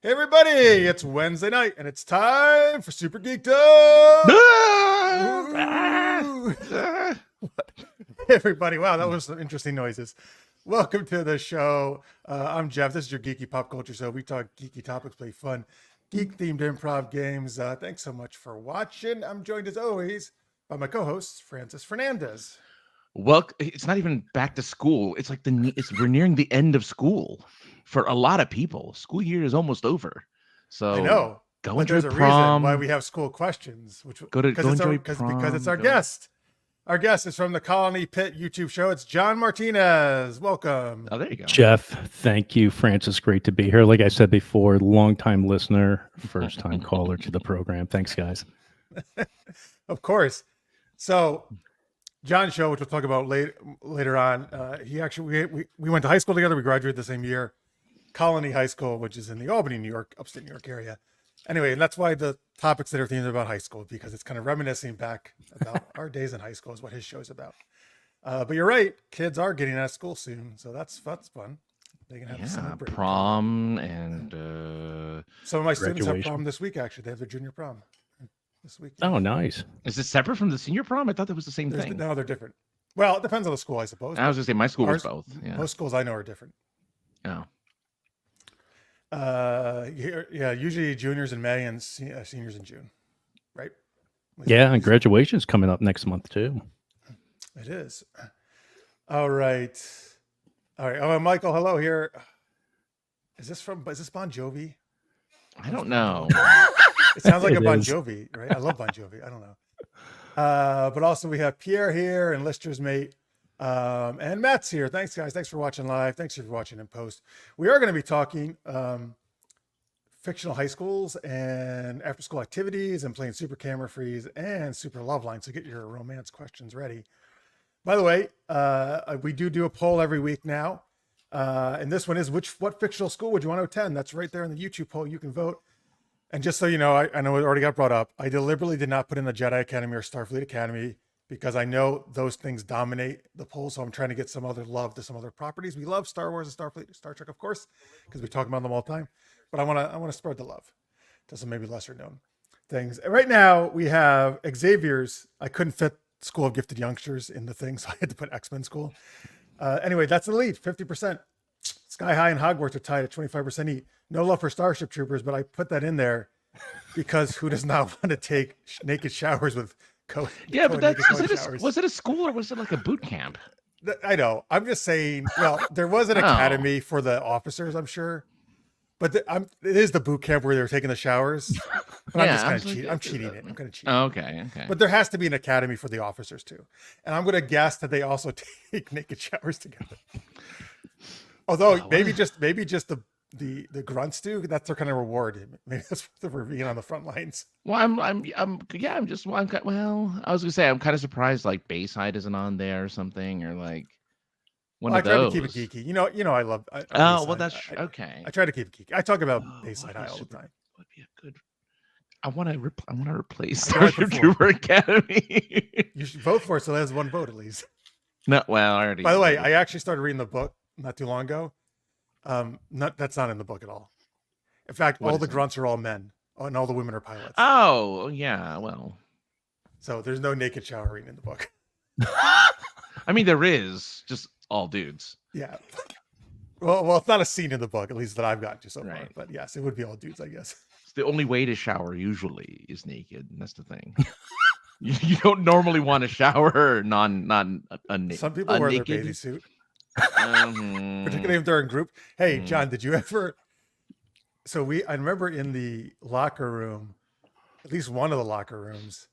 Hey everybody, it's Wednesday night and it's time for Super Geeked Up! Hey everybody, wow, that was some interesting noises. Welcome to the show. I'm Jeff. This is your geeky pop culture show. We talk geeky topics, play fun, geek-themed improv games. Thanks so much for watching. I'm joined as always by my co-host, Fernandez. Well, it's not even back to school. It's like we're nearing the end of school for a lot of people. School year is almost over. So I know, go but enjoy there's a prom. reason why we have school questions, Go enjoy because prom. it's our guest. Our guest is from the Colonie Pit YouTube show. It's John Martinez. Welcome. Oh, there you go. Jeff, thank you, Francis. Great to be here. Like I said before, longtime listener, first time caller to the program. Thanks, guys. Of course. So, John's show, which we'll talk about later on, he actually we went to high school together. We graduated the same year. Colonie High School, which is in the Albany, New York, upstate New York area. Anyway, and that's why the topics that are themed about high school, because it's kind of reminiscing back about our days in high school is what his show's about. But you're right, kids are getting out of school soon, so that's fun. They can have a summer break. Prom and some of my students have prom this week. Actually, they have their junior prom this week. Oh, nice. Is it separate from the senior prom? I thought that was the same thing. No, they're different. Well, it depends on the school, I suppose. I was gonna say my school was both. Yeah. Most schools I know are different. Oh. Usually juniors in May and seniors in June, right? Yeah, and graduation's coming up next month too. It is. All right. Oh, Michael, hello here. Is this Bon Jovi? I don't know. It sounds like a Bon Jovi, right? I love Bon Jovi. I don't know. But also we have Pierre here and Lister's mate. And Matt's here. Thanks, guys. Thanks for watching live. Thanks for watching in post. We are going to be talking fictional high schools and after school activities and playing Super Camera Freeze and Super Loveline. So get your romance questions ready. By the way, we do a poll every week now. And this one is what fictional school would you want to attend? That's right there in the YouTube poll. You can vote. And just so you know, I know it already got brought up. I deliberately did not put in the Jedi Academy or Starfleet Academy because I know those things dominate the poll. So I'm trying to get some other love to some other properties. We love Star Wars and Starfleet, Star Trek, of course, because we talk about them all the time. But I want to spread the love to some maybe lesser known things. And right now we have Xavier's. I couldn't fit School of Gifted Youngsters in the thing, so I had to put X-Men School. Anyway, that's the lead, 50%. Sky High and Hogwarts are tied at 25% each. No love for Starship Troopers, but I put that in there because who does not want to take naked showers with but was it a school or was it like a boot camp? I know. I'm just saying. Well, there was an academy for the officers, I'm sure, but it is the boot camp where they were taking the showers. But I'm just kind of cheating. I'm cheating it. I'm going to cheat. Oh, okay. But there has to be an academy for the officers too, and I'm going to guess that they also take naked showers together. Although maybe just the grunts do. That's their kind of reward. Maybe that's for being on the front lines. Well, I was gonna say I'm kind of surprised like Bayside isn't on there or something or like one of those. I try to keep it geeky. You know, I love. That's okay. I try to keep it geeky. I talk about Bayside High all the time. Would be a good. I want to replace Starship Trooper Academy. You should vote for it, so there's one vote at least. No, well, I already. By the way, I actually started reading the book not too long ago. That's not in the book at all. In fact, all the grunts are all men, and all the women are pilots. Oh, yeah, well. So there's no naked showering in the book. I mean, there is, just all dudes. Yeah. Well, it's not a scene in the book, at least that I've gotten to so far. Right. But yes, it would be all dudes, I guess. It's the only way to shower usually is naked, and that's the thing. You don't normally want to shower naked. Some people wear their bathing suit. Particularly if they're in group. Hey, John, did you ever? So I remember in the locker room, at least one of the locker rooms,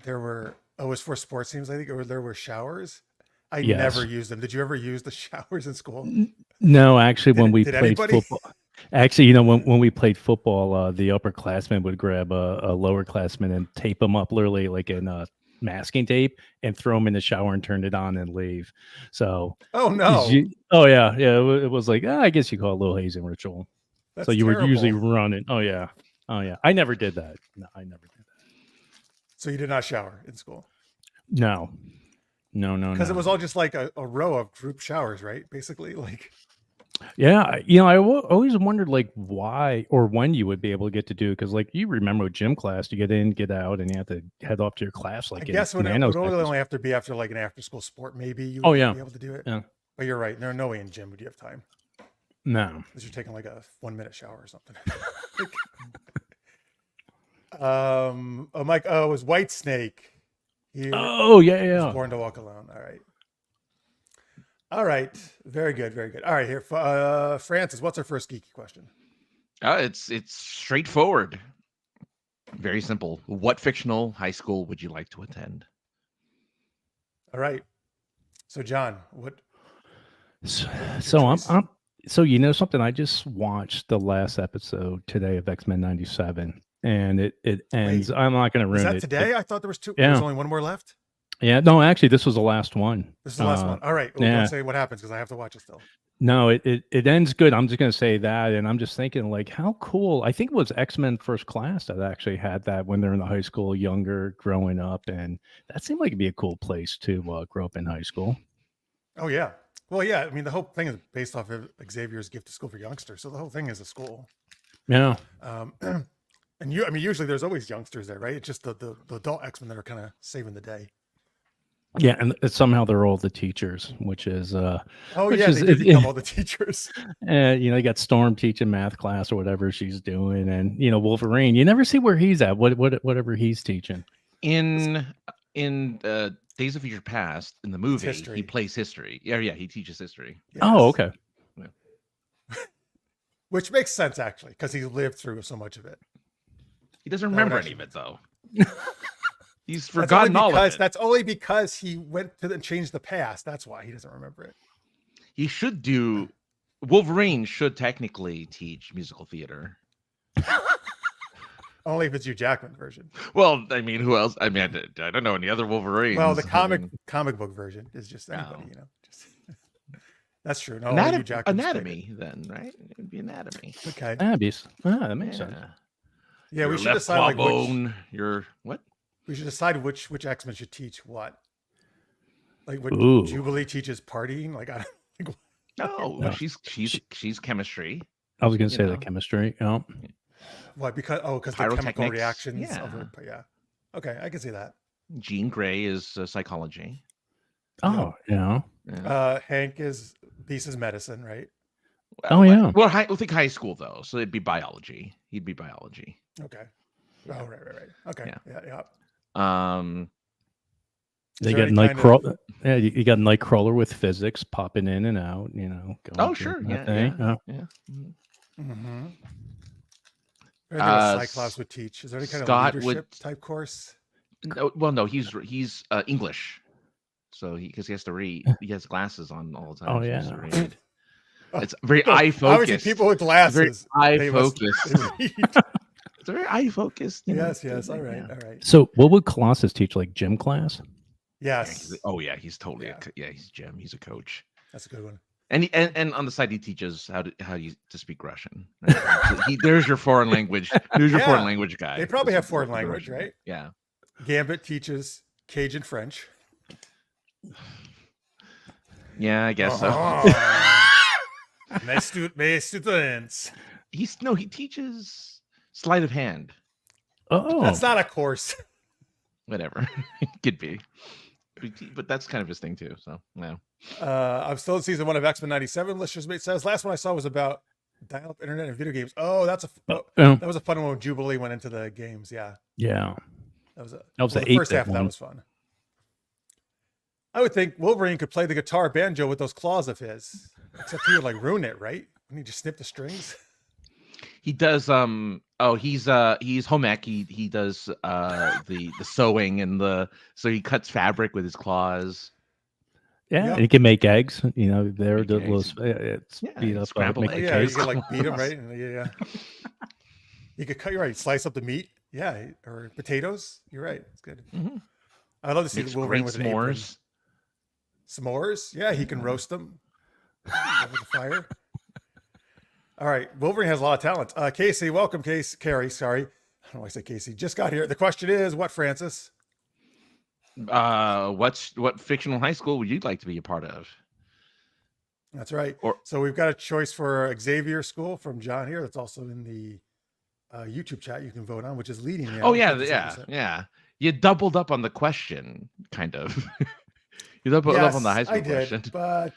there were. Oh, it was for sports teams, I think, or there were showers. I never used them. Did you ever use the showers in school? No, actually, when we played football. Actually, when we played football, the upperclassmen would grab a lowerclassman and tape them up, literally like in masking tape, and throw them in the shower and turn it on and leave. So, oh no, it was like I guess you call it a little hazing ritual. That's so you terrible. were usually running. Oh yeah. I never did that. No, I never did that. So you did not shower in school? No. Because it was all just like a row of group showers, right? Basically, like. Yeah, I always wondered like why or when you would be able to get to do, because like you remember with gym class, you get in, get out, and you have to head off to your class I like in guess it would nanoseconds. only have to be after like an after school sport. Maybe you Oh would yeah, be able to do it. yeah. But you're right. There's no way in gym would you have time. No. Unless you're taking like a 1-minute shower or something. Mike, it was White Snake. He Oh yeah, was yeah. born to walk alone. All right. Very good. Very good. All right. Here, Francis, what's our first geeky question? It's straightforward. Very simple. What fictional high school would you like to attend? All right. So, John, So I'm so you know something, I just watched the last episode today of X-Men 97, and it ends. I'm not going to ruin is that it. today? I thought there was 2. Yeah. There's only one more left. Yeah, no, actually, this was the last one. This is the last one. All right. Well, yeah. don't say what happens because I have to watch it still. No, it ends good. I'm just going to say that, and I'm just thinking like how cool. I think it was X-Men First Class that actually had that when they're in the high school, younger, growing up, and that seemed like it'd be a cool place to grow up in high school. Oh yeah. Well, yeah. I mean, the whole thing is based off of Xavier's Gift to School for Youngsters, so the whole thing is a school. Yeah. And usually there's always youngsters there, right? It's just the adult X-Men that are kind of saving the day. Yeah, and somehow they're all the teachers, which is they did become all the teachers. You got Storm teaching math class or whatever she's doing, and Wolverine. You never see where he's at. Whatever he's teaching. In Days of Future Past, in the movie, he plays history. Yeah, he teaches history. Yes. Oh, okay. Yeah. Which makes sense actually, because he's lived through so much of it. He doesn't remember any of it though. He's forgotten all of it. That's only because he went to and changed the past. That's why he doesn't remember it. He should do. Wolverine should technically teach musical theater. Only if it's Hugh Jackman version. Well, I mean, who else? I mean, I don't know any other Wolverines. Well, the comic book version is just anybody, Just, that's true. No, anatomy, then, right? It would be anatomy. Okay. That makes sense. Yeah, we should decide what? We should decide which X-Men should teach what. Like what Jubilee teaches partying. Like I don't. No, she's chemistry. I was going to say the chemistry. Yeah. Why? Because the chemical reactions. Yeah. Okay, I can see that. Jean Grey is psychology. Oh, yeah. Hank is Beast's medicine, right? Oh, yeah. Well, I think high school though, so it'd be biology. He'd be biology. Okay. Oh, right. Okay. Yeah. They got Nightcrawler. Yeah, you got Nightcrawler with physics popping in and out. Sure. Yeah. Mm-hmm. Cyclops would teach. Is there any kind of leadership type course? No. He's English, so because he has to read. He has glasses on all the time. Oh yeah. So he has to read. It's very eye focused. Obviously, people with glasses. Eye focused. It's very eye focused. Yes. All right. So, what would Colossus teach? Like gym class? Yes. He's totally. He's Jim. He's a coach. That's a good one. And on the side he teaches how to speak Russian. Right? There's your foreign language. There's your foreign language guy. They probably have foreign language, right? Yeah. Gambit teaches Cajun French. Yeah, I guess so. Mes students. He teaches sleight of hand. Oh, that's not a course. Whatever. It could be. But that's kind of his thing too. So no. I'm still in season 1 of X-Men 97. Listeners mate says last one I saw was about dial-up internet and video games. Oh, that was a fun one when Jubilee went into the games. Yeah. That was the first half. That was fun. I would think Wolverine could play the guitar banjo with those claws of his, except he would like ruin it, right? When he just snip the strings. He does. He's home ec. He does the sewing and so he cuts fabric with his claws. Yeah, and he can make eggs. They're the little beat up scrambled eggs. Yeah, you can like beat them, right? Yeah. You could slice up the meat. Yeah, or potatoes. You're right. It's good. Mm-hmm. I'd love to see the Wolverine with s'mores. S'mores. Yeah, he can roast them over the fire. All right, Wolverine has a lot of talent. Casey, welcome, Carrie. Sorry, I don't know why I say Casey. Just got here. The question is, what, Francis? What fictional high school would you like to be a part of? That's right. Or So we've got a choice for Xavier School from John here. That's also in the YouTube chat you can vote on, which is leading me. oh yeah. You doubled up on the question, kind of. You doubled up on the Yes, high I school did, question.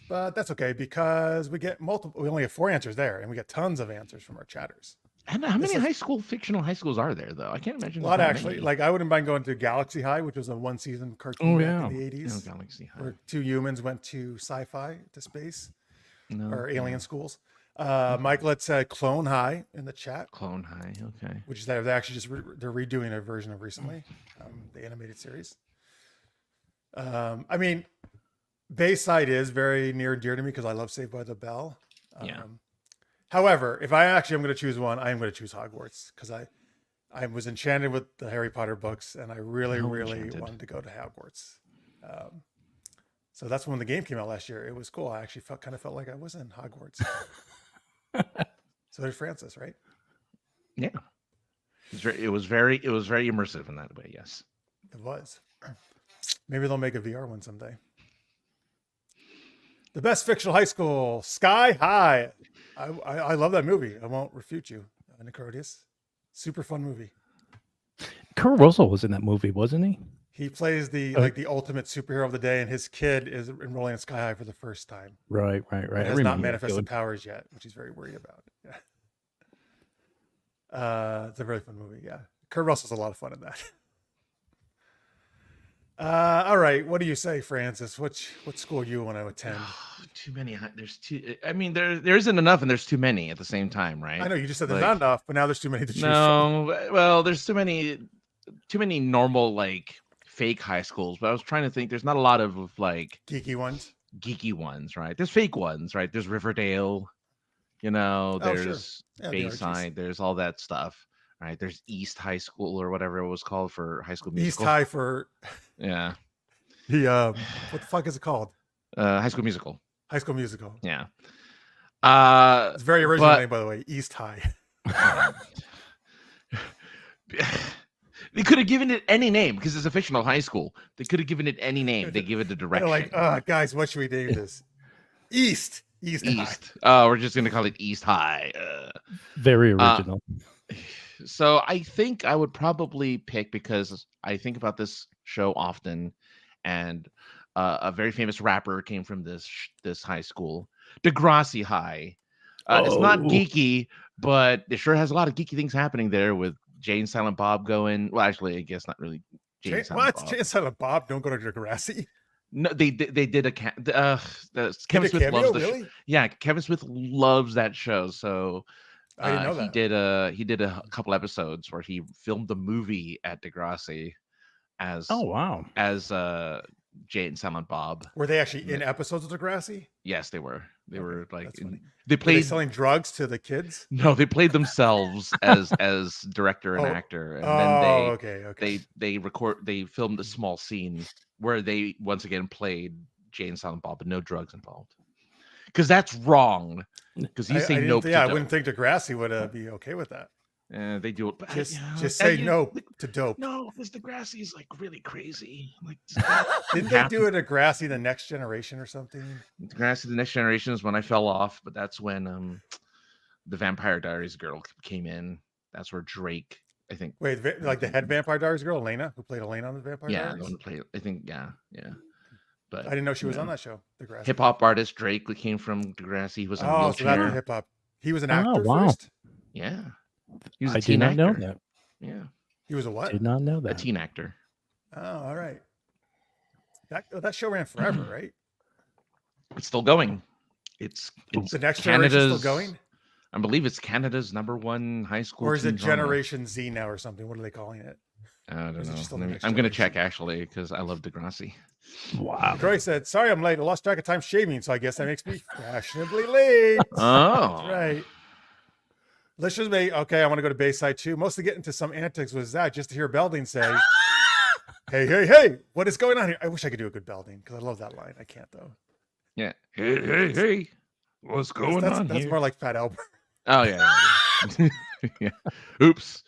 but that's okay because we get multiple. We only have 4 answers there, and we get tons of answers from our chatters. And how many fictional high schools are there, though? I can't imagine. A lot, that actually. many. Like, I wouldn't mind going to Galaxy High, which was a 1-season cartoon back in the 80s. Galaxy High. Where 2 humans went to sci-fi, to space, No, or alien schools. Michael had said Clone High in the chat. Clone High, okay. Which is they're actually just they're redoing a version of recently, the animated series. I mean, Bayside is very near and dear to me because I love Saved by the Bell. Yeah. However, if I'm going to choose one, I am going to choose Hogwarts because I was enchanted with the Harry Potter books, and I really wanted to go to Hogwarts. So that's when the game came out last year. It was cool. I actually kind of felt like I was in Hogwarts. So did Francis, right? Yeah. It was very immersive in that way. Yes. It was. Maybe they'll make a VR one someday. The best fictional high school, Sky High. I love that movie. I won't refute you, Nicodius. Super fun movie. Kurt Russell was in that movie, wasn't he? He plays the ultimate superhero of the day, and his kid is enrolling in Sky High for the first time. Right. He has not manifested powers yet, which he's very worried about. Yeah. It's a very fun movie. Yeah. Kurt Russell's a lot of fun in that. All right. What do you say, Francis? What school do you want to attend? Too many. There's too. I mean, there isn't enough, and there's too many at the same time, right? I know you just said there's not enough, but now there's too many to choose from. No, well, there's too many normal like fake high schools. But I was trying to think. There's not a lot of like geeky ones, right? There's fake ones, right? There's Riverdale. There's Bayside. There's all that stuff. Right, there's East High School or whatever it was called for High School Musical. East High for yeah. The what the fuck is it called? High School Musical. High School Musical. Yeah. It's very original name, by the way. East High. They could have given it any name because it's a fictional high school. They could have given it any name. They give it the direction. Like, guys, what should we name this? East. Oh, we're just gonna call it East High. Very original. So I think I would probably pick, because I think about this show often, and a very famous rapper came from this high school, Degrassi High. It's not geeky, but it sure has a lot of geeky things happening there with Jay and Silent Bob going. Well, actually, I guess not really. Jay and Silent Bob don't go to Degrassi. No, they did Kevin Smith cameo, loves the really? show. Yeah, Kevin Smith loves that show. So I didn't know that. He did a couple episodes where he filmed the movie at Degrassi as Jay and Silent Bob. Were they actually in episodes of Degrassi? Yes, they were. They were like they played. Were they selling drugs to the kids? No, they played themselves as director and actor, and then they filmed a small scene where they once again played Jay and Silent Bob, but no drugs involved. Because that's wrong. Because you say no. I wouldn't think Degrassi would be okay with that. They do it. But just say no to dope. No, because Degrassi is like really crazy. Like, didn't they do a Degrassi The Next Generation or something? Degrassi The Next Generation is when I fell off, but that's when the Vampire Diaries girl came in. That's where Drake, I think. Wait, like the head Vampire Diaries girl, Elena, who played Elena on the Vampire Diaries? Yeah, the one who played. I think, yeah. But I didn't know she was on that show. Degrassi. Hip hop artist Drake came from Degrassi. He was in wheelchair. So that's hip hop. He was an actor first. Yeah. He was I did not know that. Yeah. He was a what? Did not know that. A teen actor. Oh, all right. That show ran forever, right? It's still going. It's the Next Generation still going? I believe it's Canada's #1 high school. Or is it Generation Z now or something? What are they calling it? I don't know. I'm going to check actually because I love Degrassi. Wow. Troy said, "Sorry, I'm late. I lost track of time shaving, so I guess that makes me fashionably late." Oh, that's right. Let's just make I want to go to Bayside too. Mostly getting to some antics was that just to hear Belding say, hey, what is going on here? I wish I could do a good Belding because I love that line. I can't though. Yeah. Hey, what's going on That's here? more like Fat Albert. Oh yeah. Yeah. Oops.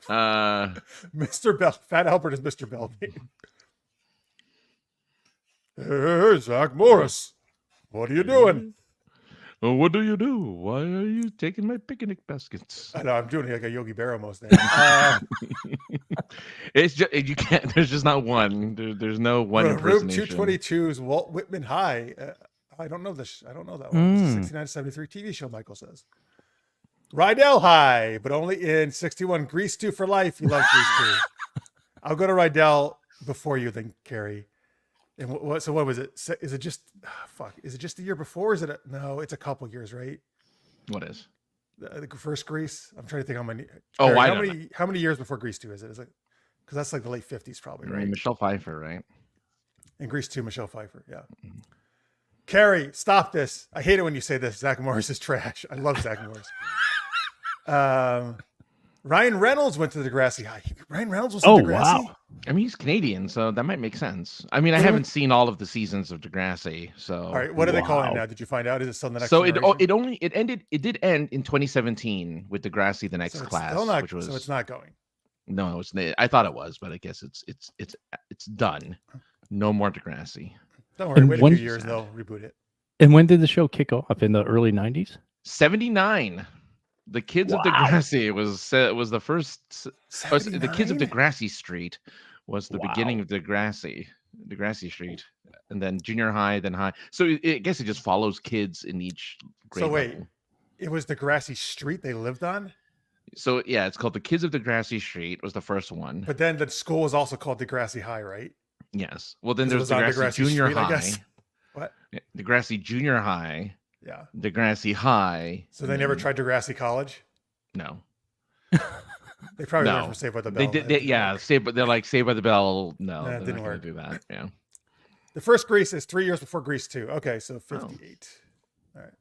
Fat Albert is Mr. Belding. Hey, Zach Morris. What are you doing? What do you do? Why are you taking my picnic baskets? I know I'm doing it like a Yogi Berra almost there. It's just you can't. There's just not one. There's no one Room impersonation. 222's Walt Whitman High. I don't know this. I don't know that one. It's a 69 to 73 TV show. Michael says. Rydell High, but only in 61. Grease 2 for life. He loves Grease 2. I'll go to Rydell before you, then Carrie. And what was it? Is it just fuck? Is it just the year before? Is it no? It's a couple years, right? What is the first Grease? I'm trying to think how many. Oh, Carrie, how many years before Grease 2 is it? Is it because that's like the late 50s, probably, right? Michelle Pfeiffer, right? And Grease 2, Michelle Pfeiffer, yeah. Mm-hmm. Carrie, stop this! I hate it when you say this. Zach Morris is trash. I love Zach Morris. Ryan Reynolds went to the Degrassi High. Ryan Reynolds was in Degrassi? Wow. I mean, he's Canadian, so that might make sense. I mean, I haven't seen all of the seasons of Degrassi, so. All right, what are they calling it now? Did you find out? Is it still the next? So it did end in 2017 with Degrassi the Next Class, so it's not going. No, I thought it was, but I guess it's done. No more Degrassi. Don't worry, wait a few years, they'll reboot it. And when did the show kick off? In the early 90s? 79. The Kids of Degrassi was the first. The Kids of Degrassi Street was the beginning of Degrassi Street, and then junior high, then high. So I guess it just follows kids in each grade. So wait, level. It was Degrassi Street they lived on? So yeah, it's called the Kids of Degrassi Street was the first one. But then the school was also called Degrassi High, right? Yes. Well, then there's Degrassi Junior High. I guess. What? Degrassi Junior High. Yeah. Degrassi High. So they never tried Degrassi College? No. They probably learned from Saved by the Bell. They did. Yeah. They're like Saved by the Bell. No, it didn't work. Do that. Yeah. The first Grease is 3 years before Grease 2. Okay, so 58. All right.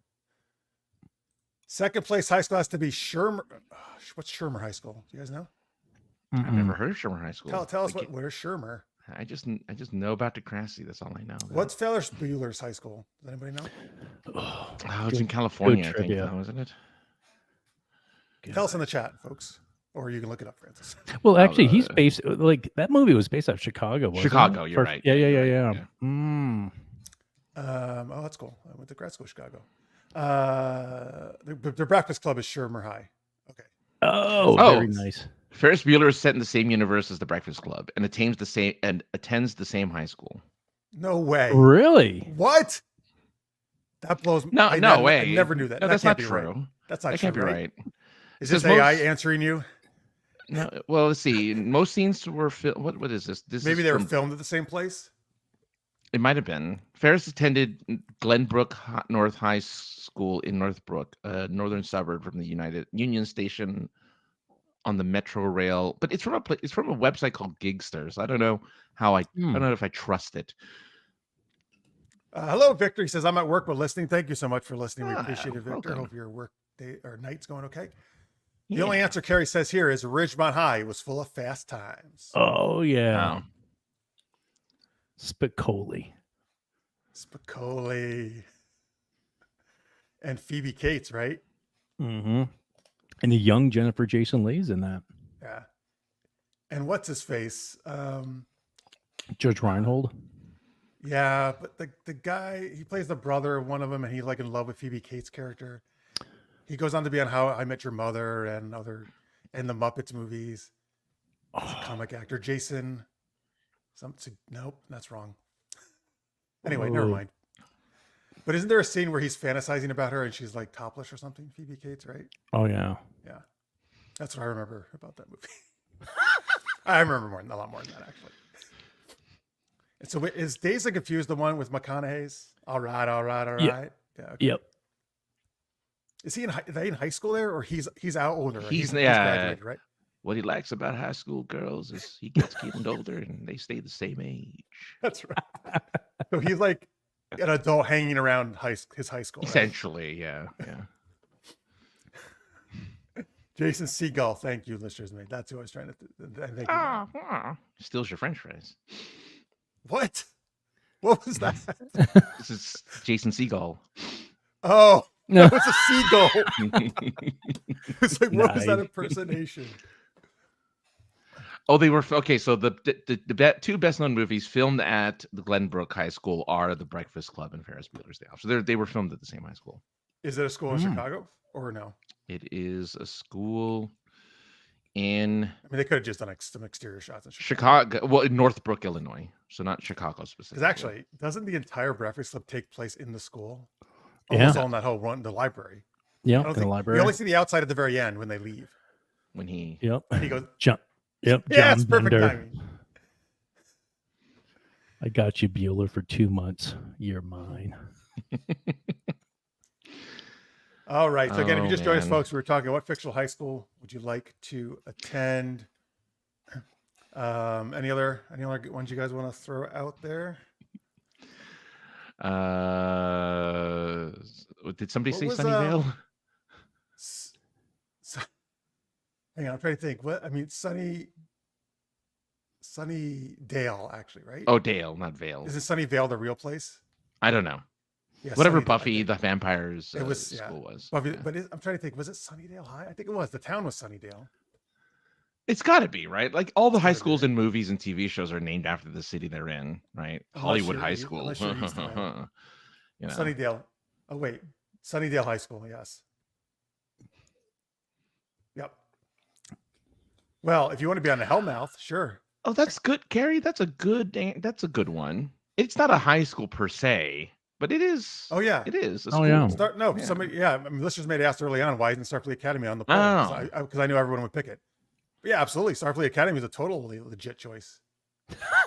Second place high school has to be Shermer. What's Shermer High School? Do you guys know? I've never heard of Shermer High School. Tell us where's Shermer? I just know about Degrassi. That's all I know. What's Ferris Bueller's high school? Does anybody know? Oh, it's in California, I think, though, isn't it? Tell us in the chat, folks, or you can look it up, Francis. Well, actually, he's based that movie was based out of Chicago. Wasn't Chicago, it? you're right. Yeah. That's cool. I went to grad school, Chicago. The Breakfast Club is Shermer High. Okay. Oh, very nice. Ferris Bueller is set in the same universe as the Breakfast Club and attends the same high school. No way. Really? What? That blows. No way. I never knew that. No, that's not true. Right. That's not that true. Can't be right. Is this AI answering you? No. Well, let's see. Most scenes were filmed. What is this? Maybe they were filmed at the same place. It might have been. Ferris attended Glenbrook North High School in Northbrook, a northern suburb from the Union Station on the Metro Rail. But it's from a website called Gigsters. I don't know how I don't know if I trust it. Hello, Victor. He says, I'm at work but listening. Thank you so much for listening. We appreciate it, Victor. Welcome. Hope your work day or night's going okay. The only answer Carrie says here is Ridgemont High was full of fast times. Oh, yeah. Wow. Spicoli. And Phoebe Cates, right? Mm-hmm. And the young Jennifer Jason Leigh's in that. Yeah. And what's his face? Judge Reinhold. Yeah, but the guy, he plays the brother of one of them, and he's like in love with Phoebe Cates' character. He goes on to be on How I Met Your Mother and the Muppets movies. He's a comic actor. Jason. Nope, that's wrong. Anyway, never mind. But isn't there a scene where he's fantasizing about her and she's like topless or something? Phoebe Cates, right? Oh, yeah. Yeah. That's what I remember about that movie. I remember a lot more than that, actually. And so is Dazed and Confused the one with McConaughey's? All right. Yeah. Yeah. Okay. Yep. Is he in high school there, or he's out older? Right? He's graduated, right? What he likes about high school girls is he gets getting older and they stay the same age. That's right. So he's like an adult hanging around his high school. Essentially, right? Yeah. Jason Seagull, thank you, listeners. Mate, that's who I was trying to. Steals your French fries. What? What was that? This is Jason Seagull. Oh, no, it's a seagull. It's like, what was that impersonation? Oh, they were okay. So the two best known movies filmed at the Glenbrook High School are The Breakfast Club and Ferris Bueller's Day Off. So they were filmed at the same high school. Is it a school in Chicago or no? It is a school in. I mean, they could have just done some exterior shots in Chicago. Well, in Northbrook, Illinois. So not Chicago specifically. Because actually, doesn't the entire Breakfast Club take place in the school? Yeah. Almost on that whole run, the library. Yeah, in the library. You only see the outside at the very end when they leave. When he. Yep. And he goes. Yep. Yeah, John it's perfect Bender. timing. I got you, Bueller, for 2 months. You're mine. All right. So again, if you just joined us, man. folks, we were talking what fictional high school would you like to attend? Any other ones you guys want to throw out there? Did somebody What say was, Sunnyvale? Hang on, I'm trying to think. What I mean, Sunnydale, actually, right? Oh, Dale, not Vale. Is it Sunnyvale the real place? I don't know. Yeah, Whatever Sunnydale, Buffy the Vampire's school was. Buffy, Yeah. but I'm trying to think. Was it Sunnydale High? I think it was. The town was Sunnydale. It's got to be, right? Like all the high gotta be, schools right? in movies and TV shows are named after the city they're in, right? Hollywood High School. Unless you're East Atlanta. You know. Sunnydale. Oh wait, Sunnydale High School. Yes. Yep. Well, if you want to be on the Hellmouth, sure. Oh, that's good, Gary. That's a good one. It's not a high school per se, but it is. Oh yeah, it is. A Oh, school. yeah. Somebody. Yeah, I mean, listeners may have asked early on why isn't Starfleet Academy on the poll? Oh. Because I knew everyone would pick it. But yeah, absolutely. Starfleet Academy is a totally legit choice.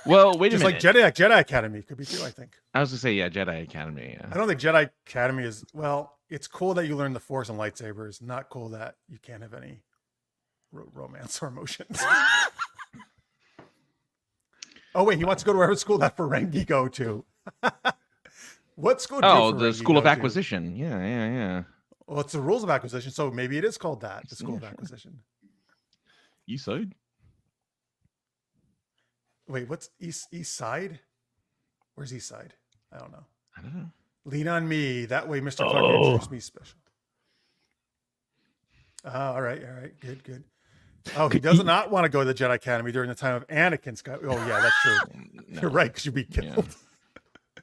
Well, wait a Just minute. like Jedi Academy could be too. I think. I was gonna say, yeah, Jedi Academy. Yeah. I don't think Jedi Academy is well. It's cool that you learn the Force and lightsabers. Not cool that you can't have any romance or emotions. Oh wait, he wants to go to whatever school that Ferengi go to. What school? Oh, do the Ferengi School go of to? Acquisition. Yeah. Well, it's the rules of acquisition, so maybe it is called that. The School of Acquisition. East Side. Wait, what's East Side? Where's East Side? I don't know. I don't know. Lean on me. That way, Mr. Clark can introduce me special. All right. Good. Oh, he does not want to go to the Jedi Academy during the time of Anakin Skywalker. Oh, yeah, that's true. No. You're right, because you'd be killed. Yeah.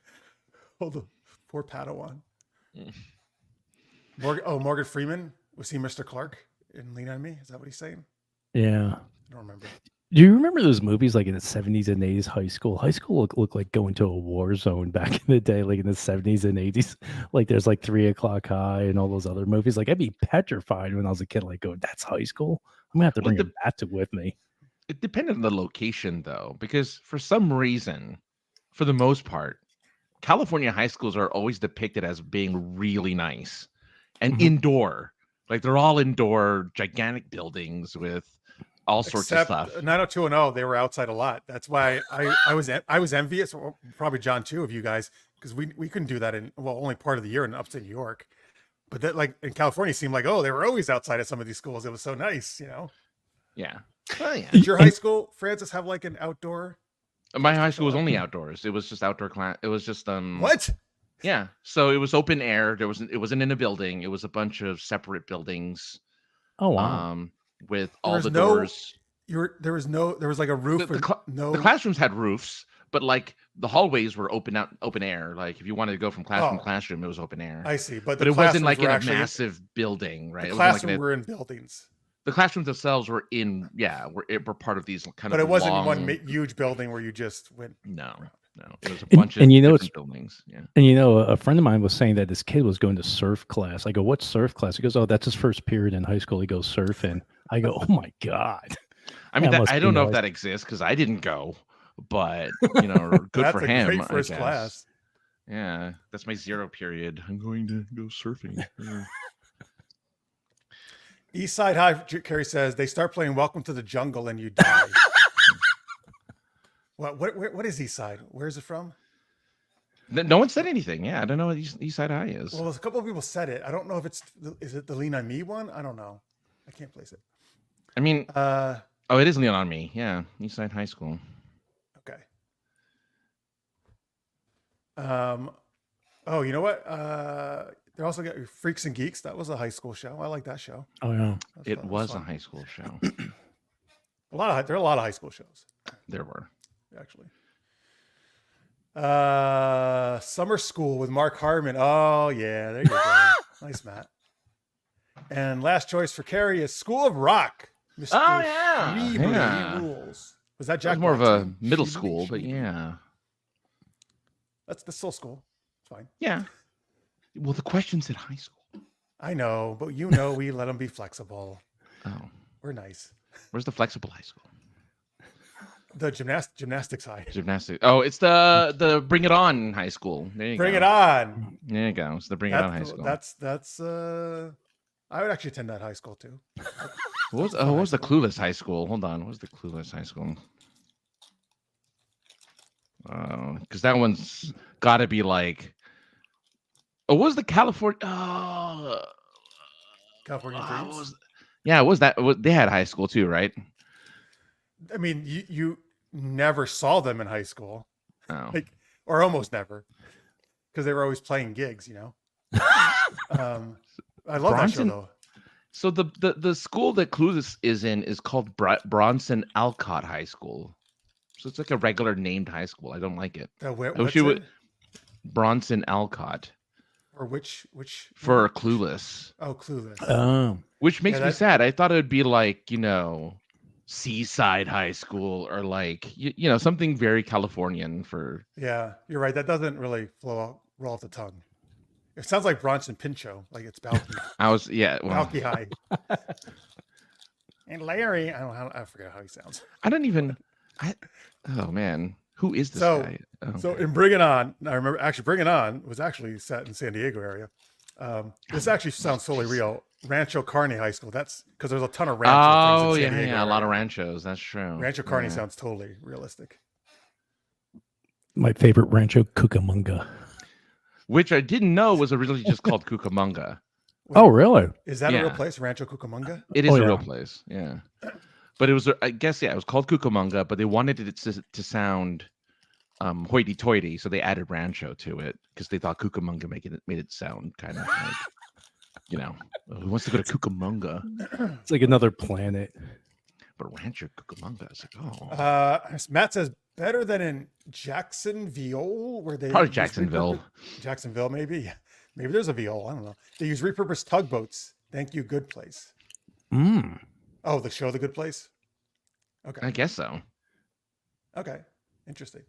Hold on. Poor Padawan. Mm. Morgan Freeman. Was he Mr. Clark in Lean on Me? Is that what he's saying? Yeah. I don't remember. Do you remember those movies like in the 70s and 80s high school? High school looked like going to a war zone back in the day, like in the 70s and 80s. Like there's like 3 O'Clock High and all those other movies. Like I'd be petrified when I was a kid, like going, that's high school? I'm going to have to bring a bat with me. It depended on the location, though, because for some reason, for the most part, California high schools are always depicted as being really nice and indoor. Like they're all indoor, gigantic buildings with all sorts of stuff. 90210, they were outside a lot. That's why I was envious, or probably John too, of you guys, because we couldn't do that in only part of the year in upstate New York. But that, like in California, it seemed like they were always outside of some of these schools. It was so nice, you know. Yeah. Well, yeah. Did your high school, Francis, have like an outdoor? My high school was only outdoors. It was just outdoor class. It was just What? Yeah. So it was open air. It wasn't in a building. It was a bunch of separate buildings. Oh wow. With all the doors. There was like a roof. The classrooms had roofs, but like the hallways were open air. Like if you wanted to go from classroom to classroom, it was open air. I see, but it wasn't like in a massive building, right? The classrooms were in buildings. The classrooms themselves were were part of these kind of. But it wasn't one huge building where you just went. No, it was a bunch of different buildings. Yeah. And a friend of mine was saying that this kid was going to surf class. I go, "What surf class?" He goes, "Oh, that's his first period in high school. He goes surfing." I go, "Oh my god." I mean, I don't know if that exists because I didn't go, but good for him. Great first class. Yeah, that's my 0 period. I'm going to go surfing. East Side High, Carrie says, they start playing Welcome to the Jungle and you die. What is East Side? Where is it from? No one said anything. Yeah, I don't know what East Side High is. Well, a couple of people said it. I don't know if is it the Lean on Me one? I don't know. I can't place it. I mean, it is Lean on Me. Yeah, East Side High School. Okay. Oh, you know what? They also got Freaks and Geeks. That was a high school show. I like that show. Oh yeah, It was a high school show. There are a lot of high school shows. There were. Actually. Summer School with Mark Harmon. Oh, yeah. There you go. Nice, Matt. And last choice for Carrie is School of Rock. Mr. Oh, yeah. Schneebly rules. Was that Jack? That was more of a Black's middle Schneebly? school, but yeah. That's still school. It's fine. Yeah. Well, the question's in high school. I know, but we let them be flexible. Oh. We're nice. Where's the flexible high school? The gymnastics high. Gymnastics. Oh, it's the Bring It On high school. There you go. Bring it on. There you go. It's the Bring It On high school. That's I would actually attend that high school too. What was the Clueless high school? Hold on. What was the Clueless high school? Because that one's got to be like. Oh, what was the California? California Dreams. Yeah, it was that. They had high school too, right? I mean, you never saw them in high school, or almost never, because they were always playing gigs. I love that show though. So the school that Clueless is in is called Bronson Alcott High School. So it's like a regular named high school. I don't like it. I wish you would Bronson Alcott. Or which for Clueless. Oh, Clueless. Which makes me sad. I thought it would be like, Seaside High School or like something very Californian for. Yeah, you're right. That doesn't really roll off the tongue. It sounds like Bronson Pinchot, like it's Balky. Balky High. And Larry, I forget how he sounds. Oh man, who is this guy? Okay. So in Bring It On, I remember actually Bring It On was actually set in San Diego area. This actually sounds totally real. Rancho Carne High School. That's because there's a ton of rancho things in San Diego a lot of ranchos. That's true. Rancho Carne sounds totally realistic. My favorite rancho, Cucamonga. Which I didn't know was originally just called Cucamonga. Oh, really? Is that a real place, Rancho Cucamonga? It is a real place, yeah. But it was, I guess, it was called Cucamonga, but they wanted it to sound hoity-toity, so they added rancho to it because they thought Cucamonga made it sound kind of like, who wants to go to Cucamonga? It's like another planet. But Rancho Cucamonga is like, Matt says better than in Jacksonville, where they probably Jacksonville, maybe. Yeah. Maybe there's a Viol. I don't know. They use repurposed tugboats. Thank you, Good Place. Oh, the show, The Good Place. Okay, I guess so. Okay, interesting.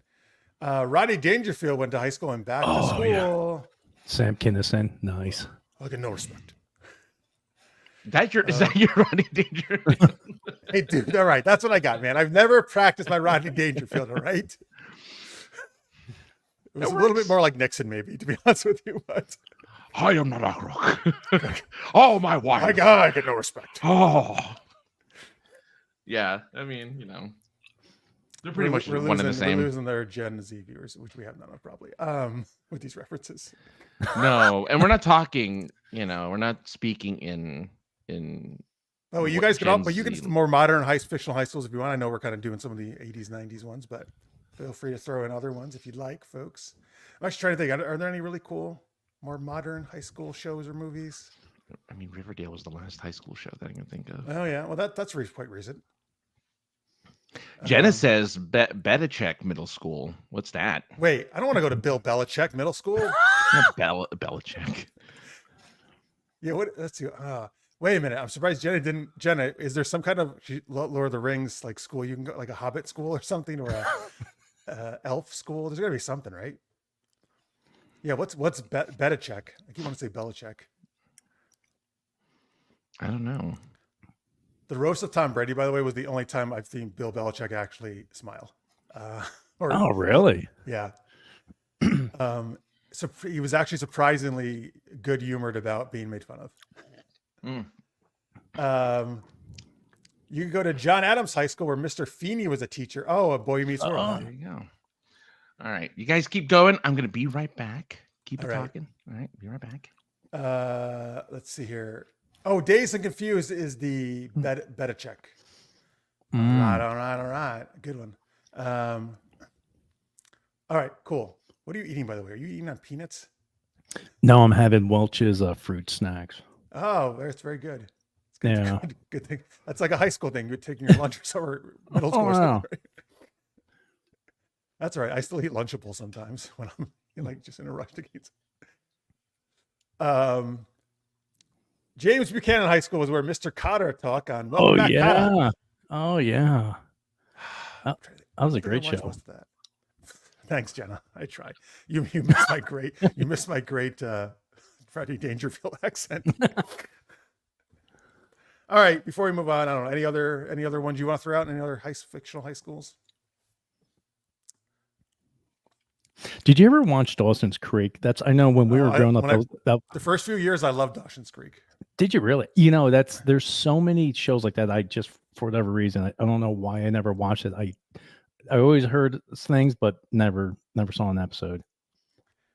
Rodney Dangerfield went to high school and back to school. Yeah. Sam Kinison, nice. I get no respect. Is that your Rodney Dangerfield? Hey, dude, all right. That's what I got, man. I've never practiced my Rodney Dangerfield, all right? It was a little bit more like Nixon, maybe, to be honest with you. But I am not a crook. Oh, my wife. My God, I get no respect. Oh. Yeah, I mean, they're pretty much one and the same. We're losing their Gen Z viewers, which we have none of probably, with these references. No, and we're not talking, we're not speaking in Oh, you guys can all, but you can more modern fictional high schools if you want. I know we're kind of doing some of the 80s, 90s ones, but feel free to throw in other ones if you'd like, folks. I'm actually trying to think, are there any really cool, more modern high school shows or movies? I mean, Riverdale was the last high school show that I can think of. Oh, yeah. Well, that's quite recent. Jenna says Belichick Middle School. What's that? Wait, I don't want to go to Bill Belichick Middle School. Belichick. Yeah, let's see. Wait a minute. I'm surprised Jenna didn't. Jenna, is there some kind of Lord of the Rings like school you can go, like a Hobbit school or something, or a elf school? There's got to be something, right? Yeah. What's Belichick? I keep wanting to say Belichick. I don't know. The roast of Tom Brady, by the way, was the only time I've seen Bill Belichick actually smile. Oh, really? Yeah. So he was actually surprisingly good humored about being made fun of. You can go to John Adams High School where Mr. Feeney was a teacher. Oh, A Boy Meets World. There you go. All right. You guys keep going. I'm going to be right back. Keep talking. All right. Be right back. Let's see here. Oh, Dazed and Confused is the Belichick. All right. Good one. All right, cool. What are you eating, by the way? Are you eating on peanuts? No, I'm having Welch's fruit snacks. Oh, it's very good. Yeah. Good thing. That's like a high school thing. You're taking your lunch or middle school or something, right? That's right. I still eat Lunchables sometimes when I'm just in a rush to eat. James Buchanan High School was where Mr. Cotter taught on. Welcome back, Cotter. Oh yeah. That was a great show. Most of that. Thanks, Jenna. I try. You missed my great. You missed my great Freddie Dangerfield accent. All right. Before we move on, I don't know any other ones you want to throw out. Any other fictional high schools? Did you ever watch Dawson's Creek? I know when we were growing up. The first few years, I loved Dawson's Creek. Did you really? There's so many shows like that. I just, for whatever reason, I don't know why I never watched it. I always heard things, but never saw an episode.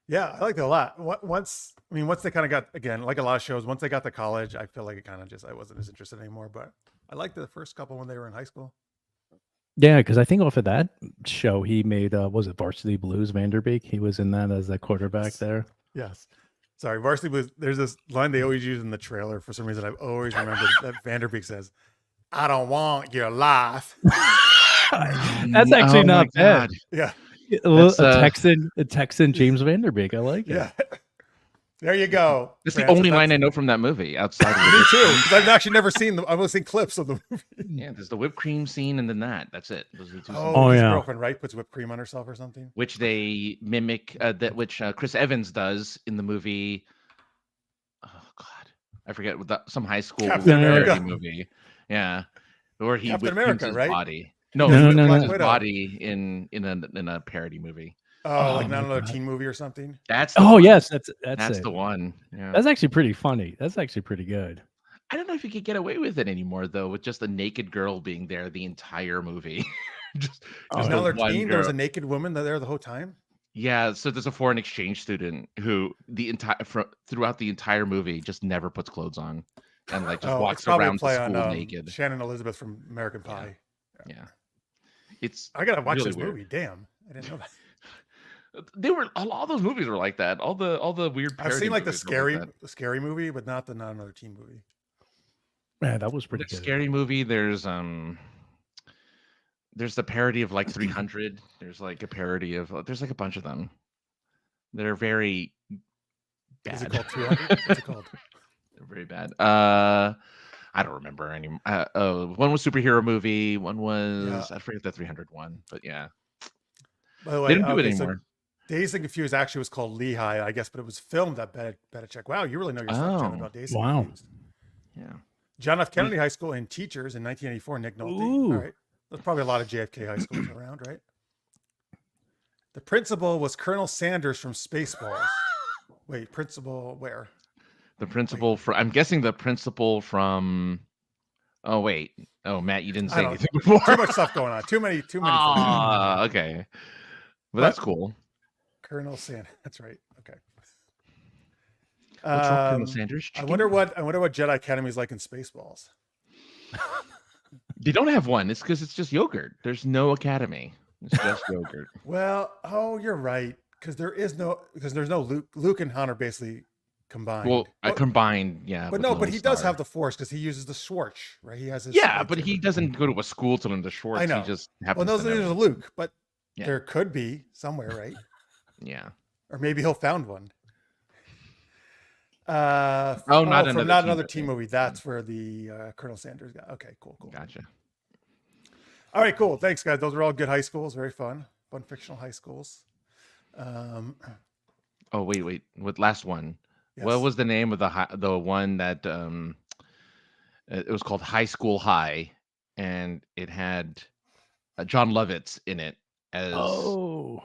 Yeah, I liked it a lot. Once they kind of got, again, like a lot of shows, once they got to college, I feel like it kind of I wasn't as interested anymore. But I liked the first couple when they were in high school. Yeah, because I think off of that show, he made, was it Varsity Blues, Vanderbeek? He was in that as a quarterback there. Yes. Sorry, Varsity Blues. There's this line they always use in the trailer. For some reason, I've always remembered that Vanderbeek says, "I don't want your life." That's actually not bad. Yeah. A Texan James Vanderbeek. I like it. Yeah. There you go. That's the only line I know from that movie outside of Me too, because I've actually never seen them. I've only seen clips of the movie. Yeah, there's the whipped cream scene and then that's it. Those are the two scenes. His girlfriend, right? Puts whipped cream on herself or something. Which they mimic, which Chris Evans does in the movie. Oh God, I forget some high school parody movie. Yeah, where he Captain America, his right? body. No, his body in a parody movie. Oh, like not another teen movie or something. That's yes, that's the one. Yeah. That's actually pretty funny. That's actually pretty good. I don't know if you could get away with it anymore though, with just a naked girl being there the entire movie. just another teen. Girl. There was a naked woman there the whole time. Yeah, so there's a foreign exchange student who throughout the entire movie just never puts clothes on and just walks around the school naked. Shannon Elizabeth from American Pie. Yeah. I gotta watch really this movie. Damn, I didn't know that. They were all those movies were like that. All the weird. I've seen like the scary movie, but not another teen movie. Man, that was pretty good. Scary movie. There's the parody of like 300. There's like a parody of. There's like a bunch of them. They're very bad. Is it called 200? What's it called? They're very bad. I don't remember any. One was superhero movie. One was I forget the 300 one, but yeah. By the way, they didn't do it anymore. So Dazed and Confused actually was called Lehigh, I guess, but it was filmed at Belichick. Wow, you really know your stuff, John, about Dazed and Confused. Yeah. John F. Kennedy High School and Teachers in 1984. Nick Nolte. All right, there's probably a lot of JFK high schools around, right? The principal was Colonel Sanders from Spaceballs. Wait, principal where? The principal I'm guessing the principal from. Oh wait. Oh Matt, you didn't say anything before. Too much stuff going on. Too many. Okay. But that's cool. Colonel Sanders. That's right. Okay. What's wrong, Colonel Sanders? I wonder what Jedi Academy is like in Spaceballs. They don't have one. It's because it's just yogurt. There's no academy. It's just yogurt. Well, you're right. Because there's no Luke and Han are basically combined. Well, combined, yeah. But he does have the Force because he uses the Schwartz, right? He has his. Yeah, but he doesn't go to a school to learn the Schwartz. I know. He just happens. Well, those are Luke, but there could be somewhere, right? Yeah. Or maybe he'll found one. Not another teen movie. That's where the Colonel Sanders got. Okay, cool. Gotcha. All right, cool. Thanks, guys. Those are all good high schools. Very fun fictional high schools. Oh wait. What last one? Yes. What was the name of the one that it was called High School High, and it had John Lovitz in it as. Oh.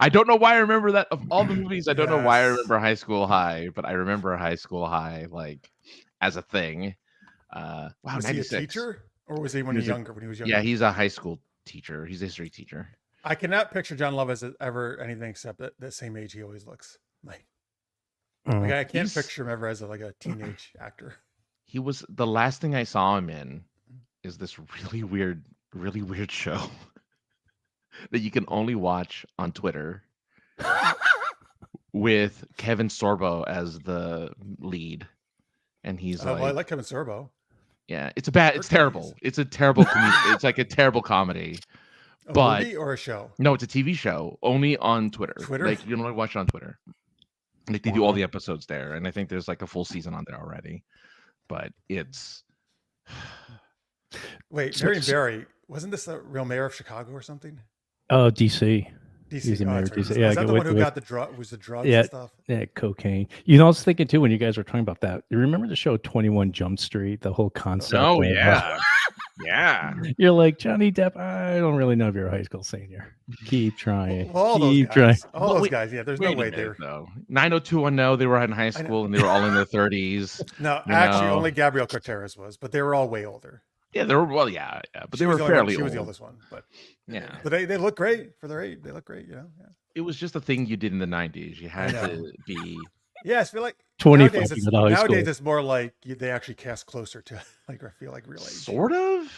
I don't know why I remember that. Of all the movies, I don't know why I remember High School High, but I remember High School High like as a thing. Wow, was 96. He a teacher, or was he when he was younger? When he was younger? Yeah, he's a high school teacher. He's a history teacher. I cannot picture John Lovitz as ever anything except that same age he always looks like. I can't picture him ever as a teenage actor. He was the last thing I saw him in is this really weird show that you can only watch on Twitter with Kevin Sorbo as the lead. and he's well, I like Kevin Sorbo. Yeah, it's terrible. It's a terrible it's like a terrible comedy. A but movie or a show? No, it's a TV show only on Twitter. Twitter? Like you can only watch it on Twitter. Like they do all the episodes there, and I think there's like a full season on there already. But it's wait, Marion Barry, wasn't this the real mayor of Chicago or something? Oh, DC. DC. The mayor of DC. Yeah, is that the one who got the drug? Was the drugs and stuff? Yeah, cocaine. You know, I was thinking too when you guys were talking about that. You remember the show 21 Jump Street? The whole concept. Oh yeah, yeah. You're like Johnny Depp. I don't really know if you're a high school senior. Keep trying. Well, all Keep those trying. guys. All those guys. Yeah, there's no way they're. No, 90210. They were in high school and they were all in their 30s. No, actually, only Gabrielle Cortez was, but they were all way older. Yeah, they were. Well, yeah, but they were fairly old. She was the oldest one, but yeah. But they look great for their age. They look great, you know. Yeah. It was just a thing you did in the 90s. You had to be. Yes, I feel like 25. Nowadays, it's more like they actually cast closer to like I feel like real age. Sort of.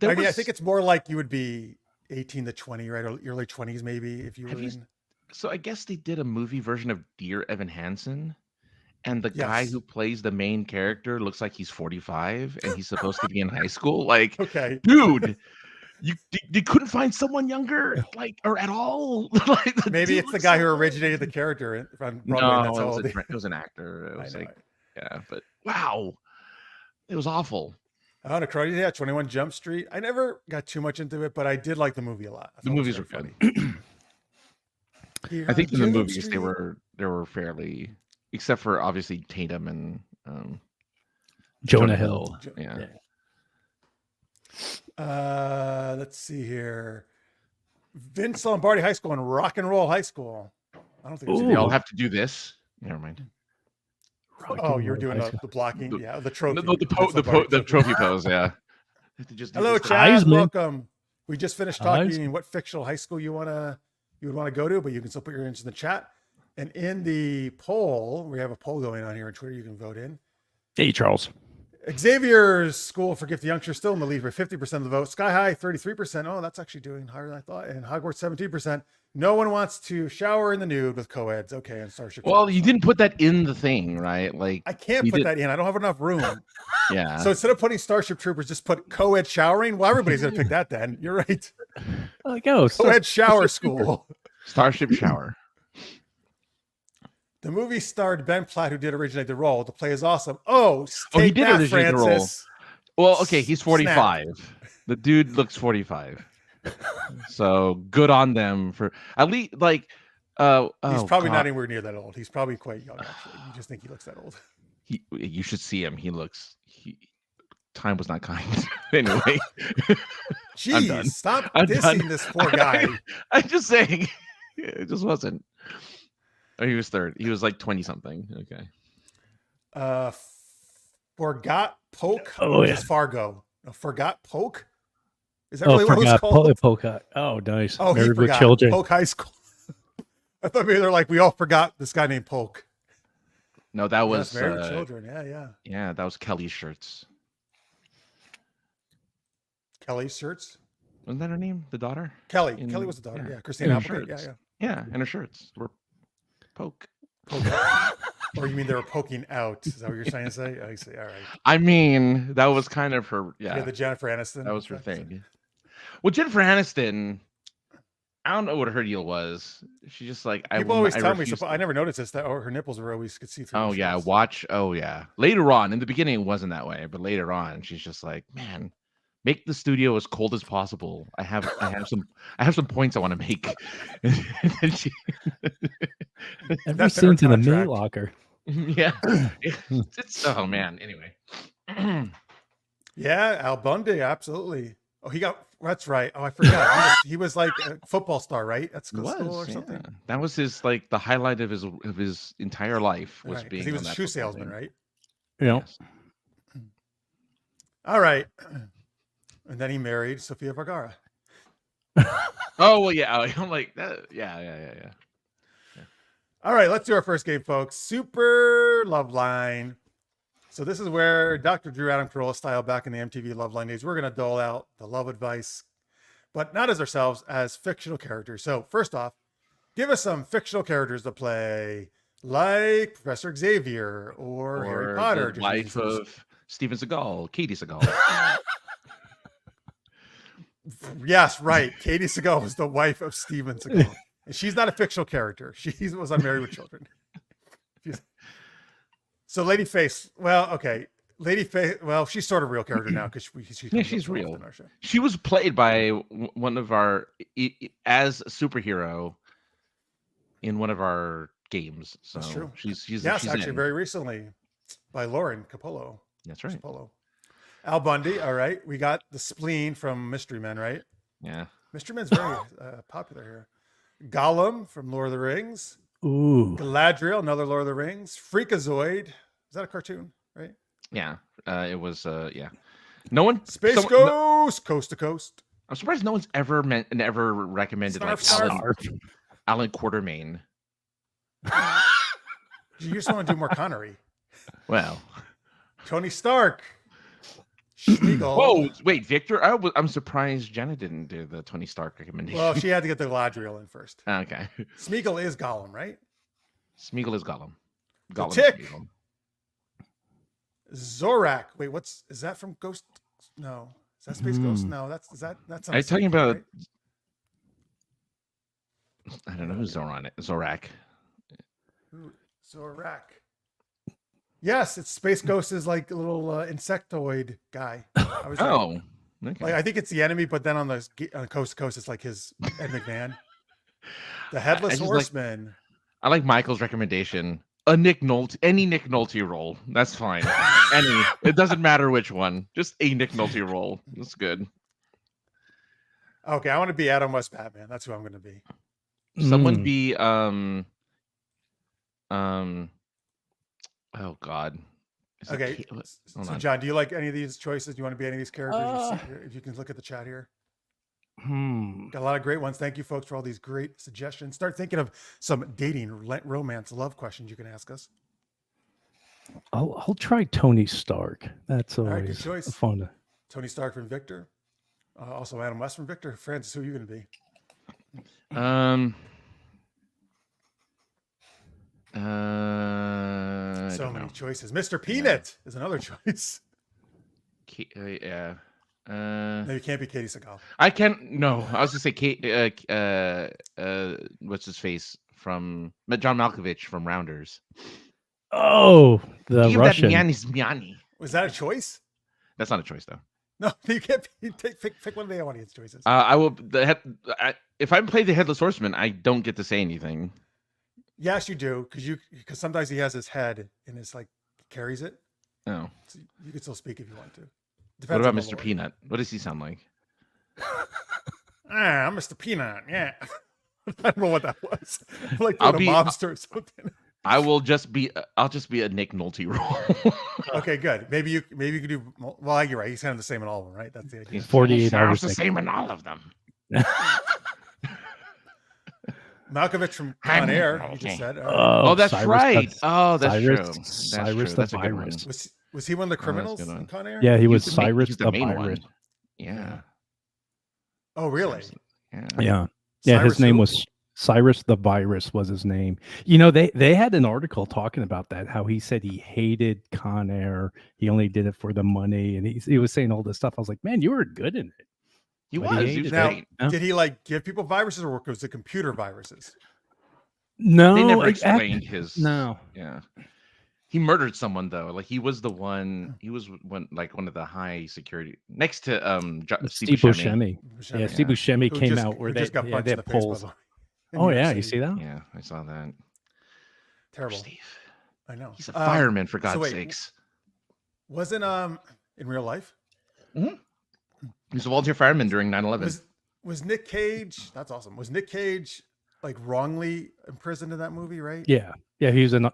I think it's more like you would be 18 to 20, right, or early 20s maybe if you were in. So I guess they did a movie version of Dear Evan Hansen. And the guy who plays the main character looks like he's 45 and he's supposed to be in high school. Like, okay, dude, you couldn't find someone younger, like, or at all. Like, maybe it's the guy who originated the character on Broadway. No, it was an actor. It was yeah, but wow, it was awful. Oh, no, 21 Jump Street. I never got too much into it, but I did like the movie a lot. The movies were funny. I think in the movies they were fairly. Except for obviously Tatum and Jonah Hill. Yeah. Let's see here. Vince Lombardi High School and Rock and Roll High School. I don't think they all have to do this. Never mind. You're doing the blocking. The trophy. The trophy pose. Yeah. Hello, Chad. Welcome. We just finished talking what fictional high school you would want to go to, but you can still put your answers in the chat. And in the poll, we have a poll going on here on Twitter. You can vote in. Hey, Charles. Xavier's School for Gifted Youngsters still in the lead for 50% of the vote. Sky High, 33%. Oh, that's actually doing higher than I thought. And Hogwarts, 17%. No one wants to shower in the nude with co-eds. Okay, and Starship. Well, you didn't put that in the thing, right? Like I can't put that in. I don't have enough room. Yeah. So instead of putting Starship Troopers, just put co-ed showering. Well, everybody's going to pick that then. You're right. Co-ed shower school. Starship shower. The movie starred Ben Platt, who did originate the role. The play is awesome. He did originate the role. Well, okay, he's 45. Snap. The dude looks 45. So good on them for at least like. He's probably not anywhere near that old. He's probably quite young. Actually, you just think he looks that old. You should see him. Time was not kind. Anyway, jeez, stop dissing this poor guy. I'm just saying, it just wasn't. Oh, he was third. He was like 20 something. Okay. Forgot Poke. Is Fargo. No, Forgot Poke. Is that really what it was called? Poke. Oh, nice. Oh, Married he forgot. With children. Polk High School. I thought maybe they're like, we all forgot this guy named Polk. No, that was Married with Children. Yeah. Yeah, that was Kelly's Shirts. Kelly's Shirts. Wasn't that her name? The daughter? Kelly was the daughter. Yeah. Christina Applegate. Yeah. Yeah, and her shirts were poke. Or you mean they were poking out? Is that what you're trying to say? I see. All right. I mean, that was kind of her. Yeah, the Jennifer Aniston. That was her thing. Well, Jennifer Aniston, I don't know what her deal was. She just like people always tell me. So I never noticed this. That her nipples were always could see through. Oh yeah, Later on, in the beginning, it wasn't that way, but later on, she's just like, man, make the studio as cold as possible. I have some points I want to make. Every scene's in a meat locker. Yeah. It's oh man. Anyway. Yeah, Al Bundy, absolutely. Oh, that's right. Oh, I forgot. He was like a football star, right? At school or something. Yeah. That was his like the highlight of his entire life was being. He was a shoe salesman, right? Yeah. Yes. All right. And then he married Sofia Vergara. Oh well, yeah. I'm like that. Yeah. All right, let's do our first game, folks. Super Loveline. So this is where Dr. Drew Adam Carolla style back in the MTV Loveline days, we're going to dole out the love advice, but not as ourselves, as fictional characters. So first off, give us some fictional characters to play like Professor Xavier or Harry Potter. The wife of Steven Seagal, Katie Seagal. Yes, right. Katie Seagal was the wife of Steven Seagal. And she's not a fictional character. She was on Married with Children. So Lady Face, well, okay. Lady Face, well, she's sort of a real character now because she's real. In our show. She was played by one of our, as a superhero in one of our games. So that's true. She's actually very recently by Lauren Capullo. That's right. Capullo. Al Bundy. All right. We got the Spleen from Mystery Men, right? Yeah. Mystery Men's very popular here. Gollum from Lord of the Rings. Ooh. Galadriel, another Lord of the Rings. Freakazoid. Is that a cartoon, right? Yeah. It was, yeah. No one. Space Ghost, Coast to Coast. I'm surprised no one's ever recommended Alan Quartermain. You just want to do more Connery. Well, Tony Stark. Smeagol. Whoa, wait, Victor. I'm surprised Jenna didn't do the Tony Stark recommendation. Well, she had to get the Galadriel in first. Okay. Smeagol is Gollum, right? Smeagol is Gollum. The Tick. Zorak. Wait, is that from Ghost? No. Is that Space Ghost? No, that's. Are you talking about? Right? I don't know who's Zorak. Zorak. Yes, it's Space Ghost is like a little insectoid guy. Okay. Like, I think it's the enemy, but then on Coast to Coast, it's like his Ed McMahon. The Headless Horseman. I like Michael's recommendation. Any Nick Nolte role. That's fine. It doesn't matter which one. Just a Nick Nolte role. That's good. Okay, I want to be Adam West Batman. That's who I'm going to be. Someone be oh God. Okay. So John, do you like any of these choices? Do you want to be any of these characters? If you can look at the chat here. Got a lot of great ones. Thank you, folks, for all these great suggestions. Start thinking of some dating, romance, love questions you can ask us. I'll try Tony Stark. That's always good choice. Fun. Tony Stark from Victor. Also Adam West from Victor. Francis, who are you going to be? So many choices. Mr. Peanut is another choice. Yeah. No, you can't be Katie Seagal. I can't. No, I was gonna say Kate. What's his face from John Malkovich from Rounders? Oh, the Russian. Miani. Was that a choice? That's not a choice, though. No, you can't. Pick one of the audience choices. I will. If I play the Headless Horseman, I don't get to say anything. Yes, you do, because sometimes he has his head and it's like carries it. Oh, so you can still speak if you want to. Depends. What about Mr. Peanut? What does he sound like? I'm Mr. Peanut. Yeah, I don't know what that was. Like a mobster or something. I'll just be a Nick Nolte role. Okay, good. Maybe you could do. Well, you're right. He's kind of the same in all of them, right? That's the idea. He's 48 hours. The same in all of them. Malkovich from Con Air, you just said. That's Cyrus, right. That's Cyrus, true. Cyrus the Virus. Was he one of the criminals in Con Air? Yeah, he was Cyrus the Virus. Yeah. Oh, really? Yeah. His name was Cyrus the Virus was his name. You know, they had an article talking about that, how he said he hated Con Air. He only did it for the money. And he was saying all this stuff. I was like, man, you were good in it. He was great. Did he like give people viruses or was it computer viruses? No. They never explained his. No. Yeah. He murdered someone though. Like he was the one. He was one of the high security next to Steve Buscemi. Yeah, Steve Buscemi came out where they got punched in the face. Oh yeah, you see that? Yeah, I saw that. Terrible. Steve. I know. He's a fireman for God's sakes. Wasn't in real life? Mm-hmm. He was a volunteer fireman during 9/11. Was Nick Cage? That's awesome. Was Nick Cage like wrongly imprisoned in that movie? Right? Yeah. He's an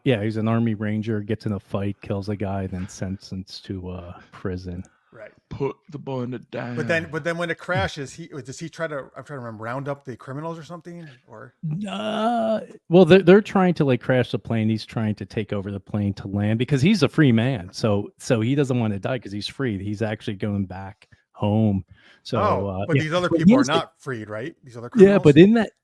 Army Ranger, gets in a fight, kills a guy, then sentenced to prison. Right. Put the bun down. But then when it crashes, does he try to? I'm trying to remember. Round up the criminals or something? Or well, they're trying to like crash the plane. He's trying to take over the plane to land because he's a free man. So he doesn't want to die because he's free. He's actually going back home. So, but these other but people are here's the- not freed, right? These other criminals.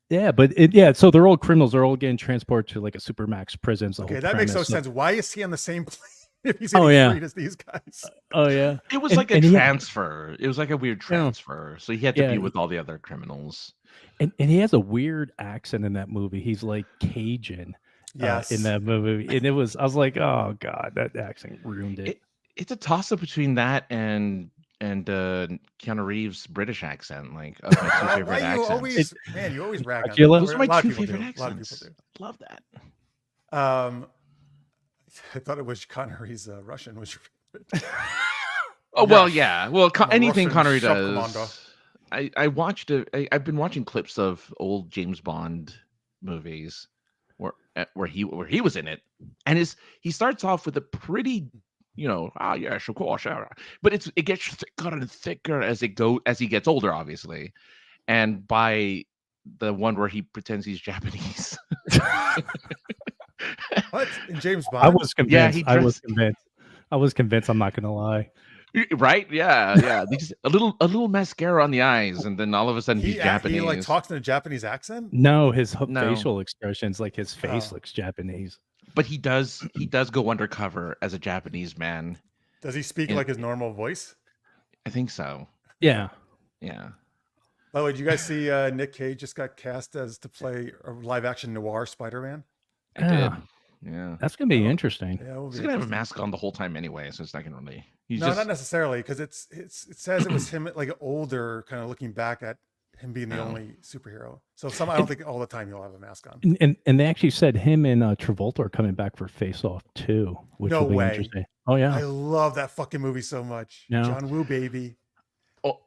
Yeah, but in that, so they're all criminals. They're all getting transported to like a supermax prison. Okay, that makes no sense. Why is he on the same plane if he's Oh, getting yeah. freed as these guys? Oh yeah, It was And- like a and he had- transfer. It was like a weird transfer. So he had to Yeah, be with all the other criminals. and he has a weird accent in that movie. He's like Cajun. Yes. In that movie, and I was like, oh god, that accent ruined it. It's a toss up between that and Keanu Reeves' British accent, like of my two favorite Why you accents. always, man, you always rag on Dracula? that. Those are A my lot two of people favorite do. A lot of accents. people Love that. do. I thought it was Connery's Russian was your favorite. Oh well, yeah. Well, anything Russian Connery shop commando. does. I watched it. I've been watching clips of old James Bond movies where he was in it, and he starts off with a pretty, yes, of course, but it gets thicker and thicker as he gets older, obviously, and by the one where he pretends he's Japanese. What in James Bond? I was convinced. Yeah, I was convinced. I'm not gonna lie. Right? Yeah. They just a little mascara on the eyes, and then all of a sudden he's Japanese. He like talks in a Japanese accent. No, his facial expressions, like his face looks Japanese. But he does go undercover as a Japanese man. Does he speak like his normal voice? I think so. Yeah. Yeah. By the way, did you guys see Nick Cage just got cast to play a live action noir Spider-Man? I did. Yeah. That's gonna be interesting. Yeah, He's gonna have a mask on the whole time anyway, so it's not gonna really. Not necessarily, because it says it was him like older, kind of looking back at him being the only superhero. So I don't think all the time he'll have a mask on. And they actually said him and Travolta are coming back for Face Off 2, which No will be way. interesting. Oh yeah, I love that fucking movie so much. Yeah. John Woo, baby.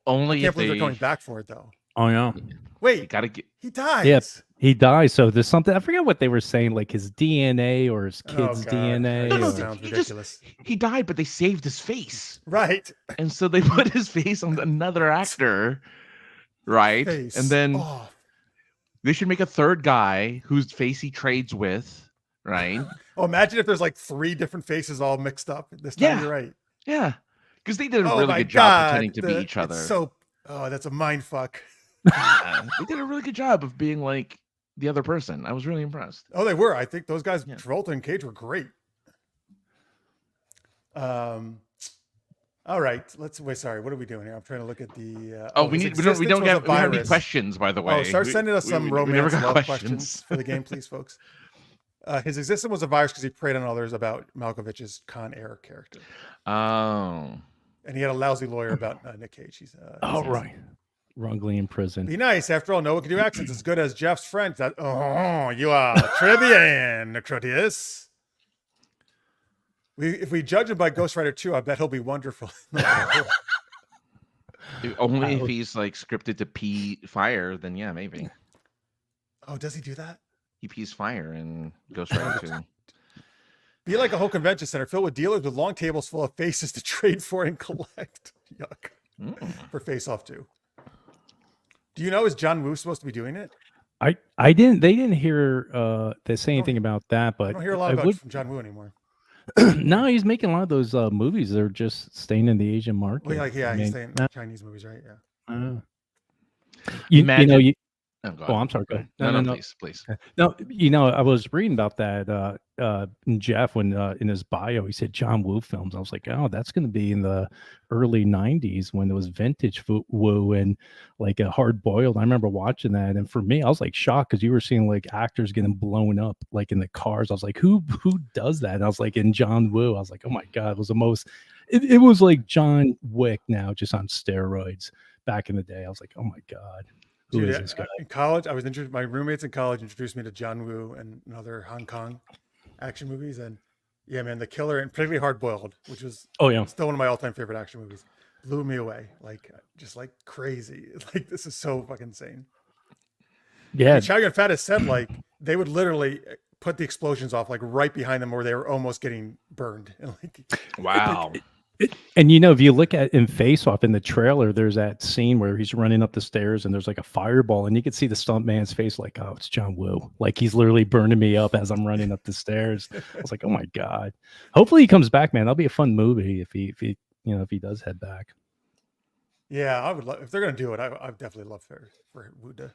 Only I can't if believe they're coming back for it though. Oh yeah. Wait, gotta get. he dies. Yep. He dies. So there's something, I forget what they were saying, like his DNA or his Oh, kid's God. DNA. That or- sounds ridiculous. He died, but they saved his face, Right. and so they put his face on another actor, right? Face And then off. they should make a third guy whose face he trades with, right? Oh, imagine if there's like 3 different faces all mixed up. This time Yeah. you're right. Yeah, because they did a Oh really my good job God. pretending to be each other. That's a mind fuck. Yeah, they did a really good job of being like the other person. I was really impressed. Oh, they were. I think those guys, Yeah. Travolta and Cage, were great. All right, let's wait. Sorry, what are we doing here? I'm trying to look at the. We his don't existence was a have any virus. questions, by the way. Oh, start sending us some we romance never got love questions for the game, please, folks. His existence was a virus because he preyed on others about Malkovich's Con Air character, Oh, and he had a lousy lawyer about Nick Cage. He's right. Wrongly in prison. Be nice. After all, no one can do accents as good as Jeff's French. You are très bien, Crotius. If we judge him by Ghost Rider 2, I bet he'll be wonderful. only if he's like scripted to pee fire, then yeah, maybe. Oh, does he do that? He pees fire in Ghost Rider 2. Be like a whole convention center filled with dealers with long tables full of faces to trade for and collect. Yuck. For Face Off 2. Do you know, is John Woo supposed to be doing it? They didn't hear they say anything about that, but I don't hear a lot about from John Woo anymore. No, he's making a lot of those movies. They're just staying in the Asian market. Well, he's saying nah. Chinese movies, right? Yeah. I'm sorry. Go ahead. No, please. No, I was reading about that. Jeff, when in his bio, he said John Woo films. I was like, oh, that's going to be in the early '90s when it was vintage Woo and like a Hard Boiled. I remember watching that, and for me, I was like shocked because you were seeing like actors getting blown up like in the cars. I was like, who does that? And I was like, in John Woo, I was like, oh my god, it was the most. It was like John Wick now, just on steroids. Back in the day, I was like, oh my god. Who is this guy? In college, I was introduced. My roommates in college introduced me to John Woo and other Hong Kong action movies, and yeah, man, The Killer and particularly Hard Boiled, which was still one of my all-time favorite action movies, blew me away, like just like crazy. Like this is so fucking insane. Yeah, Chow Yun Fat has said like they would literally put the explosions off like right behind them where they were almost getting burned. And like, wow. And if you look at in Face Off in the trailer, there's that scene where he's running up the stairs and there's like a fireball, and you can see the stunt man's face, like, oh, it's John Woo. Like he's literally burning me up as I'm running up the stairs. I was like, oh my god. Hopefully he comes back, man. That'll be a fun movie if he does head back. Yeah, I would love if they're gonna do it. I'd definitely love for Wu to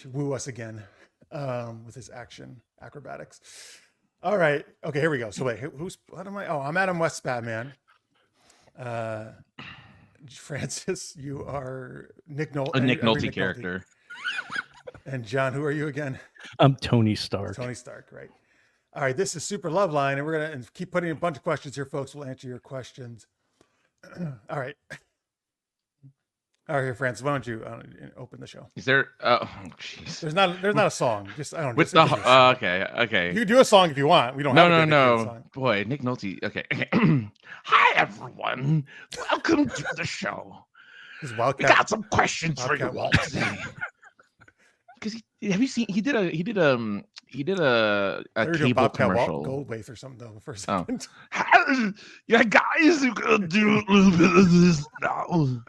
woo us again with his action acrobatics. All right, okay, here we go. So wait, what am I? Oh, I'm Adam West Batman. Francis, you are Nick Nolte. A Nick Nolte Nick character. And John, who are you again? I'm Tony Stark. Tony Stark, right? All right, this is Super Loveline, and we're gonna keep putting a bunch of questions here, folks. We'll answer your questions. All right. All right, here, Francis. Why don't you open the show? Is there? Oh, jeez. There's not a song. Just I don't. With just the okay. You can do a song if you want. We don't have a dedicated song. Boy, Nick Nolte. Okay. Hi everyone. Welcome to the show. We got some questions for you all today. Because have you seen? He did a cable commercial. Goldwaith or something though. For a second. Yeah, guys, we're gonna do a little bit of this now.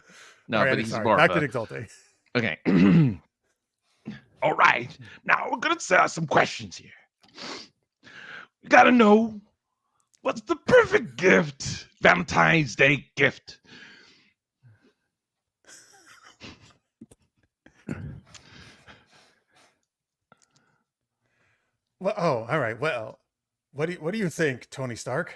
No, right, but he's more back to Nick Nolte. Okay. All right. Now we're gonna ask some questions here. We gotta know what's the perfect gift, Valentine's Day gift. Well, all right. Well, what do you think, Tony Stark?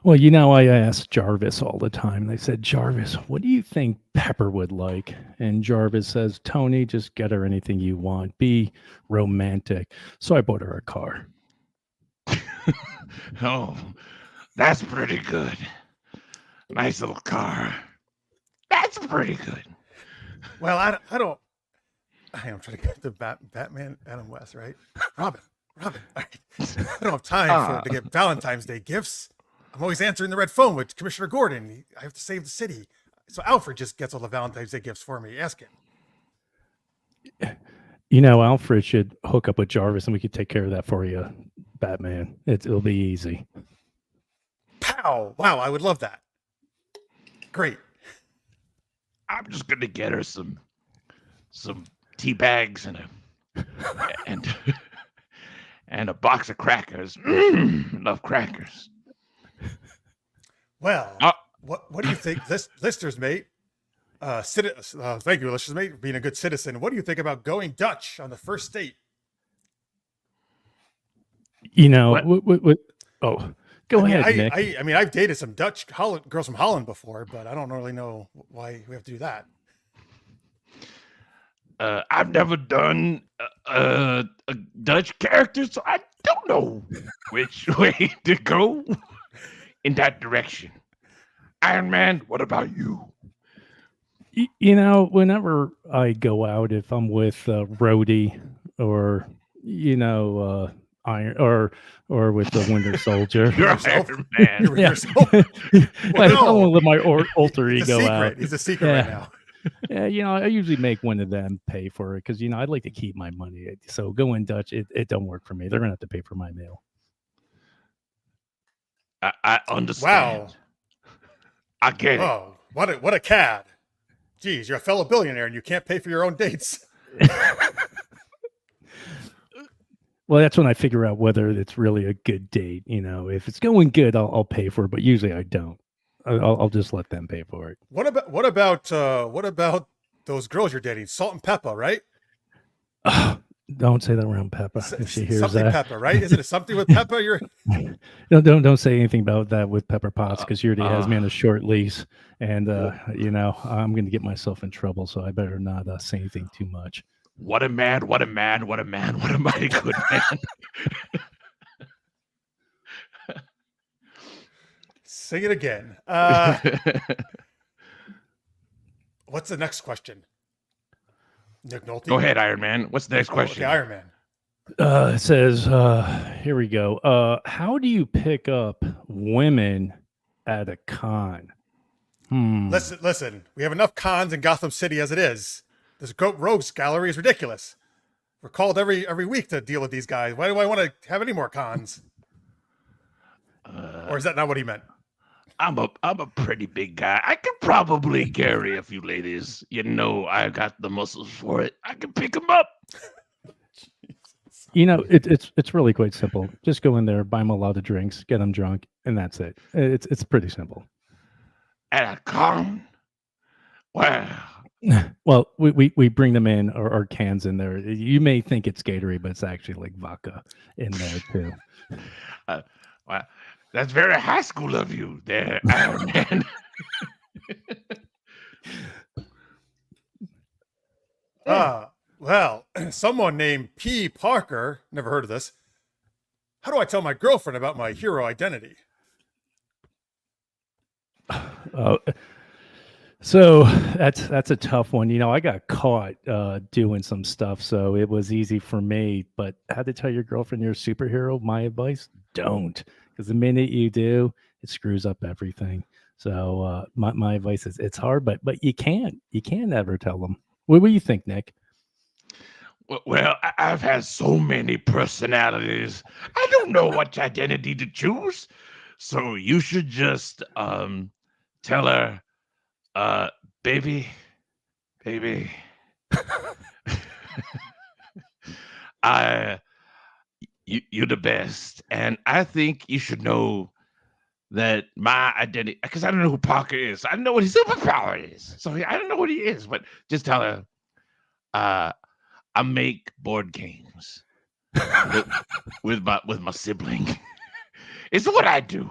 Well, you know, I ask Jarvis all the time. They said, Jarvis, what do you think Pepper would like? And Jarvis says, Tony, just get her anything you want. Be romantic. So I bought her a car. Oh, that's pretty good. Nice little car. That's pretty good. Well, I am trying to get to Batman, Adam West, right? Robin. All right. I don't have time to get Valentine's Day gifts. I'm always answering the red phone with Commissioner Gordon. I have to save the city. So Alfred just gets all the Valentine's Day gifts for me. Ask him. You know, Alfred should hook up with Jarvis and we could take care of that for you, Batman. It'll be easy. Pow! Wow, I would love that. Great. I'm just gonna get her some tea bags and a box of crackers. Love crackers. Well, what do you think, listeners, mate? Thank you, listeners, mate, for being a good citizen. What do you think about going Dutch on the first date? You know, oh, go ahead, Nick. I mean, I've dated some Dutch girls from Holland before, but I don't really know why we have to do that. I've never done a Dutch character, so I don't know which way to go in that direction. Iron Man, what about you? You know, whenever I go out, if I'm with Rhodey or, you know, Iron or with the Winter Soldier. You're Iron Man. Yeah. I don't want to let my alter ego out. He's a secret right now. Yeah, you know, I usually make one of them pay for it because, you know, I'd like to keep my money. So going Dutch, it don't work for me. They're going to have to pay for my meal. I understand. Wow. I get it. Oh, what a cad. Geez, you're a fellow billionaire and you can't pay for your own dates. Well, that's when I figure out whether it's really a good date. You know, if it's going good, I'll pay for it, but usually I don't. I'll just let them pay for it. What about those girls you're dating? Salt and Pepper, right? Don't say that around Peppa if she hears something that. Pepper, right? Isn't it something with Peppa? Don't say anything about that with Pepper Potts because she already has me on a short lease, and you know, I'm going to get myself in trouble, so I better not say anything too much. What a man! What a man! What a man! What a mighty good man! Sing it again. What's the next question? Nick Nolte? Go ahead, Iron Man. What's the next question? Okay, Iron Man. It says, here we go. How do you pick up women at a con? Listen. We have enough cons in Gotham City as it is. This rogues gallery is ridiculous. We're called every week to deal with these guys. Why do I want to have any more cons? Or is that not what he meant? I'm a pretty big guy. I could probably carry a few ladies. You know, I got the muscles for it. I can pick them up. You know, it's really quite simple. Just go in there, buy them a lot of drinks, get them drunk, and that's it. It's pretty simple. At a con? Wow. Well, we bring them in or cans in there. You may think it's Gatorade, but it's actually like vodka in there too. Wow. That's very high school of you there, Iron Man. Well, someone named P. Parker, never heard of this. How do I tell my girlfriend about my hero identity? So that's a tough one. I got caught doing some stuff, so it was easy for me. But how to tell your girlfriend you're a superhero? My advice: don't, because the minute you do, it screws up everything. So my advice is it's hard, but you can't ever tell them. What do you think, Nick? Well, I've had so many personalities. I don't know what identity to choose. So you should just tell her, baby, you're the best, and I think you should know that my identity, because I don't know who Parker is. I don't know what his superpower is, so I don't know what he is. But just tell her, I make board games with my sibling. It's what I do.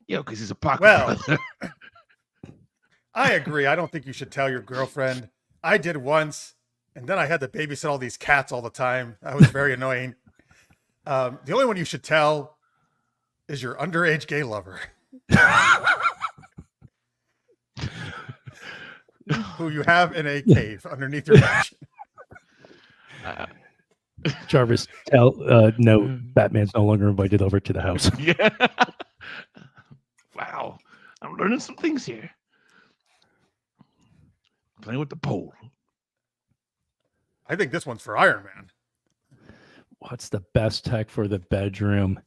Because he's a Parker brother. I agree. I don't think you should tell your girlfriend. I did once, and then I had to babysit all these cats all the time. That was very annoying. The only one you should tell is your underage gay lover. Who you have in a cave underneath your mansion. Jarvis, no, Batman's no longer invited over to the house. Yeah. Wow. I'm learning some things here. Playing with the pole. I think this one's for Iron Man. What's the best tech for the bedroom?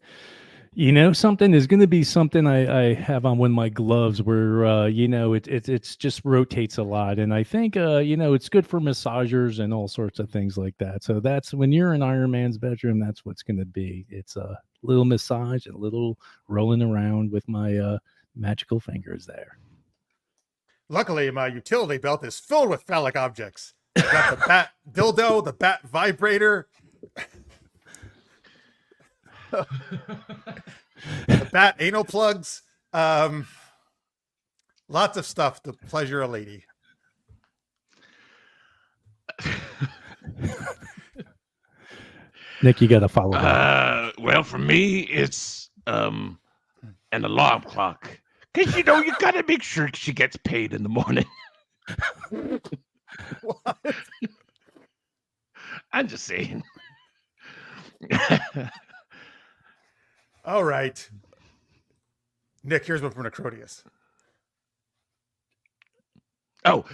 Something is going to be something I have on one of my gloves where, it's just rotates a lot. And I think, it's good for massagers and all sorts of things like that. So that's when you're in Iron Man's bedroom, that's what's going to be. It's a little massage, a little rolling around with my magical fingers there. Luckily, my utility belt is filled with phallic objects. I got the bat dildo, the bat vibrator, the bat anal plugs, lots of stuff to pleasure a lady. Nick, you got to follow that. Well, for me, it's an alarm clock. Because, you got to make sure she gets paid in the morning. What? I'm just saying. All right. Nick, here's one from Necrotius. Oh,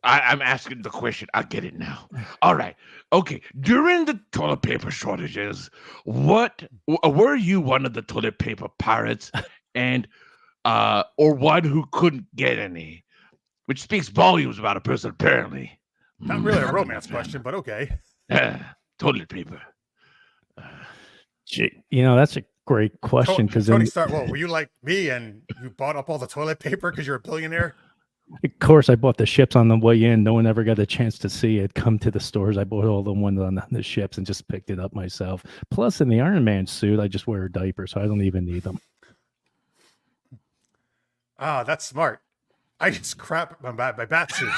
I'm asking the question. I get it now. All right. Okay. During the toilet paper shortages, were you one of the toilet paper pirates and or one who couldn't get any? Which speaks volumes about a person, apparently. Not really a romance question, but okay. Toilet paper. That's a great question. Because Tony Stark, were you like me and you bought up all the toilet paper because you're a billionaire? Of course, I bought the ships on the way in. No one ever got a chance to see it. Come to the stores. I bought all the ones on the ships and just picked it up myself. Plus, in the Iron Man suit, I just wear a diaper, so I don't even need them. Ah, that's smart. I just crap my bat suit.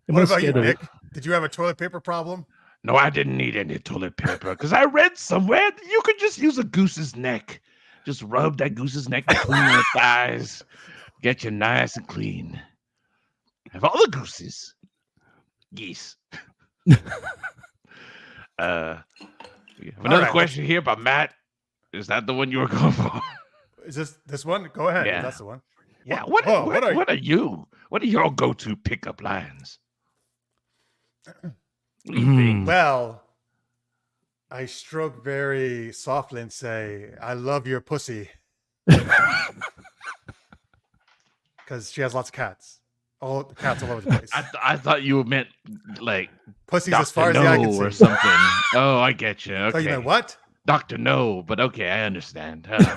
What about you, Nick? Did you have a toilet paper problem? No, I didn't need any toilet paper because I read somewhere that you could just use a goose's neck. Just rub that goose's neck between your thighs. Get you nice and clean. Have all the gooses. Geese. We have another question here by Matt. Is that the one you were going for? Is this one? Go ahead. Yeah. That's the one. Yeah. What are you? What are your go-to pickup lines? What do you think? Well, I stroke very softly and say, "I love your pussy," because she has lots of cats. All the cats all over the place. I thought you meant like pussy's Dr. as far No as the eye can see or something. Oh, I get you. Okay. So you meant what? Dr. No, but okay, I understand. Okay.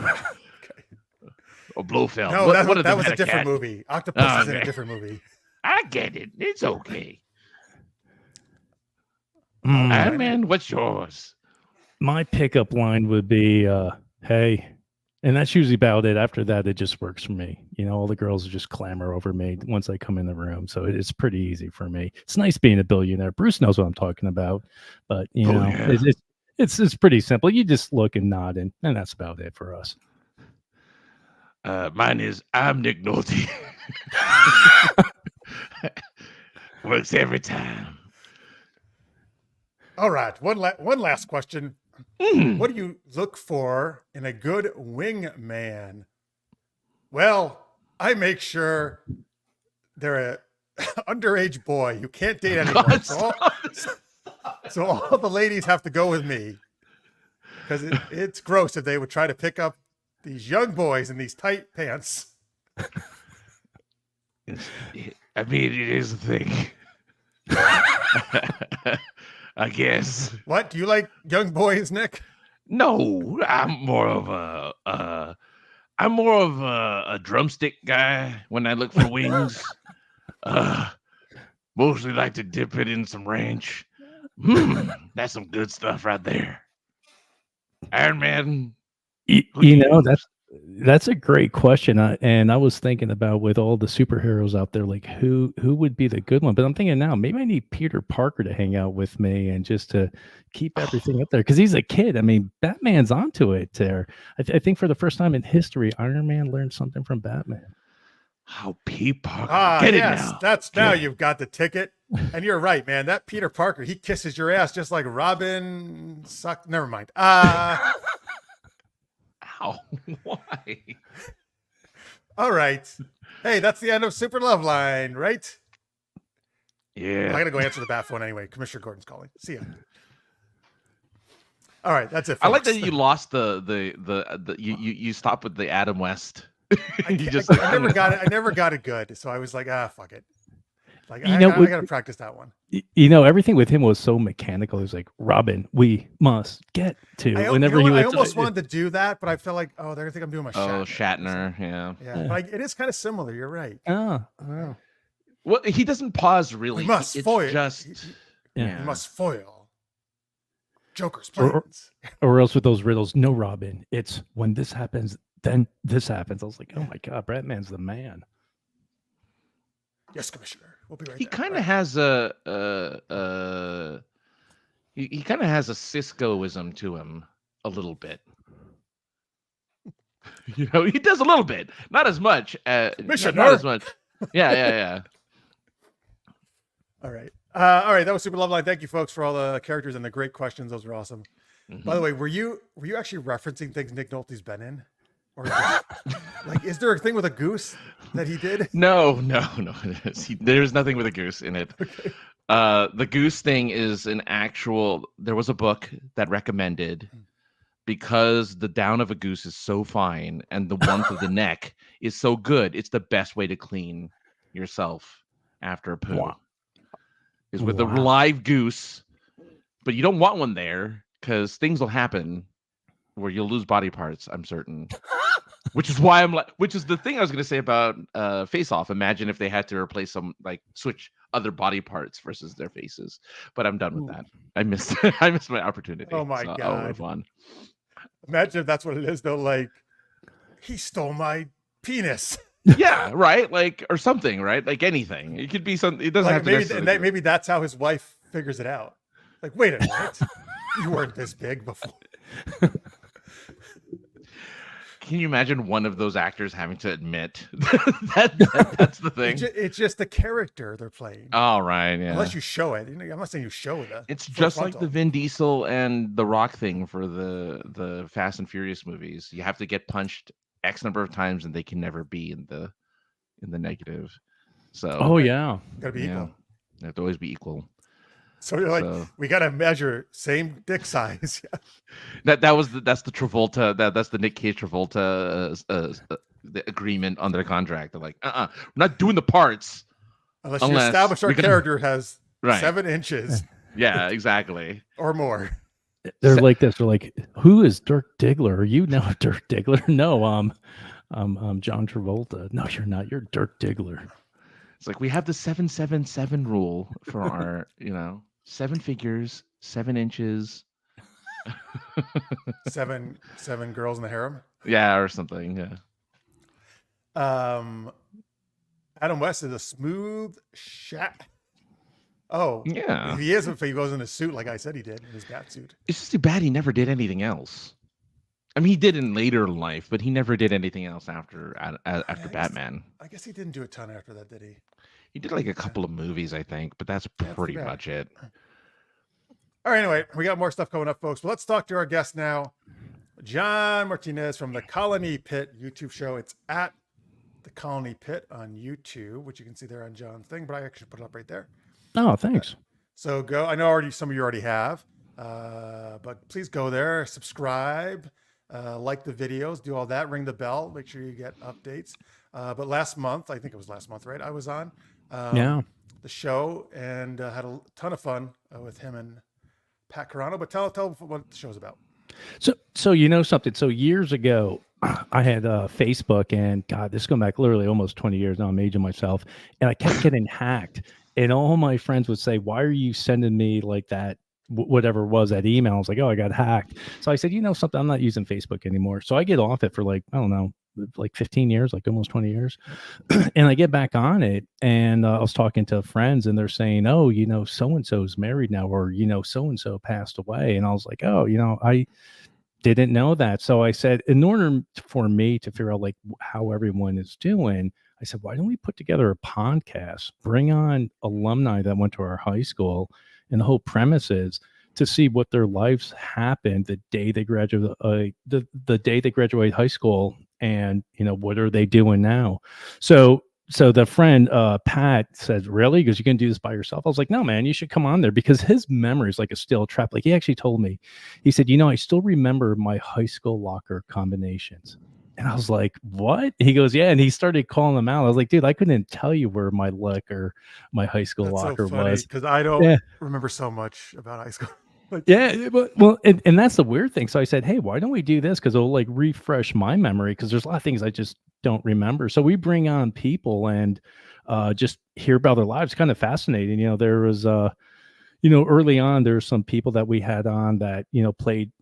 or Blofeld. No, that was a different cat? movie. Octopus Oh, is in a okay. different movie. I get it. It's okay. Right. Man, what's yours? My pickup line would be, "Hey," and that's usually about it. After that, it just works for me. You know, all the girls just clamor over me once I come in the room, so it's pretty easy for me. It's nice being a billionaire. Bruce knows what I'm talking about, but you know, yeah. it's pretty simple. You just look and nod, and that's about it for us. Mine is I'm Nick Nolte. Works every time. All right. One last question. What do you look for in a good wingman? Well, I make sure they're a underage boy. You can't date anyone. So all the ladies have to go with me. Because it's gross if they would try to pick up these young boys in these tight pants. I mean, it is a thing. I guess. What? Do you like young boys, Nick? No, I'm more of a drumstick guy when I look for wings. Mostly like to dip it in some ranch. That's some good stuff right there. Iron Man. You know, that's a great question. And I was thinking about, with all the superheroes out there, like who would be the good one? But I'm thinking now, maybe I need Peter Parker to hang out with me and just to keep everything up there, because he's a kid. I mean, Batman's onto it there. I think for the first time in history, Iron Man learned something from Batman. How Peter Parker? Get yes, it now. That's now you've got the ticket. And you're right, man. That Peter Parker, he kisses your ass just like Robin sucked. Never mind. Ow. Why? All right. Hey, that's the end of Super Loveline, right? Yeah. I gotta go answer the bat phone anyway. Commissioner Gordon's calling. See ya. All right, that's it. I like folks. that you lost you stopped with the Adam West. I never got it. I never got it good, so I was like, fuck it. Like, I gotta practice that one. You know, everything with him was so mechanical. It was like, Robin, we must get to. I almost wanted to do that, but I felt like, they're gonna think I'm doing my Shatner. Oh, Shatner, yeah. But it is kind of similar. You're right. Oh. Well, he doesn't pause really. We must foil. We must foil Joker's plans. Or else with those riddles, no, Robin. It's when this happens, then this happens. I was like, oh my God, Batman's the man. Yes, Commissioner. We'll be right He there. kind of has a he kind of has a Ciscoism to him a little bit. You know, he does a little bit, not as much. Not as much. Yeah. All right. That was Super Loveline. Thank you, folks, for all the characters and the great questions. Those were awesome. Mm-hmm. By the way, were you actually referencing things Nick Nolte's been in? Or just, like, is there a thing with a goose that he did? No. There's nothing with a goose in it. Okay. The goose thing is an actual. There was a book that recommended, because the down of a goose is so fine and the warmth of the neck is so good. It's the best way to clean yourself after a poo. Wow. Is with a live goose, but you don't want one there because things will happen where you'll lose body parts, I'm certain. Which is the thing I was going to say about Face Off. Imagine if they had to replace switch other body parts versus their faces. But I'm done with that. I missed my opportunity. Oh my God. I'll move on. Imagine if that's what it is though. Like, he stole my penis. Yeah, right. Like, or something, right? Like anything. It could be something. It doesn't have to be. Maybe that's how his wife figures it out. Like, wait a minute. You weren't this big before. Can you imagine one of those actors having to admit that's the thing? It's just the character they're playing. Oh, right, yeah. Unless you show it. I'm not saying you show it. It's just like the Vin Diesel and The Rock thing for the Fast and Furious movies. You have to get punched X number of times, and they can never be in the negative. So. Oh yeah, gotta be equal. They have to always be equal. So you're like, we gotta measure same dick size. That's the Travolta. That's the Nick Cage Travolta the agreement on their contract. They're like, we're not doing the parts unless you establish our character has 7 inches. Yeah, exactly. Or more. They're like this. They're like, who is Dirk Diggler? Are you know Dirk Diggler? No, I'm John Travolta. No, you're not. You're Dirk Diggler. It's like we have the 777 rule for our, 7 figures, 7 inches. seven girls in the harem. Yeah, or something. Yeah. Adam West is a smooth shot. Oh, Yeah. he is if he goes in a suit like I said he did in his bat suit. It's just too bad he never did anything else. I mean, he did in later life, but he never did anything else after Batman. I guess he didn't do a ton after that, did he? He did like a couple of movies, I think, but that's pretty much it. All right, anyway, we got more stuff coming up, folks. But let's talk to our guest now, John Martinez from the Colonie Pit YouTube show. It's at the Colonie Pit on YouTube, which you can see there on John's thing, but I actually put it up right there. Oh, thanks. So go. I know some of you already have, but please go there, subscribe, like the videos, do all that, ring the bell, make sure you get updates. But last month, I think it was last month, right? I was on the show and had a ton of fun with him and Pat Carano. But tell what the show's about. So you know something. So years ago, I had Facebook, and God, this is going back literally almost 20 years now. I'm aging myself, and I kept getting hacked. And all my friends would say, "Why are you sending me like that? Whatever it was, that email?" I was like, "Oh, I got hacked." So I said, "You know something? I'm not using Facebook anymore." So I get off it for like, I don't know, like 15 years, like almost 20 years. And I get back on it, and I was talking to friends, and they're saying, "Oh, so-and-so's married now," or, so-and-so passed away. And I was like, "Oh, I didn't know that." So I said, in order for me to figure out like how everyone is doing, I said, why don't we put together a podcast, bring on alumni that went to our high school, and the whole premise is to see what their lives happened the day they graduated, the day they graduated high school, and what are they doing now? So the friend, Pat, said, "Really? Because you can do this by yourself?" I was like, "No, man, you should come on there," because his memory is like a steel trap. Like, he actually told me, he said, "I still remember my high school locker combinations." And I was like, "What?" He goes, "Yeah." And he started calling them out. I was like, "Dude, I couldn't tell you where my high school locker was." Because I don't remember so much about high school. And that's the weird thing. So I said, "Hey, why don't we do this? Because it'll like refresh my memory, because there's a lot of things I just don't remember." So we bring on people and just hear about their lives. Kind of fascinating. There was early on, there's some people that we had on that played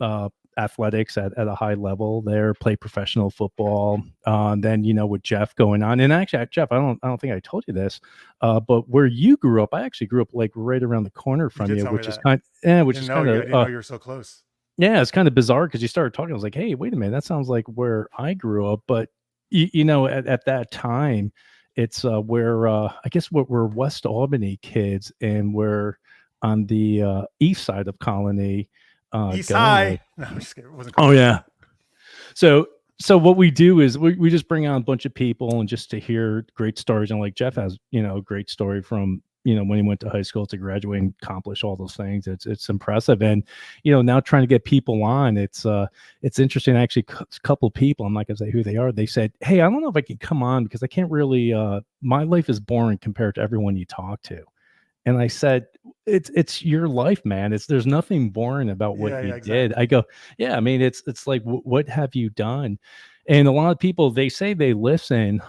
athletics at a high level there, played professional football. Then with Jeff going on, and actually, Jeff, I don't think I told you this, but where you grew up, I actually grew up like right around the corner from you, which is kind of I didn't know you were so close. Yeah, it's kind of bizarre because you started talking. I was like, "Hey, wait a minute, that sounds like where I grew up." But at that time, it's where I guess we're West Albany kids, and we're on the east side of Colonie. East side. No, I'm just kidding. It wasn't cool. Oh yeah. So what we do is we just bring on a bunch of people, and just to hear great stories. And like Jeff has, a great story from when he went to high school to graduate and accomplish all those things. It's impressive. And now trying to get people on, it's interesting. Actually, a couple people, I'm not gonna say who they are, they said, "Hey, I don't know if I can come on because I can't really. My life is boring compared to everyone you talk to." And I said, it's your life, man. There's nothing boring about what you did. I go, yeah, I mean, it's like, what have you done? And a lot of people, they say they listen,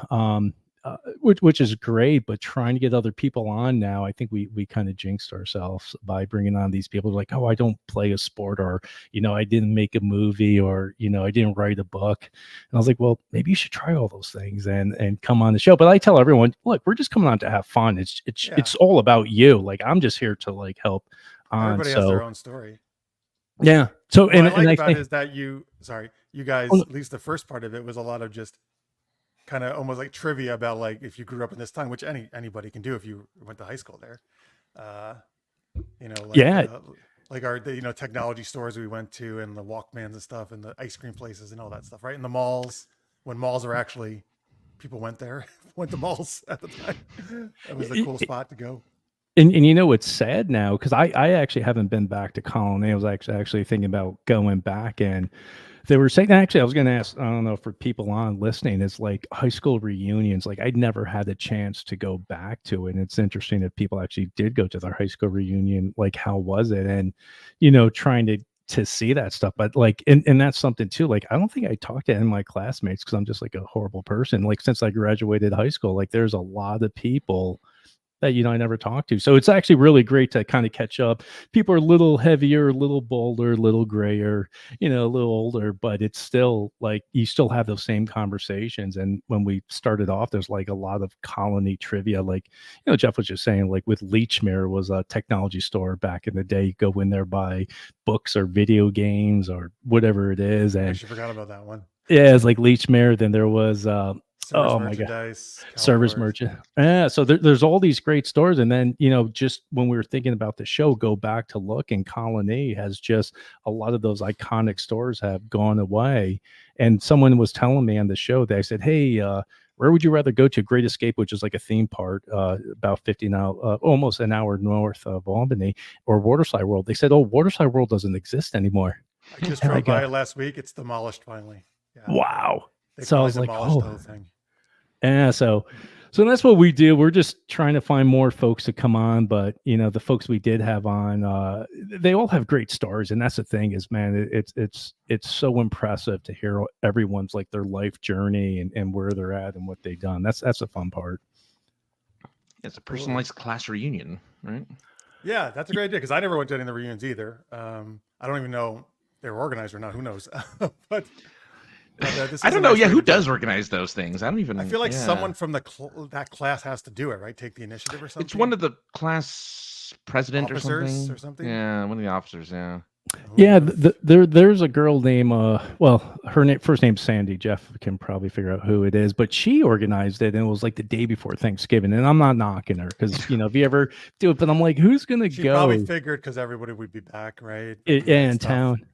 which is great, but trying to get other people on now, I think we kind of jinxed ourselves by bringing on these people like, "Oh, I don't play a sport," or, "I didn't make a movie," or, "I didn't write a book." And I was like, well, maybe you should try all those things and come on the show. But I tell everyone, look, we're just coming on to have fun. It's all about you. Like, I'm just here to like help on. Everybody has their own story. Yeah. So, what I like about it is that you guys, at least the first part of it was a lot of just kind of almost like trivia about like if you grew up in this time, which anybody can do if you went to high school there. Like our technology stores we went to, and the Walkmans and stuff, and the ice cream places and all that stuff, right? And the malls, when malls are actually, people went to malls at the time. That was the cool spot to go. And it's sad now because I actually haven't been back to Colonie. I was actually thinking about going back, and they were saying, actually, I was going to ask, I don't know, for people on listening, it's like high school reunions. Like, I'd never had a chance to go back to it. And it's interesting that people actually did go to their high school reunion. Like, how was it? And, trying to to see that stuff. But like, and that's something too. Like, I don't think I talked to any of my classmates because I'm just like a horrible person. Like, since I graduated high school, like there's a lot of people that, I never talked to. So it's actually really great to kind of catch up. People are a little heavier, a little bolder, a little grayer, a little older, but it's still like you still have those same conversations. And when we started off, there's like a lot of colony trivia. Like, Jeff was just saying, like with Leechmere was a technology store back in the day. You go in there, buy books or video games or whatever it is. And I actually forgot about that one. Yeah, it's like Leechmere. Then there was Service merchandise, service merchant. Yeah, so there's all these great stores, and then just when we were thinking about the show, go back to look, and Colonie has just a lot of those iconic stores have gone away. And someone was telling me on the show, they said, "Hey, where would you rather go to? Great Escape, which is like a theme park, about 50 now, almost an hour north of Albany, or Waterside World?" They said, "Oh, Waterside World doesn't exist anymore." I just drove by it last week. It's demolished finally. Yeah. Wow. They So I was like, demolished the whole thing. Yeah, so that's what we do. We're just trying to find more folks to come on, but the folks we did have on, they all have great stories, and that's the thing is, man, it's so impressive to hear everyone's like their life journey and where they're at and what they've done. That's the fun part. It's a personalized class reunion, right? Yeah, that's a great idea because I never went to any of the reunions either. I don't even know they were organized or not. Who knows? But I don't know. Yeah, who does organize those things? I don't even. I feel like someone from that class has to do it, right? Take the initiative or something. It's one of the class president officers or something. Yeah, one of the officers. Yeah. Yeah, there's a girl named her first name's Sandy. Jeff can probably figure out who it is, but she organized it, and it was like the day before Thanksgiving. And I'm not knocking her because if you ever do it, but I'm like, who's gonna go? She probably figured because everybody would be back, right? In town.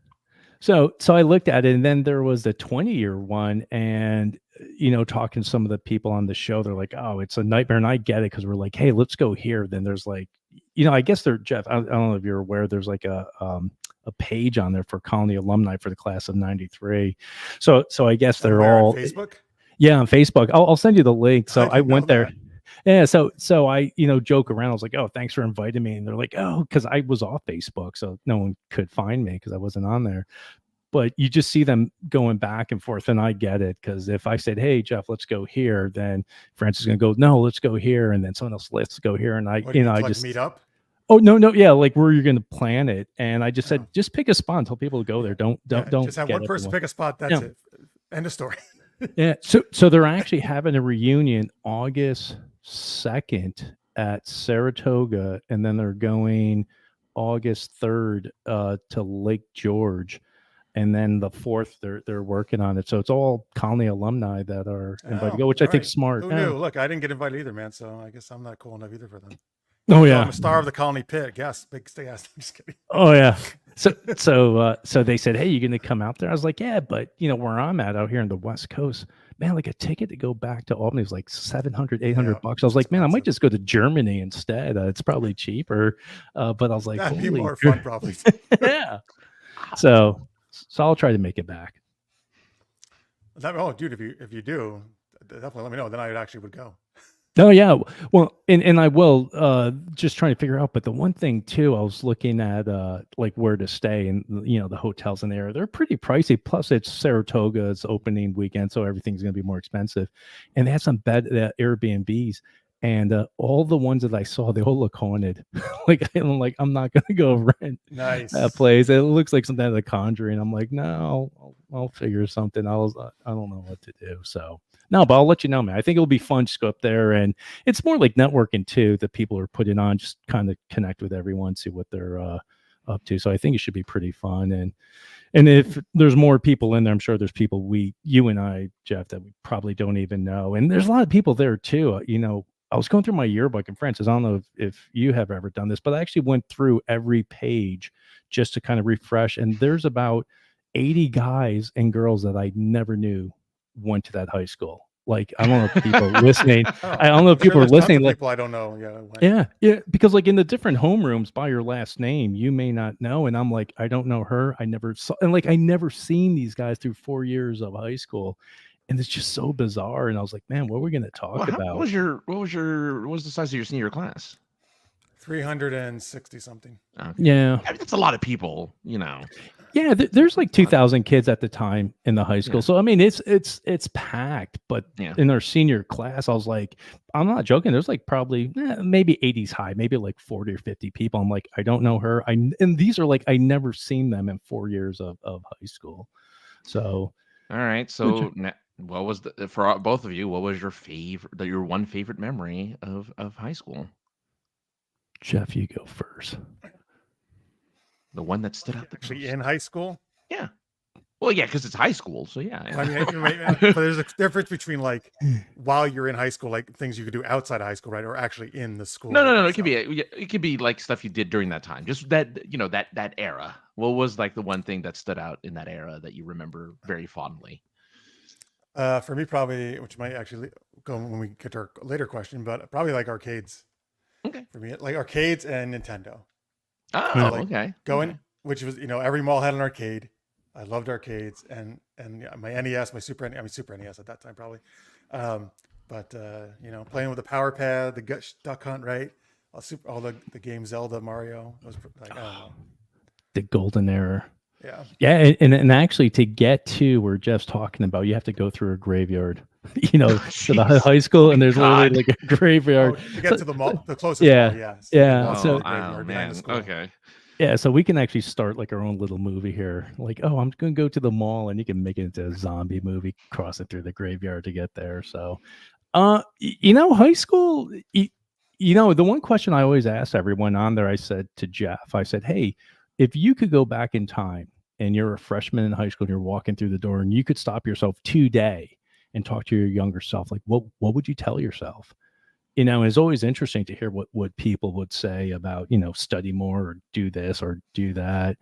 So I looked at it, and then there was the 20-year one, and talking to some of the people on the show, they're like, "Oh, it's a nightmare," and I get it because we're like, "Hey, let's go here." Then there's like, I guess Jeff. I don't know if you're aware. There's like a page on there for Colonie alumni for the class of '93. So I guess they're all on Facebook. Yeah, on Facebook. I'll send you the link. So I went there. Yeah, so I joke around. I was like, "Oh, thanks for inviting me," and they're like, "Oh," because I was off Facebook, so no one could find me because I wasn't on there. But you just see them going back and forth, and I get it because if I said, "Hey, Jeff, let's go here," then Francis is gonna go, "No, let's go here," and then someone else, "Let's go here," and I just meet up. Oh no, yeah, like where you're gonna plan it, and I just said, just pick a spot and tell people to go there. Don't just have one person pick a spot. That's it. End of story. Yeah. So they're actually having a reunion August 2nd at Saratoga, and then they're going August 3rd to Lake George, and then the 4th they're working on it. So it's all Colonie alumni that are invited to go, which I think is smart. Who knew? Look, I didn't get invited either, man. So I guess I'm not cool enough either for them. Oh yeah, I'm a star of the Colonie Pit. Yes, big yes. I'm just kidding. Oh yeah. So they said, "Hey, you gonna come out there?" I was like, "Yeah, but where I'm at out here in the West Coast, man, like a ticket to go back to Albany is like $700, $800 bucks." I was like, "Man, I might just go to Germany instead. It's probably cheaper." But I was like, "That'd be more fun, probably." Yeah. So I'll try to make it back. Dude, if you do, definitely let me know. Then I actually would go. Oh yeah, well, and I will just trying to figure out. But the one thing too, I was looking at like where to stay, and the hotels in there, they're pretty pricey. Plus, it's Saratoga, it's opening weekend, so everything's going to be more expensive. And they had some Airbnbs, and all the ones that I saw, they all look haunted. I'm not going to go rent that place. It looks like something out of The Conjuring. I'm like, no, I'll figure something. I don't know what to do. So. No, but I'll let you know, man. I think it'll be fun to go up there, and it's more like networking too that people are putting on, just kind of connect with everyone, see what they're up to. So I think it should be pretty fun, and if there's more people in there, I'm sure there's people you and I, Jeff, that we probably don't even know, and there's a lot of people there too. I was going through my yearbook, and Francis, I don't know if you have ever done this, but I actually went through every page just to kind of refresh, and there's about 80 guys and girls that I never knew went to that high school. Like, I don't know if people are listening. I don't know if people are listening. Like, people I don't know. Yeah. Because like in the different homerooms by your last name, you may not know. And I'm like, I don't know her. I never saw, and like, I never seen these guys through 4 years of high school. And it's just so bizarre. And I was like, man, what are we going to talk about? What was the size of your senior class? 360 something. Yeah. I mean, that's a lot of people, Yeah, there's like 2,000 kids at the time in the high school. Yeah. So I mean, it's packed. But in our senior class, I was like, I'm not joking. There's like probably maybe 80s high, maybe like 40 or 50 people. I'm like, I don't know her. And these are like I never seen them in 4 years of high school. So all right. So what was for both of you? What was your one favorite memory of high school? Jeff, you go first. The one that stood out the Actually, most. in high school. Yeah. Well, yeah, because it's high school. So yeah. I mean, but there's a difference between like while you're in high school, like things you could do outside of high school, right, or actually in the school. No. It could be like stuff you did during that time. Just that that era. What was like the one thing that stood out in that era that you remember very fondly? For me, probably, which might actually go when we get to our later question, but probably like arcades. Okay. For me, like arcades and Nintendo. Oh, like okay. Going, which was every mall had an arcade. I loved arcades and my NES, my Super NES at that time probably. But playing with the Power Pad, the Duck Hunt, right? All the games, Zelda, Mario. It was like I don't know. The golden era. Yeah. And actually to get to where Jeff's talking about, you have to go through a graveyard. To the high school, and there's literally like a graveyard. To get to the mall, the closest mall, yes. Yeah. So man. Okay. Yeah, so we can actually start like our own little movie here. Like, I'm going to go to the mall, and you can make it into a zombie movie, crossing through the graveyard to get there. So, high school, the one question I always ask everyone on there, I said to Jeff, I said, hey, if you could go back in time and you're a freshman in high school and you're walking through the door and you could stop yourself today and talk to your younger self, like what would you tell yourself? It's always interesting to hear what people would say about, study more or do this or do that.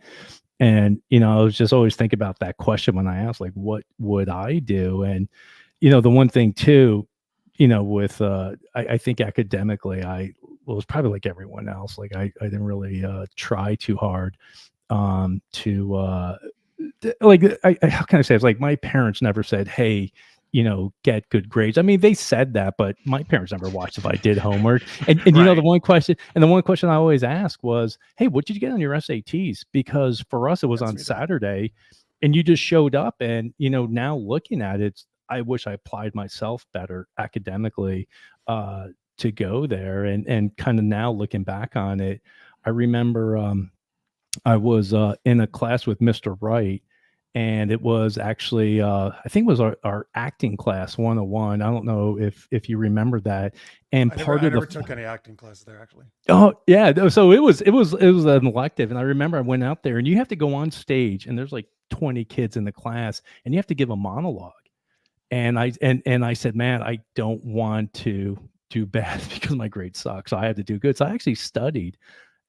And, I was just always thinking about that question when I asked, like, what would I do? And, the one thing too, with, I think academically, I was probably like everyone else. Like I didn't really try too hard to how can I say it's like my parents never said, hey, get good grades. I mean, they said that, but my parents never watched if I did homework. And Right. the one question I always asked was, hey, what did you get on your SATs? Because for us, it was on Saturday and you just showed up. And, now looking at it, I wish I applied myself better academically to go there. And kind of now looking back on it, I remember I was in a class with Mr. Wright. And it was actually, I think it was our acting class 101. I don't know if you remember that. And I never took any acting classes there actually. Oh yeah, so it was an elective, and I remember I went out there, and you have to go on stage, and there's like 20 kids in the class, and you have to give a monologue. And I said, man, I don't want to do bad because my grades suck, so I had to do good. So I actually studied,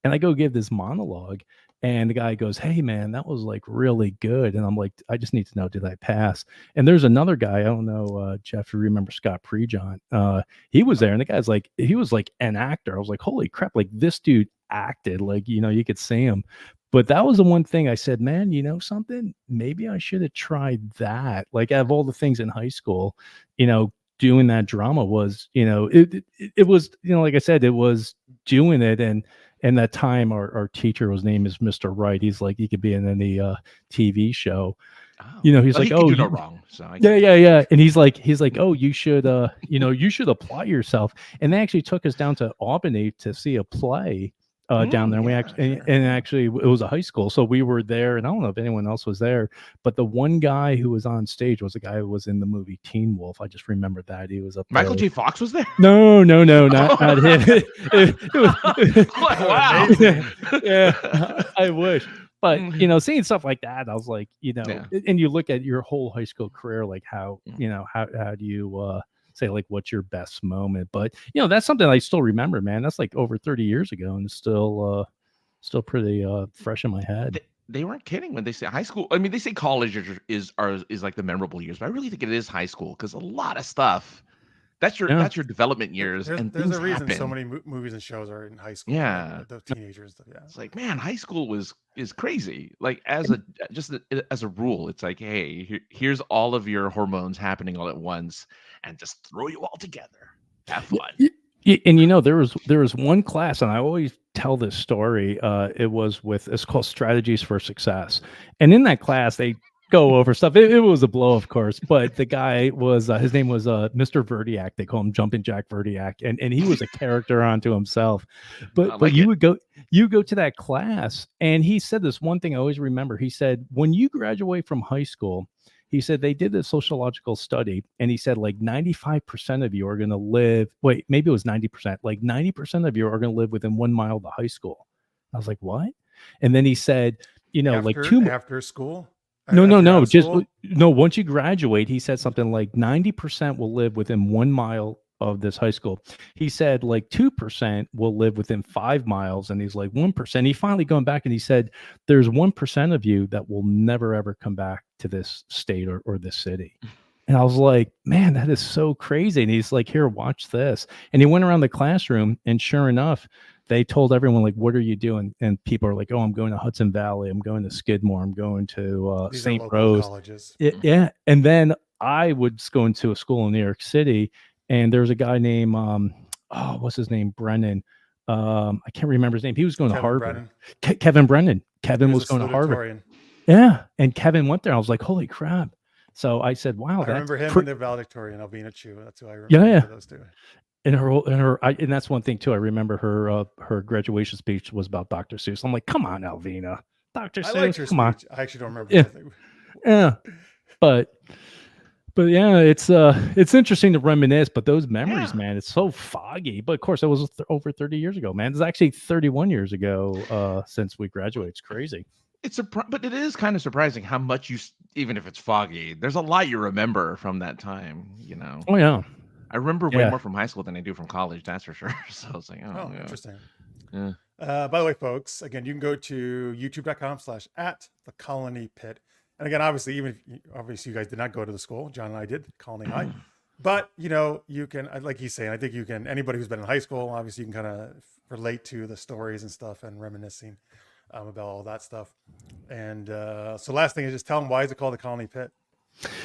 and I go give this monologue. And the guy goes, hey, man, that was like really good. And I'm like, I just need to know, did I pass? And there's another guy, I don't know, Jeff, you remember Scott Prejohn. He was there, and the guy's like, he was like an actor. I was like, holy crap, like this dude acted, like, you could see him. But that was the one thing I said, man, something, maybe I should have tried that. Like out of all the things in high school, doing that drama was, it was, like I said, it was doing it. And that time, our teacher, his name is Mr. Wright. He's like, he could be in any TV show. Oh. He's like, he oh, do no wrong. So yeah. And he's like, oh, you should, you should apply yourself. And they actually took us down to Albany to see a play down there. And actually, it was a high school, so we were there. And I don't know if anyone else was there, but the one guy who was on stage was a guy who was in the movie Teen Wolf. I just remember that he was up there. Michael J. Fox was there. No, not him. Wow. Yeah, I wish. But seeing stuff like that, I was like, and you look at your whole high school career, like how how do you say like what's your best moment? But that's something I still remember, man. That's like over 30 years ago, and it's still pretty fresh in my head. They weren't kidding when they say high school. I mean, they say college is like the memorable years, but I really think it is high school because a lot of stuff. That's your development years, and there's a reason happen. so many movies and shows are in high school. Yeah, the teenagers. Yeah, it's like, man, high school is crazy. Like as a rule, it's like, hey, here's all of your hormones happening all at once, and just throw you all together. Have fun. And there was one class, and I always tell this story. It's called Strategies for Success, and in that class they go over stuff. It was a blow, of course, but the guy was his name was Mr. Verdiak. They call him Jumpin' Jack Verdiak, and he was a character unto himself. But you go to that class, and he said this one thing I always remember. He said, when you graduate from high school, he said they did a sociological study, and he said like 95% of you are going to live. Wait, maybe it was 90%. Like 90% of you are going to live within 1 mile of the high school. I was like, what? And then he said, after school. No. Just no. Once you graduate, he said something like 90% will live within 1 mile of this high school. He said like 2% will live within 5 miles, and he's like 1%. He finally going back and he said, there's 1% of you that will never ever come back to this state or this city. And I was like, man, that is so crazy. And he's like, here, watch this. And he went around the classroom, and sure enough, they told everyone, like, what are you doing? And people are like, oh, I'm going to Hudson Valley. I'm going to Skidmore. I'm going to St. Rose. Yeah. And then I was going to a school in New York City, and there's a guy named, what's his name? Brennan. I can't remember his name. He was going to Harvard. Kevin Brennan. Kevin was going to Harvard. Yeah. And Kevin went there. I was like, holy crap. So I said, wow. I remember him in the valedictorian, Albina Chu. That's who I remember. Yeah. Those two. And that's one thing too. I remember her graduation speech was about Dr. Seuss. I'm like, come on, Alvina, Dr. Seuss. I liked her speech. I actually don't remember. Yeah. But yeah, it's interesting to reminisce. But those memories, man, it's so foggy. But of course, it was over 30 years ago, man. It's actually 31 years ago since we graduated. It's crazy. But it is kind of surprising how much even if it's foggy, there's a lot you remember from that time. Oh yeah. I remember way more from high school than I do from college. That's for sure. So I was like, oh interesting. Yeah. By the way, folks, again, you can go to youtube.com/@thecolonie-pit. And again, obviously, you guys did not go to the school. John and I did, Colonie High. But, you can, like he's saying, I think you can, anybody who's been in high school, obviously you can kind of relate to the stories and stuff and reminiscing about all that stuff. And so last thing is just tell them, why is it called the Colonie Pit?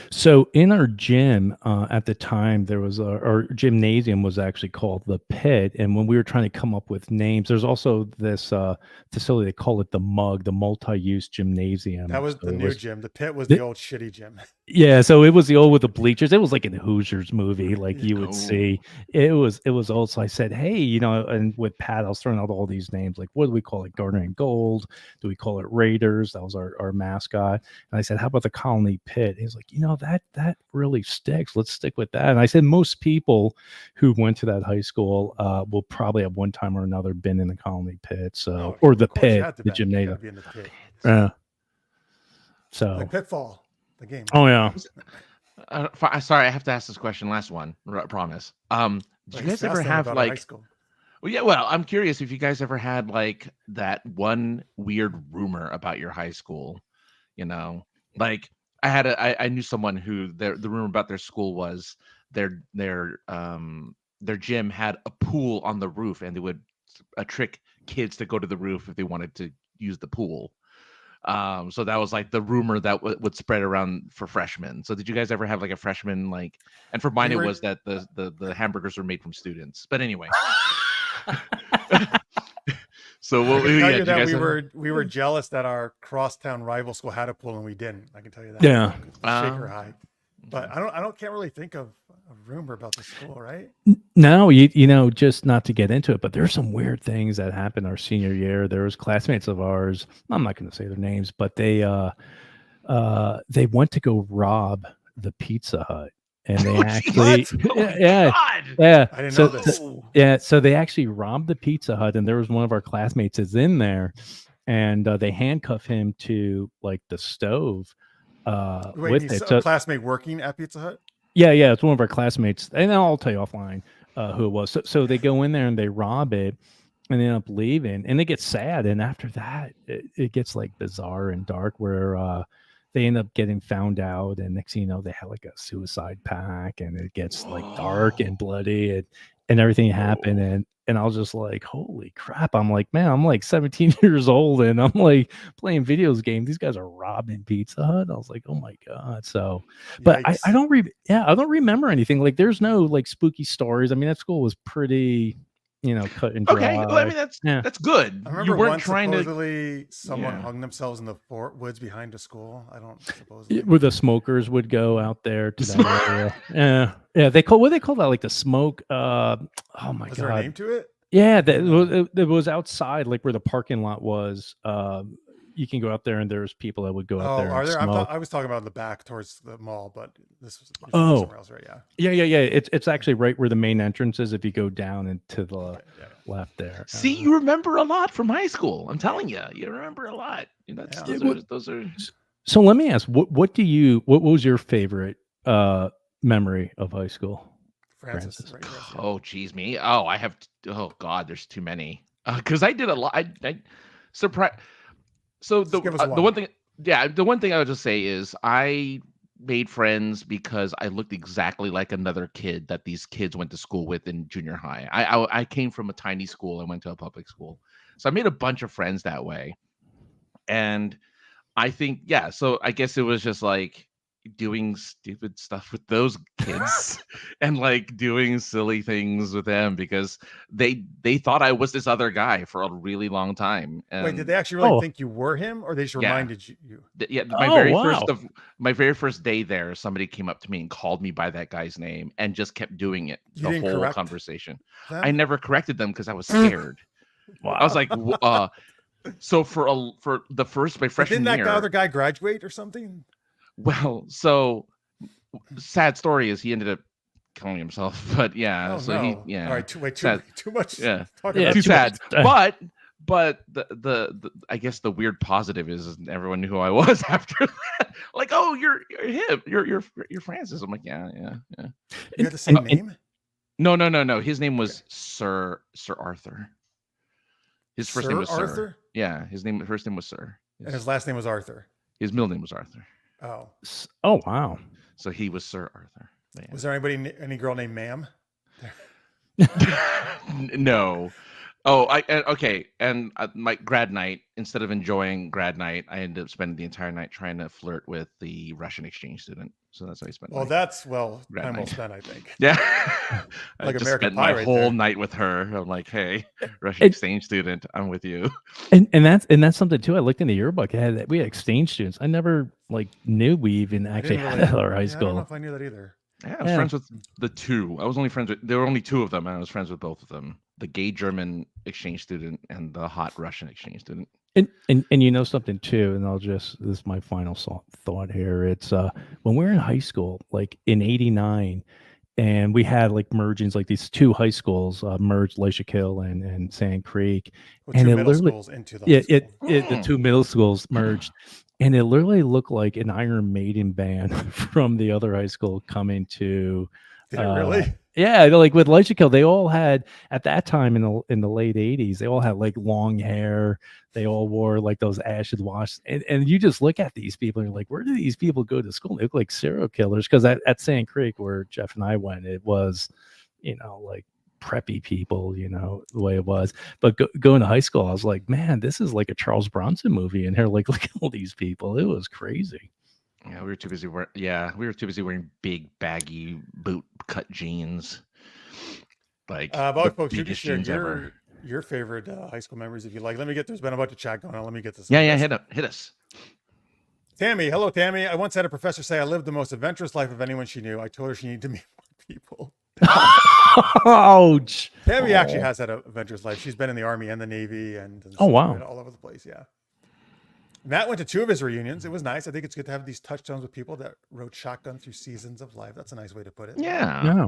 So in our gym at the time, there was our gymnasium was actually called the Pit. And when we were trying to come up with names, there's also this facility, they call it the MUG, the multi-use gymnasium. That was the new gym. The Pit was the old shitty gym. Yeah, so it was the old with the bleachers. It was like in a Hoosiers movie, like you would see. It was old. So I said, hey, and with Pat, I was throwing out all these names. Like, what do we call it? Garner and Gold? Do we call it Raiders? That was our mascot. And I said, how about the Colonie Pit? He's like, that really sticks. Let's stick with that. And I said, most people who went to that high school will probably at one time or another been in the Colonie Pit. So, or the Pit, the gymnasium. So like Pitfall. The game. Oh yeah. Sorry, I have to ask this question. Last one, I promise. Did you guys ever have like? Well, yeah. Well, I'm curious if you guys ever had like that one weird rumor about your high school. Like I knew someone who the rumor about their school was their gym had a pool on the roof, and they would trick kids to go to the roof if they wanted to use the pool. So that was like the rumor that would spread around for freshmen. So did you guys ever have like a freshman and for mine it was that the hamburgers were made from students. But anyway. So what we were jealous that our crosstown rival school had a pool and we didn't. I can tell you that. Yeah. Shaker High. But I can't really think of a rumor about the school, right? No, just not to get into it, but there's some weird things that happened our senior year. There was classmates of ours. I'm not going to say their names, but they went to go rob the Pizza Hut, and they actually, yeah. I didn't know this. So they actually robbed the Pizza Hut, and there was one of our classmates is in there, and they handcuffed him to like the stove. Wait, he's a classmate working at Pizza Hut? Yeah, it's one of our classmates, and I'll tell you offline who it was. So they go in there and they rob it, and they end up leaving, and it gets sad. And after that, it gets like bizarre and dark, where they end up getting found out, and next thing you know, they have like a suicide pact, and it gets like dark and bloody, and everything happened, and I was just like, holy crap. I'm like, man, I'm like 17 years old and I'm like playing videos games. These guys are robbing Pizza Hut. I was like, oh my God. So, but I don't remember anything. Like there's no like spooky stories. I mean, that school was pretty, cut and dry. Okay, well, I mean that's good. I remember You weren't once trying supposedly someone hung themselves in the woods behind a school. I don't supposedly. Where the smokers would go out there to that area. Yeah. They call that like the smoke. Oh my God. Was there a name to it? Yeah, it was outside, like where the parking lot was. You can go out there, and there's people that would go out there. Are there? I was talking about in the back towards the mall, but this was somewhere else, right? Yeah. Yeah. It's actually right where the main entrance is. If you go down and to the left there. See, you remember a lot from high school. I'm telling you, you remember a lot. Those are. So let me ask, what was your favorite memory of high school? Francis. Right, oh, geez, me. Oh, I have. Oh God, there's too many. Because I did a lot. I surprise. So the one thing, the one thing I would just say is I made friends because I looked exactly like another kid that these kids went to school with in junior high. I came from a tiny school. I went to a public school, so I made a bunch of friends that way. And I think, so I guess it was just like doing stupid stuff with those kids and like doing silly things with them because they thought I was this other guy for a really long time. And wait, did they actually really think you were him, or they just reminded you? Yeah, my very first day there, somebody came up to me and called me by that guy's name and just kept doing it the whole conversation. I never corrected them because I was scared. Wow. I was like, so for the first my freshman year, didn't that other guy graduate or something? Well, so sad story is he ended up killing himself, but he all right, too much. Yeah, too sad. But the I guess the weird positive is everyone knew who I was after that. Like, oh, you're him, you're Francis. I'm like, yeah. You had the same name? No. His name was Sir Arthur. His first name was Arthur? Sir. Yeah, first name was Sir. And his last name was Arthur. His middle name was Arthur. Oh wow. So he was Sir Arthur. Yeah. Was there any girl named Ma'am? No. Oh, okay. And my grad night, instead of enjoying grad night, I ended up spending the entire night trying to flirt with the Russian exchange student. So that's how I spent. Well, that's time well spent, I think. Yeah. Like I just American spent Pie my whole night with her. I'm like, hey, Russian exchange student, I'm with you. And that's something too. I looked in the yearbook. We had exchange students. I never knew we even actually had at our high school. I don't know if I knew that either. Yeah, I was friends with the two. I was only friends with. There were only two of them, and I was friends with both of them: the gay German exchange student and the hot Russian exchange student. And you know something too, and this is my final thought here. It's when we were in high school, like in '89, and we had like mergings, like these two high schools merged, Leishakill and Sand Creek, and it middle literally schools into the the two middle schools merged. And it literally looked like an Iron Maiden band from the other high school coming to. Did it really? Yeah, like with Leishakill, they all had at that time in the late '80s. They all had like long hair. They all wore like those acid wash, and you just look at these people and you're like, where do these people go to school? They look like serial killers. Because at Sand Creek, where Jeff and I went, it was, like preppy people, the way it was. But going to high school, I was like, man, this is like a Charles Bronson movie. And here, like, look at all these people. It was crazy. Yeah, we were too busy wearing big baggy boot cut jeans. Like, folks, you can share your favorite high school memories if you like. There's been a bunch of chat going on. Let me get this. Yeah, hit us. Tammy, hello, Tammy. I once had a professor say I lived the most adventurous life of anyone she knew. I told her she needed to meet more people. Ouch. Tammy actually has had an adventurous life. She's been in the Army and the Navy and wow, all over the place. Yeah. Matt went to 2 of his reunions. It was nice. I think it's good to have these touchstones with people that rode shotgun through seasons of life. That's a nice way to put it. Yeah.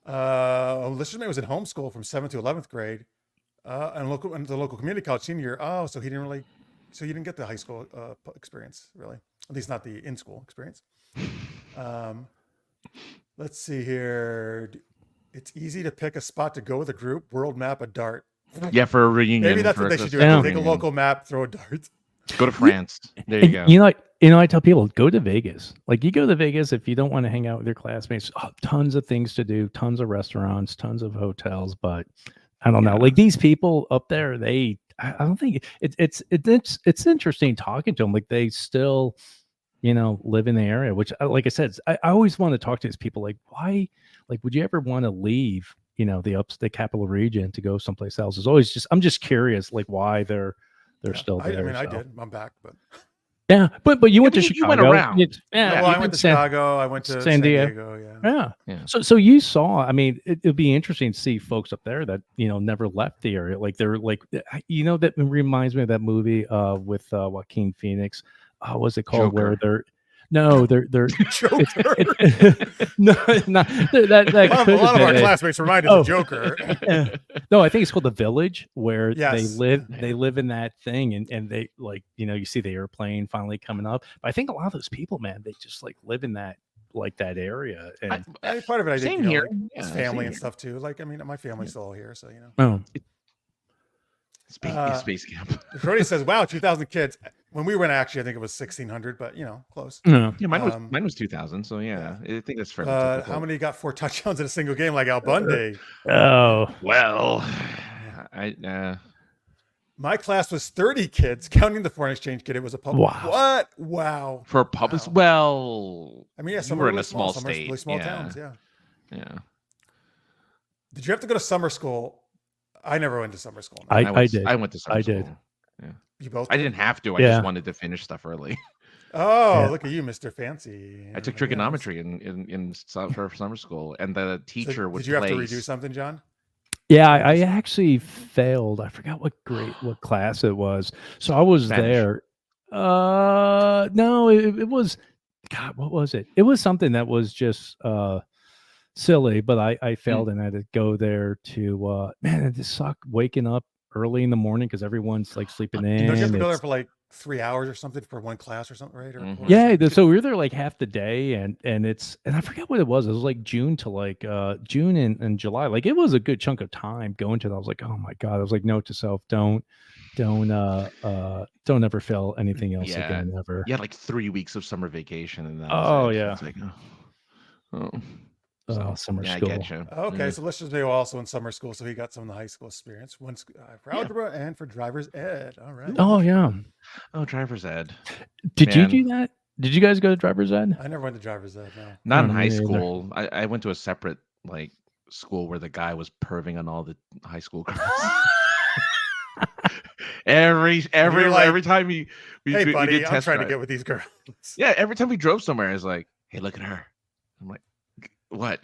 Lister's mate was in homeschool from 7th to 11th grade, and the local community college senior year. Oh, so you didn't get the high school experience, really. At least not the in-school experience. Let's see here. It's easy to pick a spot to go with a group. World map, a dart. Yeah, for a reunion. Maybe that's what they should do. Take a local map, throw a dart. Go to France. There you go. I tell people, go to Vegas. Like, you go to Vegas if you don't want to hang out with your classmates. Tons of things to do, tons of restaurants, tons of hotels. But I don't know. Like, these people up there, I don't think it's interesting talking to them. Like, they still, live in the area. Which, like I said, I always want to talk to these people. Like, why? Like, would you ever want to leave? The capital region to go someplace else? I'm just curious, like, why they're still there. I mean, I did. I'm back, but. Yeah, but you went to Chicago. You went around. I went to Chicago. I went to San Diego. Yeah. So you saw. I mean, it'd be interesting to see folks up there that never left the area. Like, they're like, that reminds me of that movie with Joaquin Phoenix. What was it called? Joker. Where they're Joker. No, not that. A lot of our classmates remind us of Joker. No, I think it's called The Village, where Yes. they live in that thing, and they, like, you see the airplane finally coming up. But I think a lot of those people, man, they just like live in that area. And Part of it, I think, Same here. Like, it's family and stuff too. Like, I mean, my family's still all here, so Space camp. Brody says, "Wow, 2,000 kids." When we went, actually, I think it was 1,600, but close. Yeah, mine was 2,000. So I think that's fairly typical. How many got 4 touchdowns in a single game, like Al Bundy? Oh, well, my class was 30 kids, counting the foreign exchange kid. It was a public. Wow. What? Wow. For a public, Wow. Well, I mean, some were were in really a small some state. really small towns. Yeah. Did you have to go to summer school? I never went to summer school. No. I did. I went to summer school. Did. Yeah. You both? I didn't have to. I Yeah. just wanted to finish stuff early. Oh, look at you, Mr. Fancy. I took trigonometry in for summer school, and the teacher would. Did you have to redo something, John? Yeah, I actually failed. I forgot what class it was. So I was Spanish. there. No, it was. God, what was it? It was something that was just silly, but I failed and I had to go there to. Man, it just sucked waking up early in the morning because everyone's like sleeping in. Don't you have to go there for like 3 hours or something for one class or something, right? Yeah, so we were there like half the day, and I forget what it was. It was like June to like June and July. Like, it was a good chunk of time going to that. I was like, oh my God. I was like, note to self, don't ever fail anything else again ever. You had like 3 weeks of summer vacation, and that oh was yeah. It's like, summer yeah, school. I get you. Okay, so let's just say also in summer school, so he got some of the high school experience. One for algebra and for driver's ed. All right. Oh yeah. Oh, driver's ed. Did you do that? Did you guys go to driver's ed? I never went to driver's ed. No. Not in high school. I went to a separate like school where the guy was perving on all the high school girls. every time we hey buddy, did I'm test trying to drive. get with these girls. Yeah, every time we drove somewhere, I was like, hey, look at her. I'm like, what?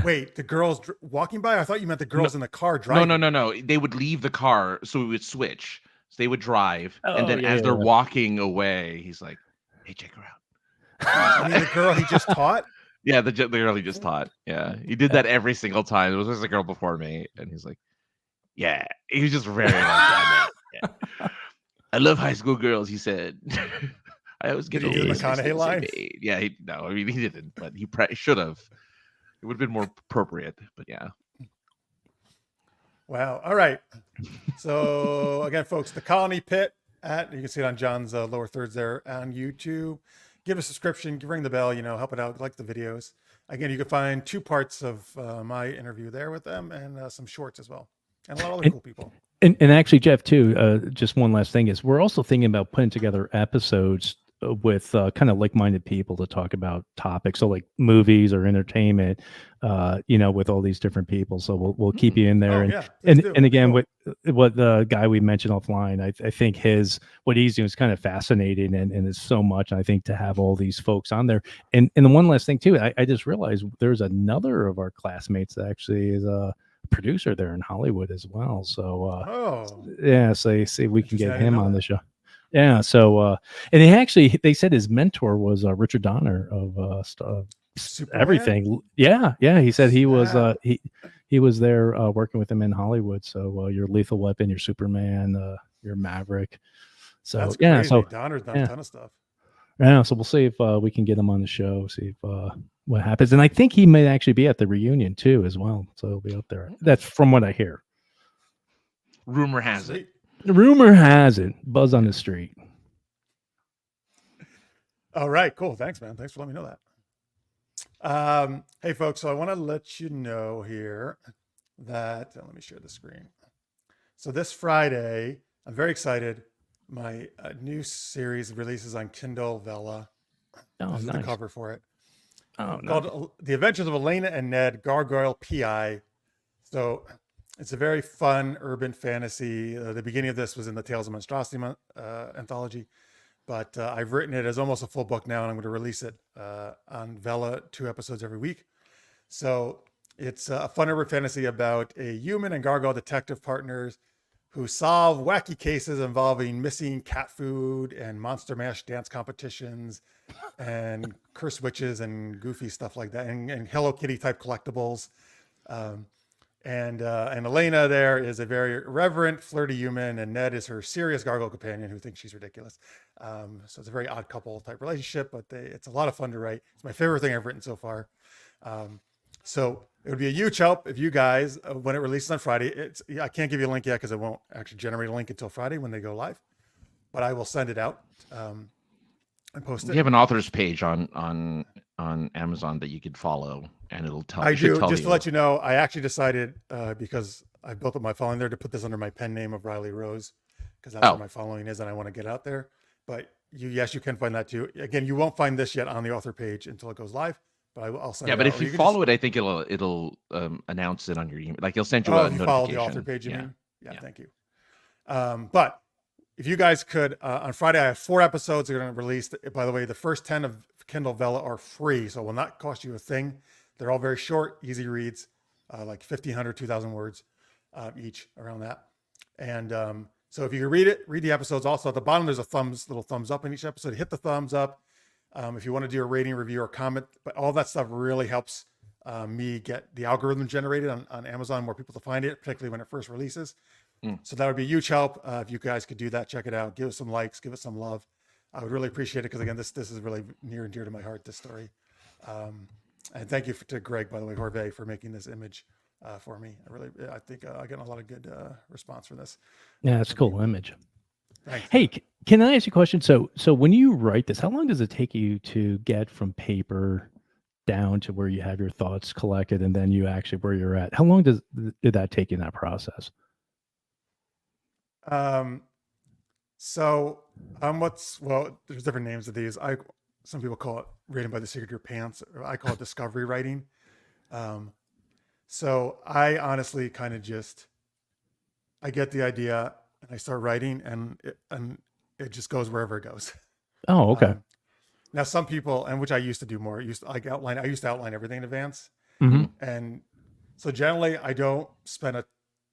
Wait, the girls walking by? I thought you meant the girls in the car driving. No. They would leave the car, so we would switch. So they would drive, and then as they're walking away, he's like, hey, check her out. I mean, the girl he just taught? Yeah, the girl he just taught. Yeah, he did that every single time. It was just a girl before me, and he's like, yeah. He was just very like that. Yeah. I love high school girls, he said. I always get Did he do the McConaughey line? Yeah, he didn't, but he should have. It would have been more appropriate, but yeah. Wow. All right. So again, folks, the Colonie Pit you can see it on John's lower thirds there on YouTube. Give a subscription, ring the bell, help it out, like the videos. Again, you can find 2 parts of my interview there with them and some shorts as well. And a lot of other cool people. And actually, Jeff, too, just one last thing is we're also thinking about putting together episodes with kind of like-minded people to talk about topics. So like movies or entertainment, with all these different people. So we'll keep you in there. And again, what the guy we mentioned offline, I think what he's doing is kind of fascinating and it's so much. I think to have all these folks on there. And the one last thing too, I just realized there's another of our classmates that actually is a producer there in Hollywood as well. So so see if we can get him on the show. Yeah. So and they said his mentor was Richard Donner of everything. Yeah. He said he was he was there working with him in Hollywood. So your Lethal Weapon, your Superman, your Maverick. So that's yeah. crazy. So Donner's done a ton of stuff. Yeah. So we'll see if we can get him on the show. See if what happens. And I think he may actually be at the reunion too as well. So he'll be up there. That's from what I hear. Rumor has it. Rumor has it. Buzz on the street. All right, cool. Thanks, man. Thanks for letting me know that. Hey, folks. So I want to let you know here that let me share the screen. So this Friday, I'm very excited. My new series releases on Kindle Vella. Oh, this is nice. the cover for it. Oh, called The Adventures of Elena and Ned, Gargoyle PI. So it's a very fun urban fantasy. The beginning of this was in the Tales of Monstrosity anthology, but I've written it as almost a full book now, and I'm going to release it on Vella, 2 episodes every week. So it's a fun urban fantasy about a human and gargoyle detective partners who solve wacky cases involving missing cat food and monster mash dance competitions and curse witches and goofy stuff like that, and Hello Kitty type collectibles. And Elena there is a very irreverent, flirty human, and Ned is her serious gargoyle companion who thinks she's ridiculous. So it's a very odd couple type relationship, but it's a lot of fun to write. It's my favorite thing I've written so far. So it would be a huge help if you guys, when it releases on Friday, I can't give you a link yet because it won't actually generate a link until Friday when they go live, but I will send it out and post it. You have an author's page on Amazon that you could follow, and it'll tell. I do. Just to let you know, I actually decided because I built up my following there to put this under my pen name of Riley Rose, because that's where my following is, and I want to get out there. But yes, you can find that too. Again, you won't find this yet on the author page until it goes live. But I'll send it out. But if you follow it, I think it'll announce it on your email. Like, it'll send you a notification. Follow the author page, you mean? Yeah, thank you. But if you guys could, on Friday, I have 4 episodes that are going to release. By the way, the first 10 of Kindle Vella are free, so it will not cost you a thing. They're all very short, easy reads, like 1,500, 2,000 words each, around that. And so if you can read the episodes. Also at the bottom, there's a little thumbs up in each episode. Hit the thumbs up. If you want to do a rating, review, or comment, but all that stuff really helps me get the algorithm generated on Amazon, more people to find it, particularly when it first releases. So that would be a huge help. If you guys could do that, check it out, give us some likes, give us some love. I would really appreciate it because, again, this is really near and dear to my heart, this story. And thank you to Greg, by the way, Horvey, for making this image for me. I think I get a lot of good response for this. Yeah, it's a cool image. Thanks. Hey, can I ask you a question? So when you write this, how long does it take you to get from paper down to where you have your thoughts collected and then you actually where you're at? How long did that take you in that process? There's different names of these. Some people call it writing by the seat of your pants. I call it discovery writing. So I honestly kind of I get the idea and I start writing, and it just goes wherever it goes. Oh, okay. Now some people, and which I used to do more, I used to outline everything in advance. Mm-hmm. And so generally I don't spend a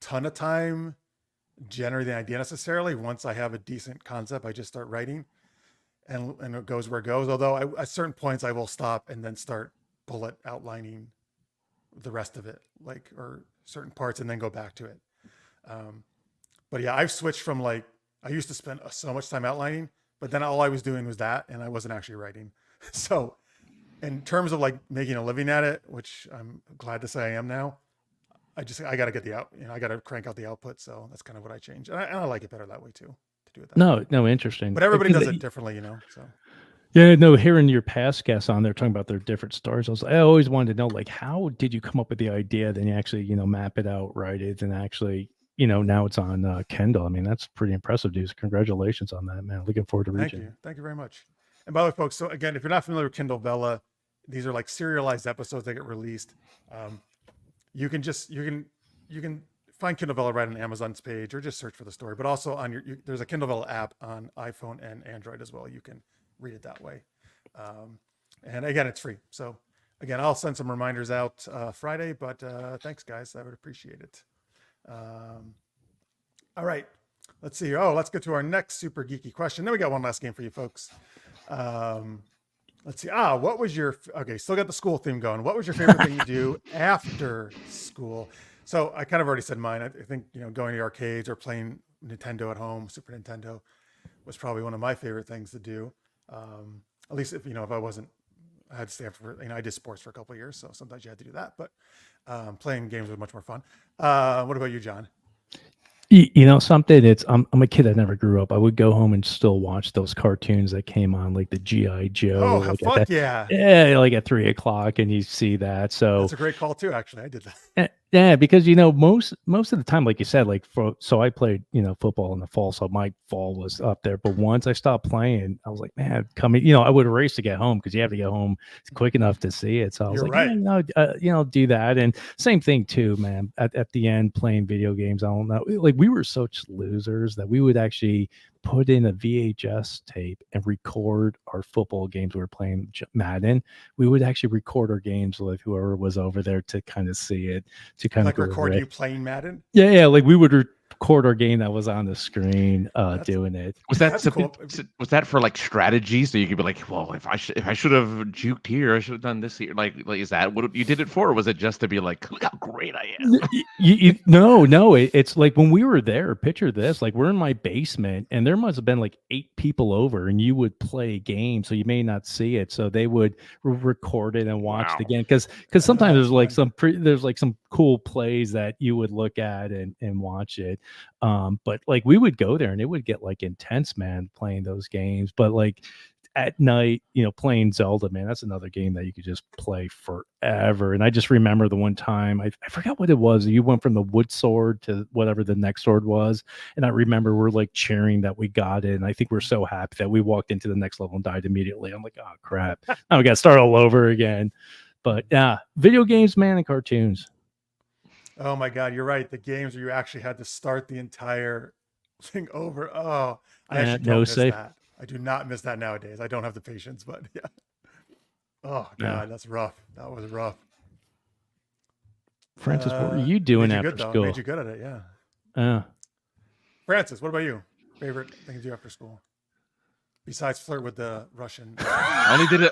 ton of time generating the idea necessarily. Once I have a decent concept, I just start writing and it goes where it goes. Although at certain points I will stop and then start bullet outlining the rest of it, or certain parts, and then go back to it. But yeah, I've switched from I used to spend so much time outlining, but then all I was doing was that, and I wasn't actually writing. So in terms of making a living at it, which I'm glad to say I am now, I got to get I got to crank out the output. So that's kind of what I changed. And I like it better that way too, to do it that way. No, interesting. But everybody does it differently, so. Yeah, no, hearing your past guests on there talking about their different stories, I always wanted to know, how did you come up with the idea? Then you actually, map it out, write it, and actually, now it's on Kindle. I mean, that's pretty impressive, dude. Congratulations on that, man. Looking forward to reading it. Thank you very much. And by the way, folks, so again, if you're not familiar with Kindle Vella, these are serialized episodes that get released. You can find Kindle Vella right on Amazon's page, or just search for the story. But also there's a Kindle Vella app on iPhone and Android as well. You can read it that way. And again, it's free. So again, I'll send some reminders out Friday, but thanks guys. I would appreciate it. All right, let's see. Let's get to our next super geeky question. Then we got one last game for you folks. Let's see. What was still got the school theme going. What was your favorite thing to do after school? So I kind of already said mine. I think, going to the arcades or playing Nintendo at home, Super Nintendo, was probably one of my favorite things to do. At least if I had to stay after, I did sports for a couple of years, so sometimes you had to do that, but playing games was much more fun. What about you, John? You know something? I'm a kid that never grew up. I would go home and still watch those cartoons that came on, like the GI Joe, Oh, like at fuck that, yeah. yeah, like at 3 o'clock, and you see that. So That's a great call too. Actually, I did that. yeah, because most of the time, like you said, like so I played football in the fall, so my fall was up there. But once I stopped playing, I was like, man, coming, I would race to get home because you have to get home quick enough to see it. So I was You're like, right. do that. And same thing too, man. At the end, playing video games, I don't know, like we were such losers that we would actually put in a VHS tape and record our football games. We were playing Madden. We would actually record our games with whoever was over there to kind of see it, to kind Like of record you playing Madden. Yeah, like we would record our game that was on the screen, doing it. Was that That's cool. was that for like strategy? So you could be like, well, if I should have juked here, I should have done this here. Like is that what you did it for? Or was it just to be like, look how great I am? No, it's like when we were there. Picture this: like we're in my basement, and there must have been like 8 people over, and you would play games, so you may not see it. So they would record it and watch it again, because sometimes there's like there's like some cool plays that you would look at and watch it. But like we would go there and it would get like intense, man, playing those games. But like at night, playing Zelda, man, that's another game that you could just play forever. And I just remember the one time, I forgot what it was. You went from the wood sword to whatever the next sword was. And I remember we're like cheering that we got it. And I think we're so happy that we walked into the next level and died immediately. I'm like, oh crap. Now we got to start all over again. But yeah, video games, man, and cartoons. Oh my God, you're right. The games where you actually had to start the entire thing over. Oh, I actually don't miss that. I do not miss that nowadays. I don't have the patience, but yeah. Oh God, that's rough. That was rough. Francis, what were you doing after school? Made you good at it, yeah. Francis, what about you? Favorite thing to do after school? Besides flirt with the Russian. I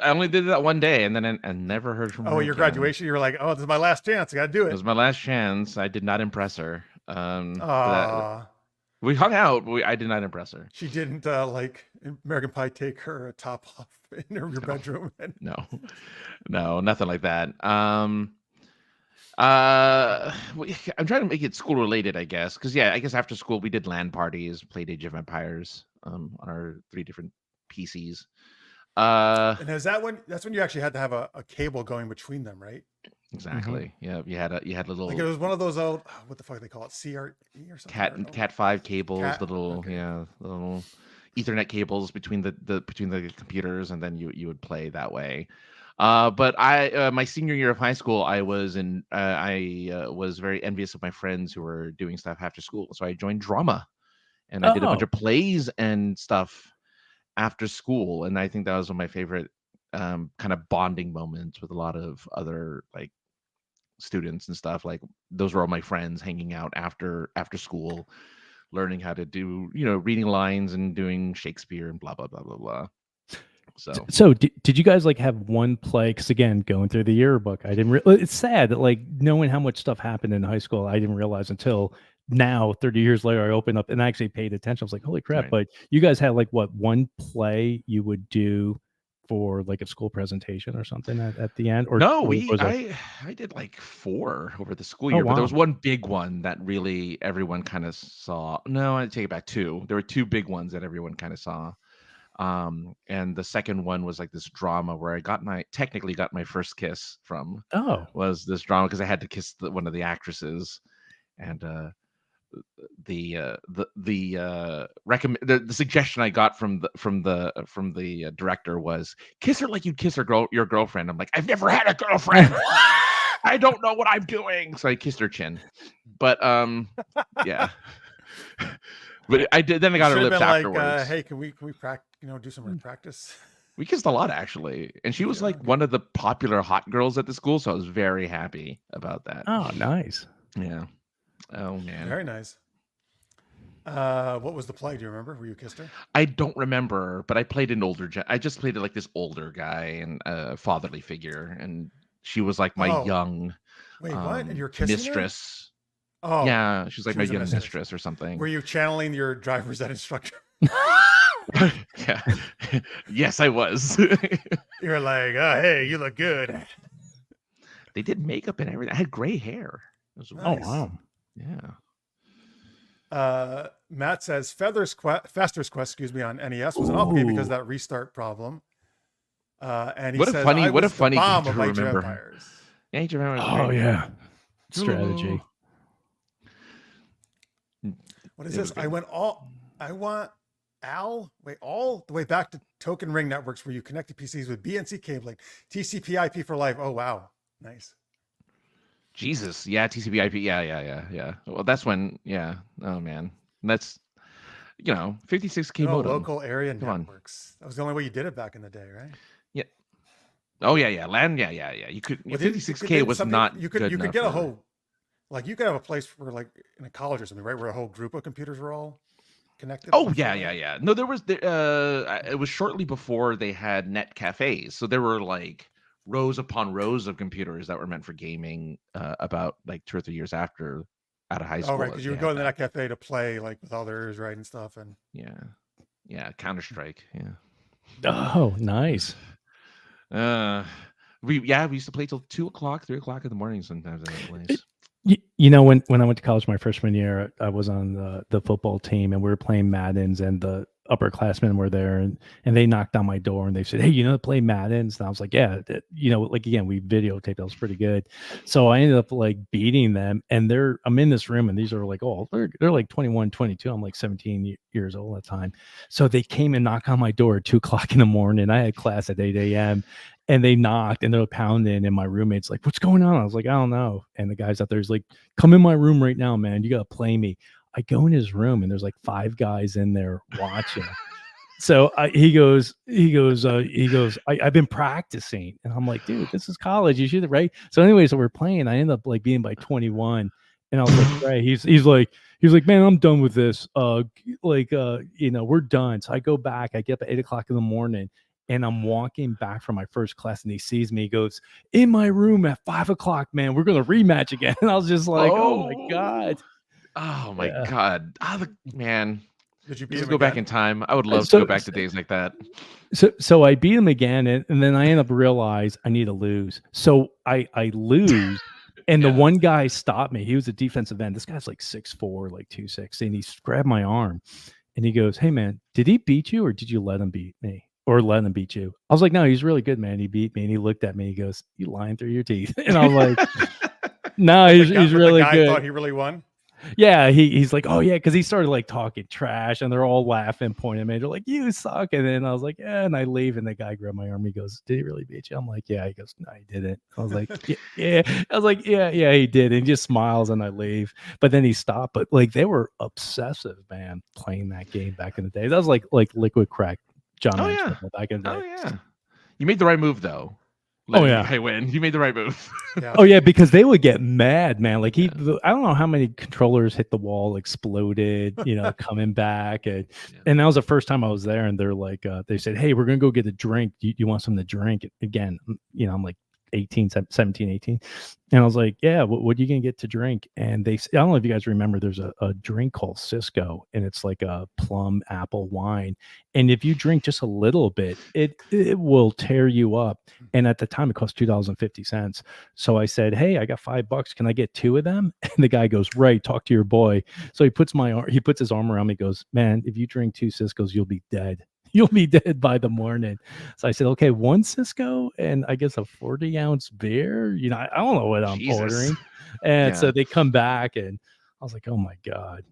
only did that one day, and then I never heard from her. Oh, your graduation? You were like, oh, this is my last chance. I got to do it. It was my last chance. I did not impress her. We hung out, but I did not impress her. She didn't like American Pie take her top off in your bedroom. No, nothing like that. I'm trying to make it school related, I guess, because I guess after school we did LAN parties, played Age of Empires on our 3 different PCs. And is that that's when you actually had to have a cable going between them, right? Exactly. Mm-hmm. Yeah, you had little, like it was one of those old, what the fuck do they call it, CRE or something? Cat 5 cables, little Ethernet cables between the computers, and then you would play that way. But my senior year of high school, I was very envious of my friends who were doing stuff after school, so I joined drama, and I did a bunch of plays and stuff after school, and I think that was one of my favorite kind of bonding moments with a lot of other like students and stuff. Like those were all my friends hanging out after school, learning how to do reading lines and doing Shakespeare and blah blah blah blah blah. So did you guys like have one play? Because again, going through the yearbook, I didn't. It's sad that like knowing how much stuff happened in high school, I didn't realize until now, 30 years later, I opened up and actually paid attention. I was like, holy crap! Right. But you guys had like what, one play you would do for like a school presentation or something at the end? Or no, I did like 4 over the school year, but there was one big one that really everyone kind of saw. No, I take it back, 2. There were 2 big ones that everyone kind of saw. And the second one was like this drama where I technically got my first kiss from. Was this drama because I had to kiss one of the actresses, and the suggestion I got from the director was kiss her like you'd kiss your girlfriend. I'm like, I've never had a girlfriend. I don't know what I'm doing. So I kissed her chin. But yeah. But I did. Then I got her lips afterwards. Like, hey, can we practice? Do some practice. We kissed a lot actually, and she was like one of the popular hot girls at the school, so I was very happy about that. Oh, nice. Yeah. Oh man. Very nice. What was the play? Do you remember? Where you kissed her? I don't remember, but I played an older. I just played like this older guy and a fatherly figure, and she was like my young. Wait, what? And you're kissing mistress. Her? Oh, yeah, she's like my young mistress or something. Were you channeling your driver's ed instructor? Yeah. Yes, I was. You were like, oh, hey, you look good. They did makeup and everything. I had gray hair. Nice. Oh wow. Yeah. Matt says Fester's Quest, on NES was an awful game because of that restart problem. And he says, I was the bomb of Age of Empires. Age of Empires. Oh yeah, strategy. What is this? I want all the way back to token ring networks where you connected PCs with BNC cabling, TCP/IP for life. Oh wow, nice. Jesus, yeah, TCP/IP, yeah. Well, that's when, Oh man, that's 56K modem. Local area networks. That was the only way you did it back in the day, right? Yeah. Oh yeah. LAN, yeah. You could. 56K was not. You could get a whole, like you could have a place for like in a college or something, right, where a whole group of computers were all connected. Oh yeah. No, there was it was shortly before they had net cafes, so there were like rows upon rows of computers that were meant for gaming. About like 2 or 3 years after out of high school. Oh right, because you would go to the net cafe to play like with others, right, and stuff, and Counter-Strike, yeah. Oh, nice. We used to play till 2 o'clock, 3 o'clock in the morning sometimes at that place. When I went to college my freshman year, I was on the football team and we were playing Maddens, and the upperclassmen were there, and they knocked on my door and they said, hey, to play Maddens? And I was like, yeah, like again, we videotaped, that was pretty good. So I ended up like beating them, and I'm in this room and these are like, they're like 21, 22. I'm like 17 years old at the time. So they came and knocked on my door at 2 o'clock in the morning. I had class at 8 a.m. And they knocked and they're pounding, and my roommate's like, what's going on? I was like, I don't know. And the guy's out there is like, come in my room right now, man. You got to play me. I go in his room and there's like 5 guys in there watching. So he goes, I've been practicing. And I'm like, dude, this is college. You should, right? So anyway, so we're playing. I end up like being by 21. And I was like, right. He's like, man, I'm done with this. We're done. So I go back. I get up at 8 o'clock in the morning. And I'm walking back from my first class, and he sees me. He goes, in my room at 5 o'clock, man. We're going to rematch again. And I was just like, oh my God. Oh my God. Man. Did you beat him go back in time? I would love to go back to days like that. So I beat him again. And then I end up realize I need to lose. So I lose. And the one guy stopped me. He was a defensive end. This guy's like 6'4", like 260. And he grabbed my arm and he goes, hey man, did he beat you or did you let him beat me? Or let him beat you? I was like, no, he's really good, man. He beat me. And he looked at me. He goes, you lying through your teeth. And I was like, no, he's really good. Thought he really won. Yeah, he's like, oh yeah, because he started like talking trash, and they're all laughing, pointing at me. They're like, you suck. And then I was like, yeah, and I leave, and the guy grabbed my arm. He goes, did he really beat you? I'm like, yeah. He goes, no, he didn't. I was like, yeah. I was like, yeah, he did. And he just smiles, and I leave. But then he stopped. But like, they were obsessive, man, playing that game back in the day. That was like liquid crack. John back in the day. Oh yeah. You made the right move though. I win. You made the right move. Yeah. Oh yeah, because they would get mad, man. Like I don't know how many controllers hit the wall, exploded, coming back, and that was the first time I was there. And they're like, they said, "Hey, we're gonna go get a drink. You want something to drink?" Again, I'm like 17, 18. And I was like, yeah, what are you going to get to drink? And I don't know if you guys remember, there's a drink called Cisco, and it's like a plum apple wine. And if you drink just a little bit, it will tear you up. And at the time it cost $2.50. So I said, hey, I got $5. Can I get 2 of them? And the guy goes, right, talk to your boy. So he puts his arm around me, goes, man, if you drink 2 Ciscos, you'll be dead. You'll be dead by the morning. So I said, okay, 1 Cisco and I guess a 40-ounce beer. I don't know what I'm ordering. And so they come back, and I was like, oh my God.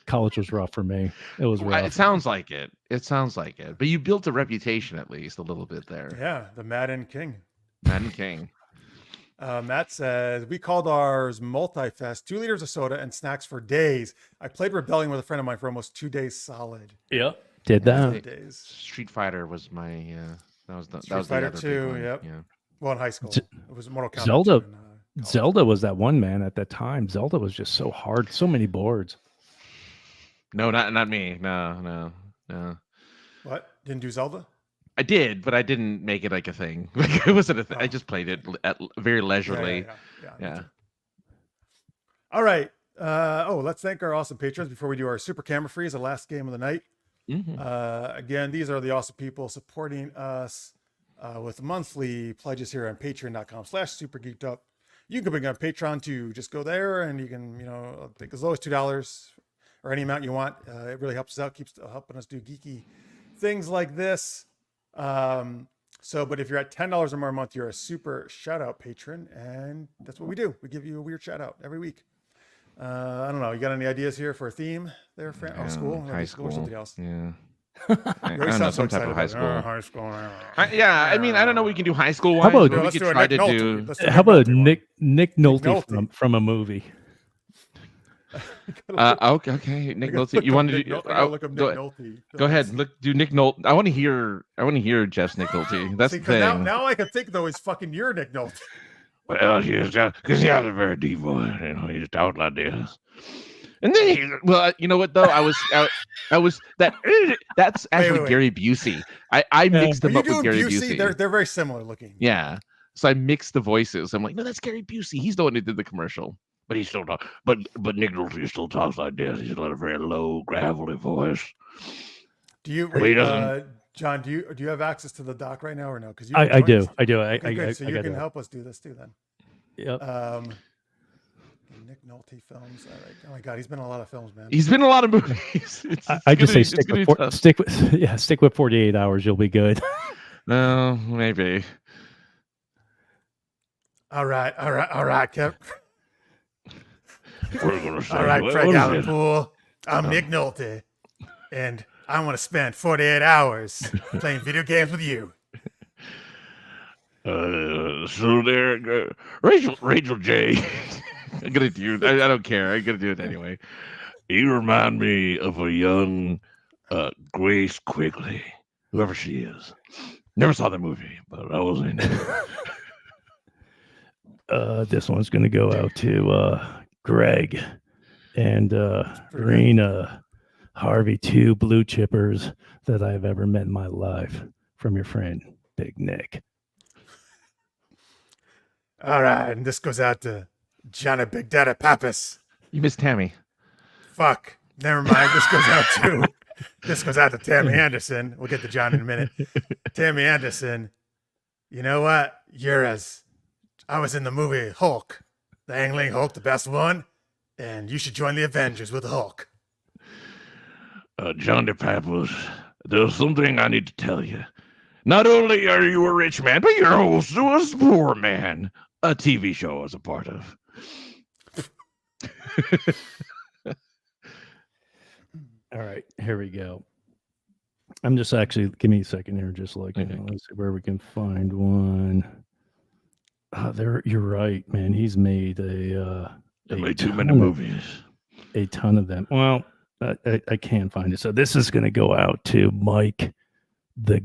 College was rough for me. It was rough. It sounds like it. But you built a reputation at least a little bit there. Yeah, the Madden King. Madden King. Matt says, we called ours Multi-Fest, 2 liters of soda and snacks for days. I played Rebellion with a friend of mine for almost 2 days solid. Yep. Did that. Street Fighter was my that was the Fighter other 2, big yep. Yeah. Well, in high school. It was Mortal Kombat. Zelda. Zelda was that one, man, at that time. Zelda was just so hard. So many boards. No, not me. No. What? Didn't do Zelda? I did, but I didn't make it like a thing. Like it wasn't a thing. I just played it very leisurely. Yeah. All right. Let's thank our awesome patrons before we do our super camera freeze, the last game of the night. Mm-hmm. Again, these are the awesome people supporting us with monthly pledges here on patreon.com/supergeekedup. You can bring on Patreon too. Just go there and you can, take as low as $2. or any amount you want. It really helps us out, keeps helping us do geeky things like this. But if you're at $10 or more a month, you're a super shout out patron, and that's what we do. We give you a weird shout out every week. I don't know. You got any ideas here for a theme there, Fran? Oh, school, high school, or something else? Yeah. I don't know, some type of high school. High school. I mean, I don't know. We can do high school. How about- we let's could do a try Nick to Nolte. do. Let's do a How about Nolte Nick Nolte Nolte. from a movie? Okay, Nick Nolte. You want to do? Look up Nick Nolte. Go ahead. Do Nick Nolte. I want to hear Jeff's Nick Nolte. That's the thing. Now I can think though. Is fucking your Nick Nolte. Well, because he has a very deep voice. You know, he just talks like this. And then, you know what though? That's actually wait. Gary Busey. I mixed them up with Gary Busey. They're very similar looking. Yeah. So I mixed the voices. I'm like, no, that's Gary Busey. He's the one who did the commercial. But he still talks. But Nick Nolte still talks like this. He's got a very low, gravelly voice. Do you, John? Do you have access to the doc right now or no? Because I do. So you can help us do this too then. Yep. Nick Nolte films. All right. Oh my God, he's been in a lot of films, man. He's been in a lot of movies. I just say stick with 48 hours. You'll be good. No, maybe. All right, Kev. We're gonna say, All right, Craig Allenpool. I'm Nick Nolte, and I want to spend 48 hours playing video games with you. So there, Rachel J. I'm gonna do. I don't care. I'm gonna do it anyway. You remind me of a young Grace Quigley, whoever she is. Never saw the movie, but I was in it. This one's gonna go out to Greg and Rena, Harvey, two blue chippers that I've ever met in my life. From your friend Big Nick. All right, and this goes out to Johnny Big Daddy Pappas. You missed Tammy. Fuck. Never mind. This goes out to Tammy Anderson. We'll get to John in a minute. Tammy Anderson. You know what? I was in the movie Hulk, the Ang Lee Hulk, the best one, and you should join the Avengers with Hulk. Johnny Pappas, there's something I need to tell you. Not only are you a rich man, but you're also a poor man. A TV show I was a part of. All right, here we go. I'm just actually, give me a second here, just like, let's see where we can find one. There, you're right, man. He's made too many movies. A ton of them. Well, I can't find it. So this is going to go out to Mike the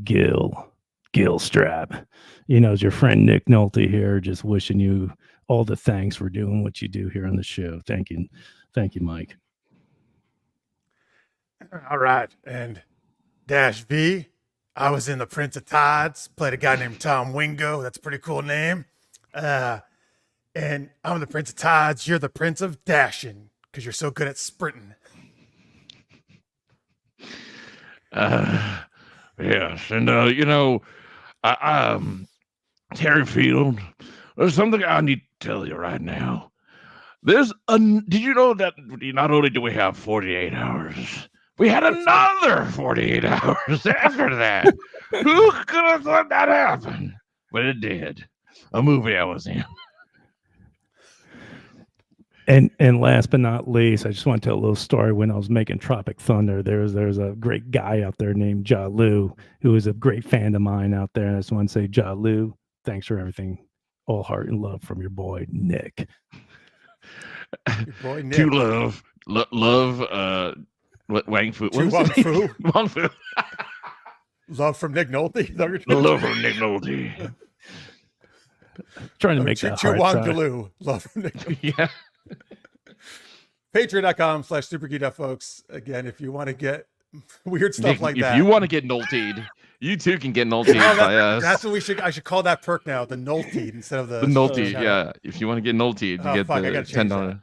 Gilstrap. You know, it's your friend Nick Nolte here, just wishing you all the thanks for doing what you do here on the show. Thank you, Mike. All right, and Dash V, I was in The Prince of Tides, played a guy named Tom Wingo. That's a pretty cool name. And I'm the Prince of Tides. You're the Prince of Dashing because you're so good at sprinting. Yes, and you know, Terry Field, there's something I need to tell you right now. Did you know that not only do we have 48 hours, we had another 48 hours after that? Who could have thought that happened? But it did. A movie I was in. And last but not least, I just want to tell a little story. When I was making Tropic Thunder, there's a great guy out there named Ja Lu, who is a great fan of mine out there. And I just want to say, Ja Lu, thanks for everything. All heart and love from your boy, Nick. Your boy, Nick. To love, what, Wang Fu? To Wang Fu? Wang Fu. Love from Nick Nolte? Love from Nick Nolte. Trying to make that hard. Love from Nick Nolte. Yeah. Patreon.com/super-geeky, folks. Again, if you want to get weird stuff like that. If you want to get Nolteed, you too can get Nolteed by us. That's what I should call that perk now, the Nolteed instead of the Nolteed. Yeah. If you want to get Nolteed, you get the $10.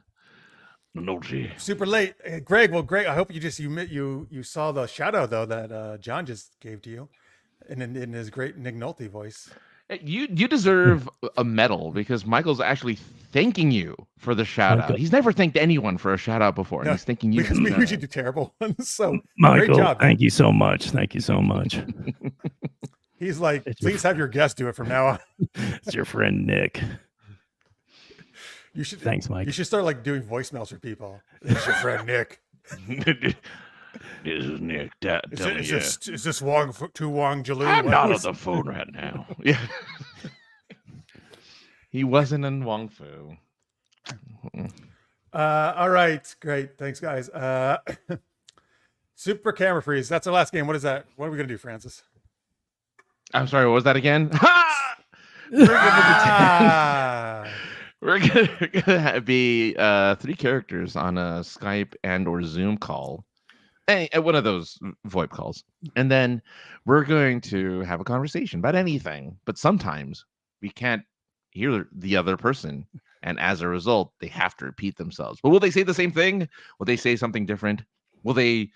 Nolteed. Super late. Greg, I hope you saw the shout out though that John just gave to you in his great Nick Nolte voice. You deserve a medal because Michael's actually thanking you for the shout out. He's never thanked anyone for a shout out before, and he's thanking you. Because we should do terrible ones. So Michael, great job, thank you so much. Thank you so much. He's like, please have your guest do it from now on. It's your friend Nick. You should. Thanks, Mike. You should start like doing voicemails for people. It's your friend Nick. This is Nick. Is this Wong Jalu? I'm not on the phone right now. Yeah. He wasn't in Wong Fu. All right, great. Thanks, guys. Super camera freeze. That's our last game. What is that? What are we gonna do, Francis? I'm sorry. What was that again? We're gonna be 3 characters on a Skype and or Zoom call. One of those VoIP calls, and then we're going to have a conversation about anything. But sometimes we can't hear the other person, and as a result, they have to repeat themselves. But will they say the same thing? Will they say something different? Will they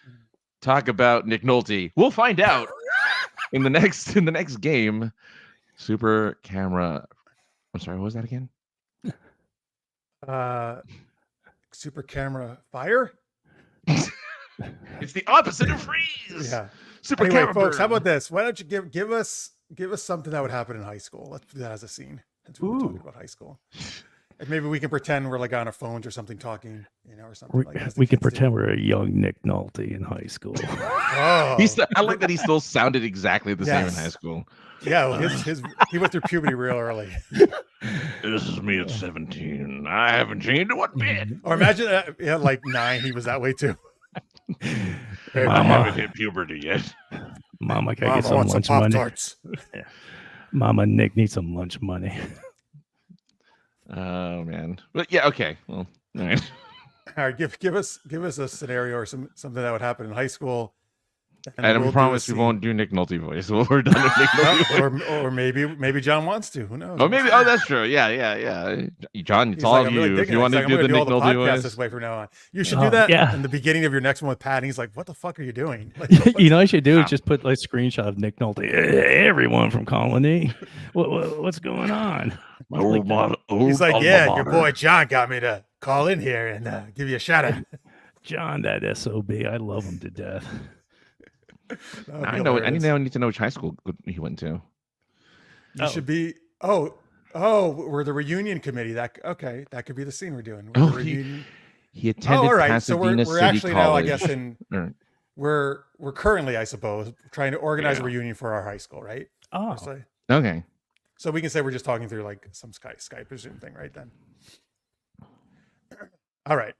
talk about Nick Nolte? We'll find out in the next game. Super camera. I'm sorry. What was that again? Super camera fire. It's the opposite of freeze. Yeah. Super anyway, camera folks, burn. how about this? Why don't you give us something that would happen in high school? Let's do that as a scene. Since we were talking about high school. And maybe we can pretend we're like on our phones or something talking, or something like that. We can pretend we're a young Nick Nolte in high school. Oh. I like that he still sounded exactly the same in high school. Yeah, well, he went through puberty real early. This is me at 17. I haven't changed one bit. Or imagine at like 9, he was that way too. Hey, I haven't hit puberty yet. Mama, can I get some lunch money? Yeah. Mama, Nick needs some lunch money. Oh man, but yeah, okay. Well, all right. All right, give us a scenario or something that would happen in high school. And I promise we won't do Nick Nolte voice. We're done with Nick Nolte voice. Or maybe John wants to. Who knows? Oh, maybe. Oh, that's true. Yeah. John, it's all of you. If you want to do the Nick Nolte voice, this way from now on. You should do that in the beginning of your next one with Pat. And he's like, "What the fuck are you doing?" Like, I should do is just put like a screenshot of Nick Nolte. Hey, everyone from Colonie, what's going on? My old model. He's like, "Yeah, your boy John got me to call in here and give you a shout out." John, that SOB, I love him to death. I know. I need to know which high school he went to. You should be. Oh, we're the reunion committee. That could be the scene we're doing. He attended. All right. Pasadena So we're City actually College. now, I guess, we're currently, I suppose, trying to organize a reunion for our high school, right? Oh, okay. So we can say we're just talking through like some Skype or Zoom thing, right then. All right.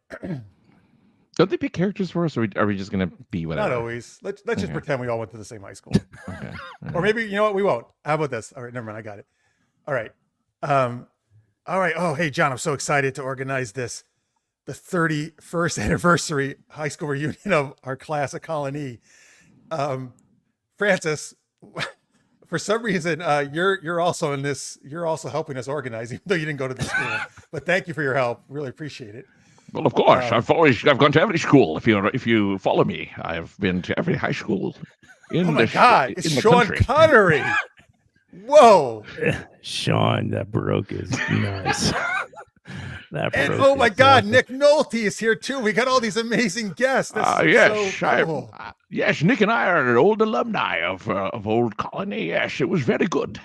Don't they pick characters for us, or are we just gonna be whatever? Not always. Let's just pretend we all went to the same high school. Okay. Or maybe, you know what, we won't. How about this? All right, never mind. I got it. All right. All right. Oh, hey, John, I'm so excited to organize the 31st anniversary high school reunion of our class at Colonie. Francis, for some reason, you're also in this. You're also helping us organize, even though you didn't go to the school. But thank you for your help. Really appreciate it. Well, of course, I've gone to every school. If you follow me, I've been to every high school. Oh my God! It's Sean Connery. Whoa, Sean, that broke is nice. Oh my God, Nick Nolte is here too. We got all these amazing guests. Yes, so cool. Yes, Nick and I are old alumni of old Colonie. Yes, it was very good.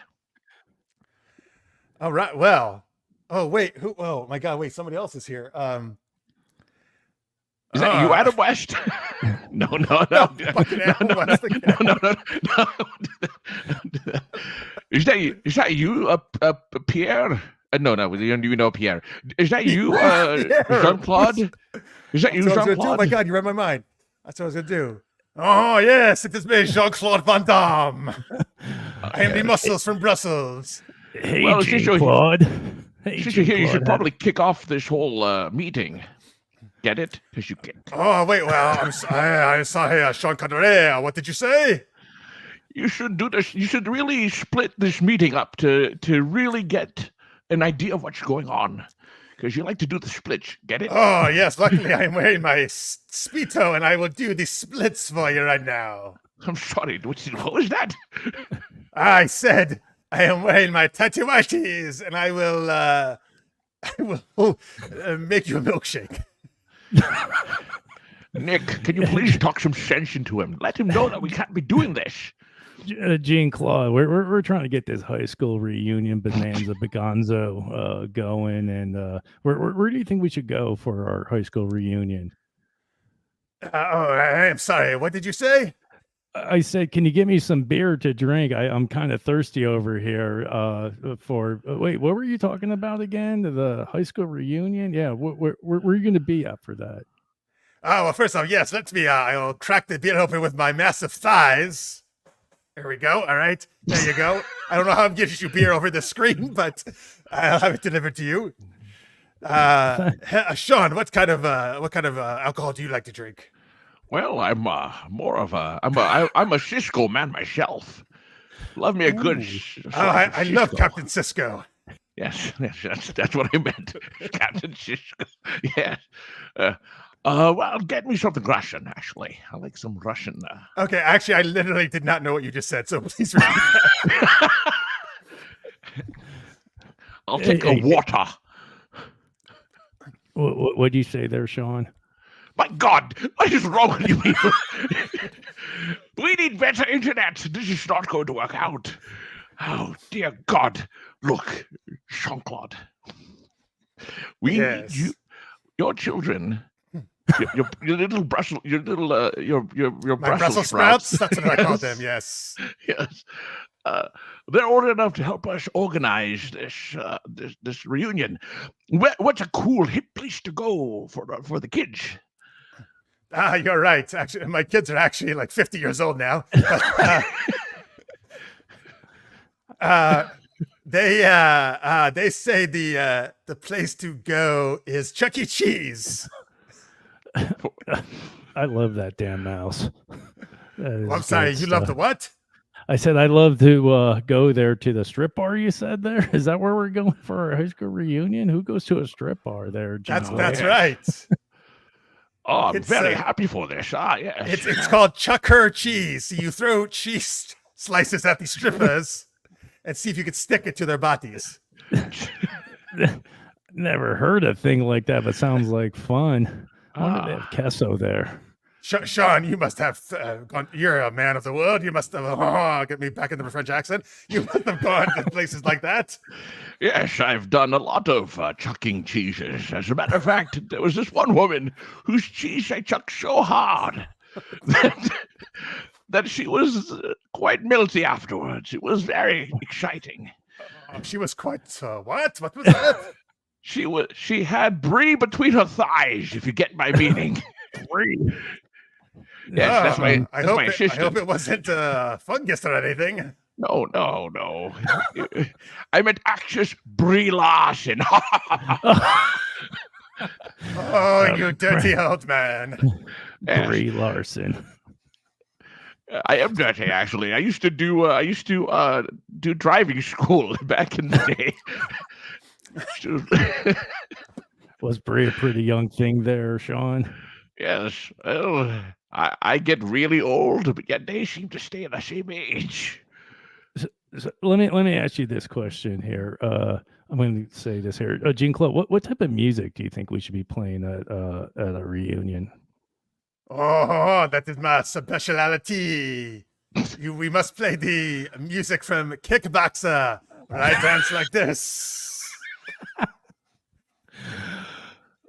All right. Well. Oh wait. Who? Oh my God. Wait. Somebody else is here. Is that you, Adam West? No. Is that you, Pierre? No, you know Pierre. Is that you, Jean-Claude? Is that you, Jean-Claude? Oh my God, you read my mind. That's what I was gonna do. Oh yes, it is me, Jean-Claude Van Damme. I am the muscles from Brussels. Hey, well, Jean-Claude. Since you're here, you should probably kick off this whole meeting. Get it? Because you can. Oh wait, well, I'm sorry, Sean Connery. What did you say? You should do this. You should really split this meeting up to really get an idea of what's going on. Because you like to do the splits. Get it? Oh yes, luckily I am wearing my Speedo, and I will do the splits for you right now. I'm sorry. What was that? I said I am wearing my tighty whities, and I will make you a milkshake. Nick, can you please talk some sense into him? Let him know that we can't be doing this. Jean-Claude, we're trying to get this high school reunion bonanza bagonzo going, and where do you think we should go for our high school reunion? I am sorry. What did you say? I said, can you give me some beer to drink? I'm kind of thirsty over here. Wait, what were you talking about again? The high school reunion? Yeah, where are you going to be at for that? Oh, well, first off, yes, I'll crack the beer open with my massive thighs. There we go. All right. There you go. I don't know how I'm getting you beer over the screen, but I'll have it delivered to you. Sean, what kind of alcohol do you like to drink? Well, I'm more of I'm a Cisco man myself. Love me a good. I love Captain Cisco. Yes, that's what I meant, Captain Cisco. Yes. Well, get me something Russian. Actually, I like some Russian. Okay, actually, I literally did not know what you just said, so please repeat that. I'll take a water. What did you say there, Sean? My God, what is wrong with you people? We need better internet. This is not going to work out. Oh, dear God. Look, Jean-Claude. We need you, your children, your little Brussels, your Brussels sprouts. That's what I call them, yes. Yes. They're old enough to help us organize this reunion. What's a cool, hip place to go for the kids? You're right. Actually, my kids are actually like 50 years old now. But, they say the place to go is Chuck E. Cheese. I love that damn mouse. I'm sorry, you love the what? I said I'd love to go there to the strip bar. You said there is that where we're going for our high school reunion? Who goes to a strip bar there? John? That's right. Oh, I'm very happy for this. Yes. It's called Chuck Her Cheese. You throw cheese slices at the strippers and see if you can stick it to their bodies. Never heard a thing like that, but sounds like fun. I wonder if they have queso there. Sean, you must have gone. You're a man of the world. You must have get me back into the French accent. You must have gone to places like that. Yes, I've done a lot of chucking cheeses. As a matter of fact, there was this one woman whose cheese I chucked so hard that she was quite melty afterwards. It was very exciting. She was quite what? What was that? She had brie between her thighs. If you get my meaning. Brie. Yes, I hope it wasn't fungus or anything. No. I meant actress Brie Larson. Oh, you dirty old man. Brie Larson. I am dirty, actually. I used to do driving school back in the day. Was Brie a pretty young thing there, Sean? Yes. Well, I get really old, but yet they seem to stay the same age. So let me ask you this question here. I'm going to say this here, Jean-Claude. What type of music do you think we should be playing at a reunion? Oh, that is my speciality. We must play the music from Kickboxer, where I dance like this.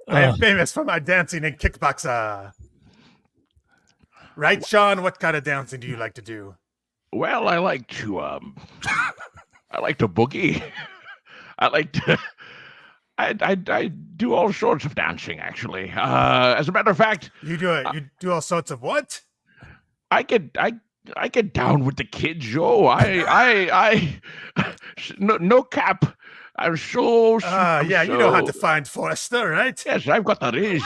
I am famous for my dancing in Kickboxer. Right, Sean? What kind of dancing do you like to do? Well, I like to boogie. I do all sorts of dancing, actually. As a matter of fact, you do all sorts of what? I get down with the kids, Joe. I no cap. I'm so. You know how to find Forrester, right? Yes, I've got the riz.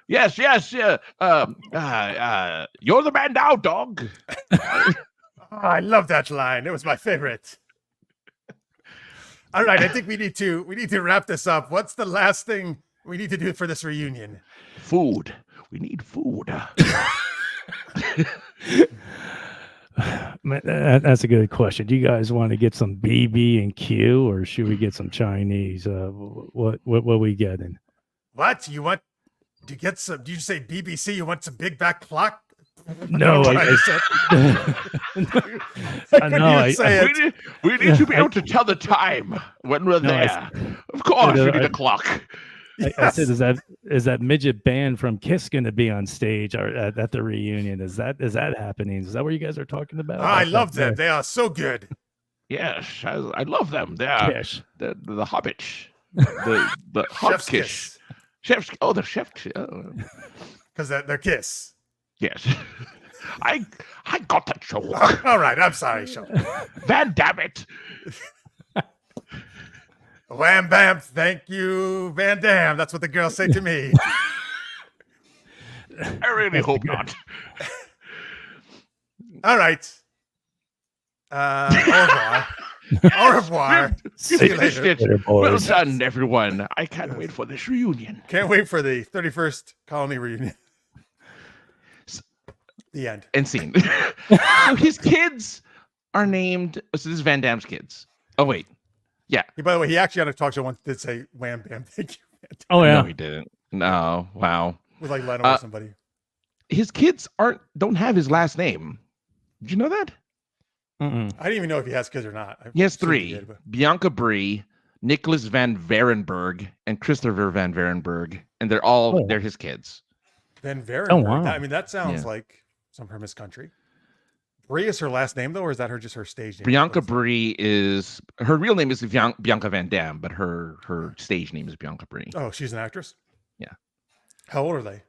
Yes. You're the man now, dog. I love that line. It was my favorite. All right, I think we need to wrap this up. What's the last thing we need to do for this reunion? Food. We need food. That's a good question. Do you guys want to get some BB and Q, or should we get some Chinese? What we getting? What you want? Do you get some? Do you say BBC? You want some big back clock? No, I we need to be able to tell the time when we're there. Of course, we need a clock. I said, is that midget band from Kiss going to be on stage or at the reunion? Is that happening? Is that what you guys are talking about? I love them. They are so good. Yes, I love them. They are the hobbits, the Chef's Kiss. Chef's. Oh, the chef. Because they're Kiss. Yes. I got that joke. All right, I'm sorry, Sean. Van damn it. Wham bam, thank you, Van Dam. That's what the girls say to me. I really hope not. All right. Au revoir. Au revoir. See you later. Well done, everyone. I can't wait for this reunion. Can't wait for the 31st Colony reunion. The end. And scene. So his kids are named. So this is Van Damme's kids. Oh wait, yeah. By the way, he actually on a talk show once did say "Wham Bam, thank you." Oh yeah, no, he didn't. No, wow. With like Leno or somebody. His kids don't have his last name. Did you know that? Mm-mm. I didn't even know if he has kids or not. He has three: Bianca Brie, Nicholas Van Varenberg, and Christopher Van Varenberg, and they're his kids. Van Varenberg. Oh wow. I mean, that sounds like some from his country. Brie is her last name though, or is that just her stage name? Bianca Brie is her real name is Bianca Van Damme, but her stage name is Bianca Brie. Oh, she's an actress? Yeah. How old are they?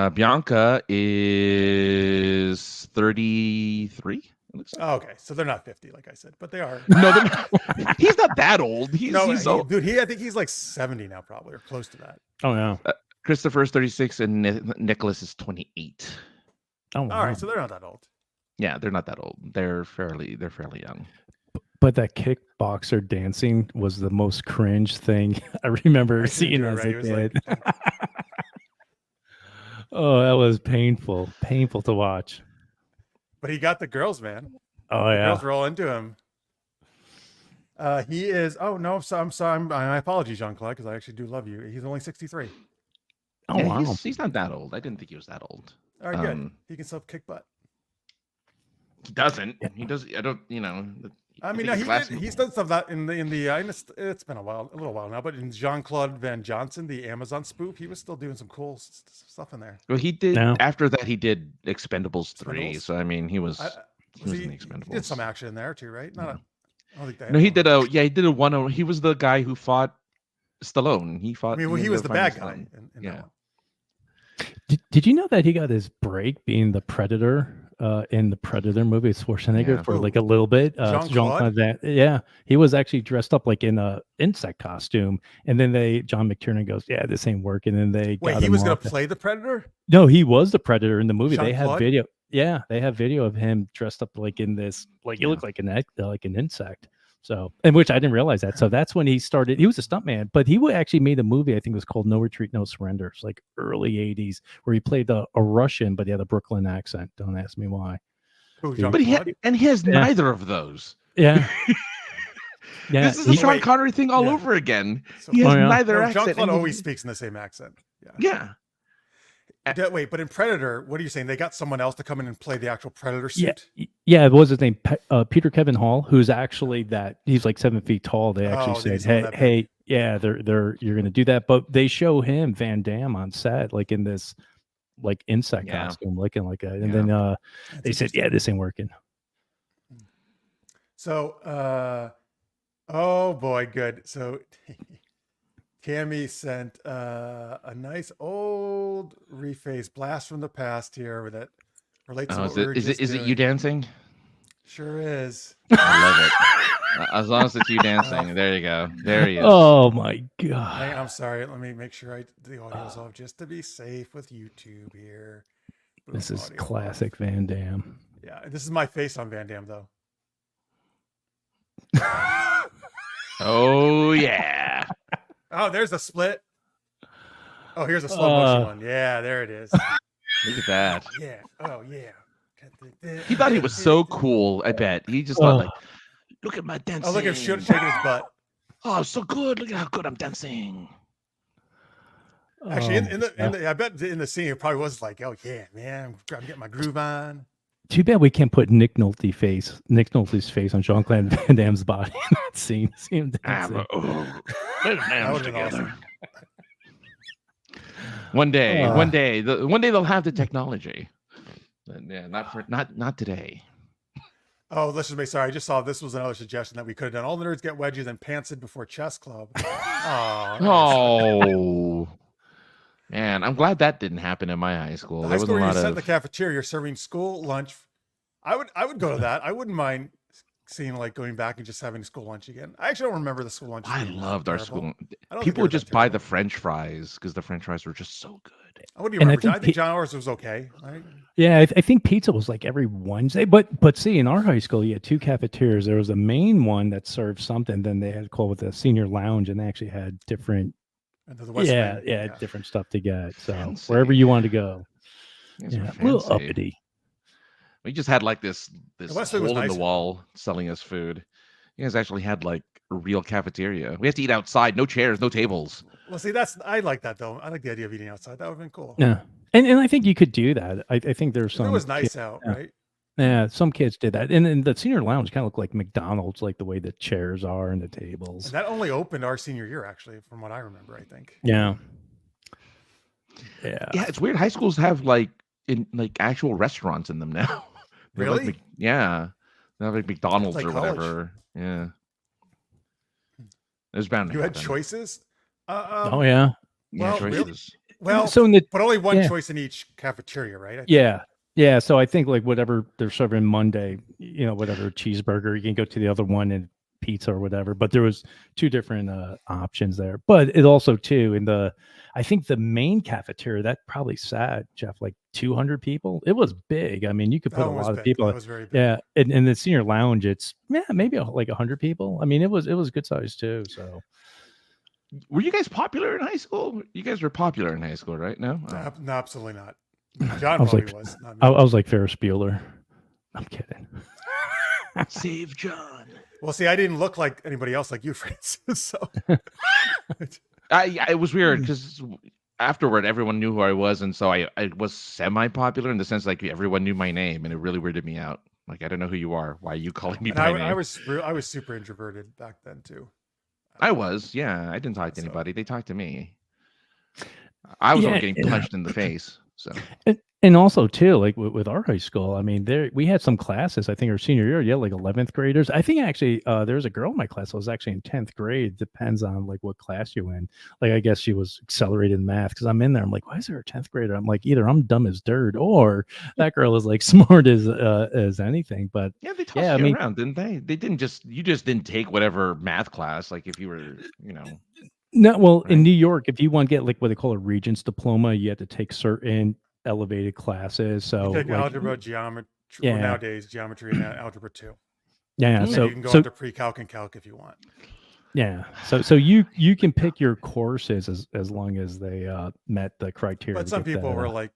Bianca is 33. Oh, okay, so they're not 50, like I said, but they are. No, he's not that old. He's old. Dude, I think he's like 70 now, probably, or close to that. Oh yeah. Christopher is 36 and Nicholas is 28. Oh, wow. All right, so they're not that old. Yeah, they're not that old. They're fairly young. But that kickboxer dancing was the most cringe thing I remember seeing as a kid. Oh, that was painful to watch. But he got the girls, man. Oh yeah, the girls were all into him. He is. Oh no, I'm sorry. My apologies, Jean-Claude, because I actually do love you. He's only 63. Oh yeah, wow, he's not that old. I didn't think he was that old. All right, good. He can still kick butt. He doesn't. He does. I don't. I mean, he's done stuff that in the. It's been a little while now, but in Jean-Claude Van Johnson, the Amazon spoof, he was still doing some cool stuff in there. Well, he did. After that, he did Expendables 3. So I mean, he was in the Expendables. He did some action in there too, right? I don't think that. No, he did a one. He was the guy who fought Stallone. He fought. I mean, he was the bad guy. Yeah. Did you know that he got his break being the Predator in the Predator movie, Schwarzenegger, for like a little bit? Jean-Claude? Yeah, he was actually dressed up like in a insect costume, and then John McTiernan goes, "Yeah, this ain't working." And they he was going to play the Predator? No, he was the Predator in the movie. Jean-Claude? They have video. Yeah, they have video of him dressed up like in this, like he looked like an insect. So, and which I didn't realize that. So that's when he started. He was a stuntman, but he actually made a movie. I think it was called No Retreat, No Surrender. It's like early '80s, where he played a Russian, but he had a Brooklyn accent. Don't ask me why. But he has neither of those. Yeah. Yeah. This is a Sean Connery thing all over again. He has neither accent. Jean-Claude always speaks in the same accent. Yeah. Wait, but in Predator, what are you saying? They got someone else to come in and play the actual Predator suit? Yeah, it was his name, Peter Kevin Hall, who's actually he's like 7 feet tall. They actually said, hey, yeah, you're going to do that. But they show him, Van Damme, on set, like in this like insect costume, looking like that. And then they said, yeah, this ain't working. So, oh boy, good. So Tammy sent a nice old reface blast from the past here that relates to what we were just doing. Is it you dancing? Sure is. I love it. As long as it's you dancing. There you go. There he is. Oh my God. I'm sorry. Let me make sure the audio's off just to be safe with YouTube here. This is classic Van Damme. Yeah, this is my face on Van Damme though. Oh yeah. Oh, there's a split. Oh, here's a slow motion one. Yeah, there it is. Look at that. Yeah. Oh, yeah. He thought he was so cool. I bet he just thought like, look at my dancing. Oh, look at him shaking his butt. Oh, so good! Look at how good I'm dancing. Actually, I bet in the scene it probably was like, oh yeah, man, I'm getting my groove on. Too bad we can't put Nick Nolte's face on Jean-Claude Van Damme's body in that scene. See him dancing. Let them dance together. Awesome. One day they'll have the technology. But yeah, not today. Oh, let's just make sorry. I just saw this was another suggestion that we could have done. All the nerds get wedgies and pantsid before chess club. Oh. Man, I'm glad that didn't happen in my high school. High school, you sit in the cafeteria, you're serving school lunch. I would go to that. I wouldn't mind seeing like going back and just having school lunch again. I actually don't remember the school lunch. I loved our school. People would just buy the French fries because the French fries were just so good. I wouldn't even remember. I think John Orr's was okay. Right? Yeah, I think pizza was like every Wednesday. But see, in our high school, you had two cafeterias. There was a main one that served something. Then they had called with the senior lounge, and they actually had different. Different stuff to get. So wherever you wanted to go, a little uppity. We just had like this hole in the wall selling us food. You guys actually had like a real cafeteria. We had to eat outside, no chairs, no tables. Well, see, I like that though. I like the idea of eating outside. That would have been cool. Yeah, and I think you could do that. I think there's some. It was nice out, right? Yeah, some kids did that, and the senior lounge kind of looked like McDonald's, like the way the chairs are and the tables. And that only opened our senior year, actually, from what I remember. I think. Yeah. It's weird. High schools have like actual restaurants in them now. Really? Like, they have like McDonald's or college. Whatever. Yeah. There's bound to You happen. had choices. Oh yeah. Yeah, choices. Really? Well, so but only one choice in each cafeteria, right? Yeah, so I think like whatever they're serving Monday, whatever cheeseburger, you can go to the other one and pizza or whatever. But there was two different options there. But it also too I think the main cafeteria that probably sat, Jeff, like 200 people. It was big. I mean, you could put a lot of people. That was very big. Yeah, and the senior lounge, it's maybe like 100 people. I mean, it was good size too. So. Were you guys popular in high school? You guys were popular in high school, right? No, no, absolutely not. John probably was. I was like Ferris Bueller. I'm kidding. Save John. Well, see, I didn't look like anybody else like you, Francis. So it was weird because afterward, everyone knew who I was, and so I was semi-popular in the sense like everyone knew my name, and it really weirded me out. Like I don't know who you are. Why are you calling me by name? I was super introverted back then too. I was, yeah. I didn't talk to anybody. They talked to me. I was getting punched in the face. So and also too, like with our high school, I mean, we had some classes. I think our senior year, yeah, like 11th graders. I think actually there was a girl in my class that was actually in 10th grade. Depends on like what class you in. Like I guess she was accelerated in math because I'm in there. I'm like, why is there a 10th grader? I'm like, either I'm dumb as dirt or that girl is like smart as anything. But yeah, they tossed you around, didn't they? They didn't you just didn't take whatever math class. Like if you were, No, well, right. In New York, if you want to get like what they call a Regents diploma, you have to take certain elevated classes. So you take algebra, geometry, nowadays geometry and algebra 2. Yeah, so you can go into pre-calc and calc if you want. Yeah, so you can pick your courses as long as they met the criteria. But some people were like,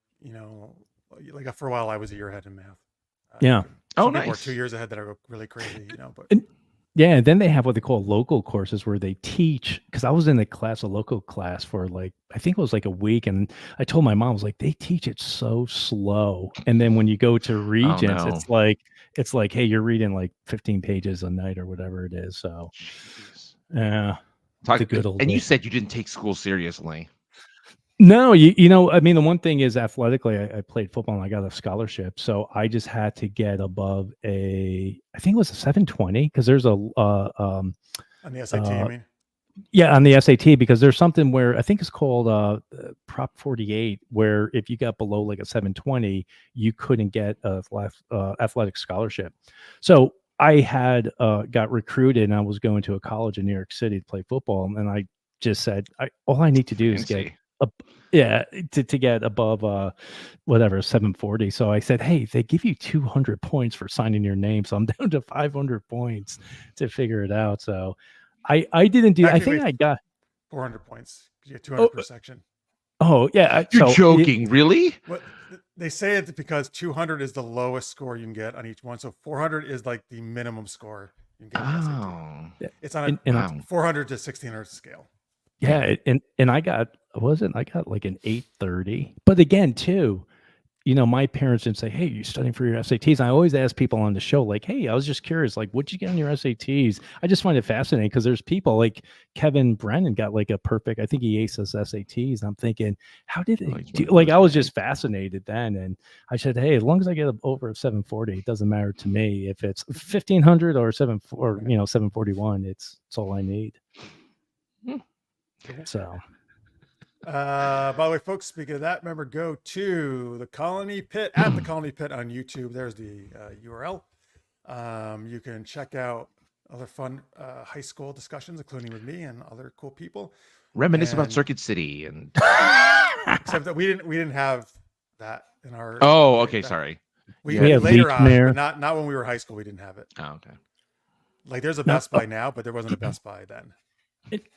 like for a while I was a year ahead in math. Yeah. Some people were 2 years ahead that are really crazy, but. Yeah, and then they have what they call local courses where they teach, because I was in a local class for like, I think it was like a week, and I told my mom, I was like, they teach it so slow. And then when you go to Regents, it's like, hey, you're reading like 15 pages a night or whatever it is. So, yeah. And you said you didn't take school seriously. No, I mean, the one thing is athletically, I played football and I got a scholarship. So I just had to get above I think it was a 720 because there's on the SAT, you mean? Yeah, on the SAT, because there's something where I think it's called Prop 48, where if you got below like a 720, you couldn't get a athletic scholarship. So I had got recruited and I was going to a college in New York City to play football. And I just said, all I need to do is get to get above whatever 740. So I said, hey, they give you 200 points for signing your name, so I'm down to 500 points to figure it out. So I didn't do. I think I got 400 points. You get 200 per section. Oh yeah, you're joking, really? What? They say it because 200 is the lowest score you can get on each one. So 400 is like the minimum score you can get on SAT. It's on a 400 to 1600 scale. Yeah, and I got like an 830. But again, too, my parents didn't say, "Hey, you studying for your SATs?" I always ask people on the show, like, "Hey, I was just curious, like, what'd you get on your SATs?" I just find it fascinating because there's people like Kevin Brennan got like a perfect. I think he aced his SATs. I'm thinking, how did it? Like, I was just fascinated then, and I said, "Hey, as long as I get over 740, it doesn't matter to me if it's 1500 or 741. It's all I need." So. By the way, folks, speaking of that, remember, go to the Colonie Pit at the Colonie Pit on YouTube. There's the URL. You can check out other fun high school discussions, including with me and other cool people. Reminisce about Circuit City, and except that we didn't have that in our. Oh, okay, sorry. We had later on, but not when we were high school. We didn't have it. Oh, okay. Like there's a Best Buy now, but there wasn't a Best Buy then.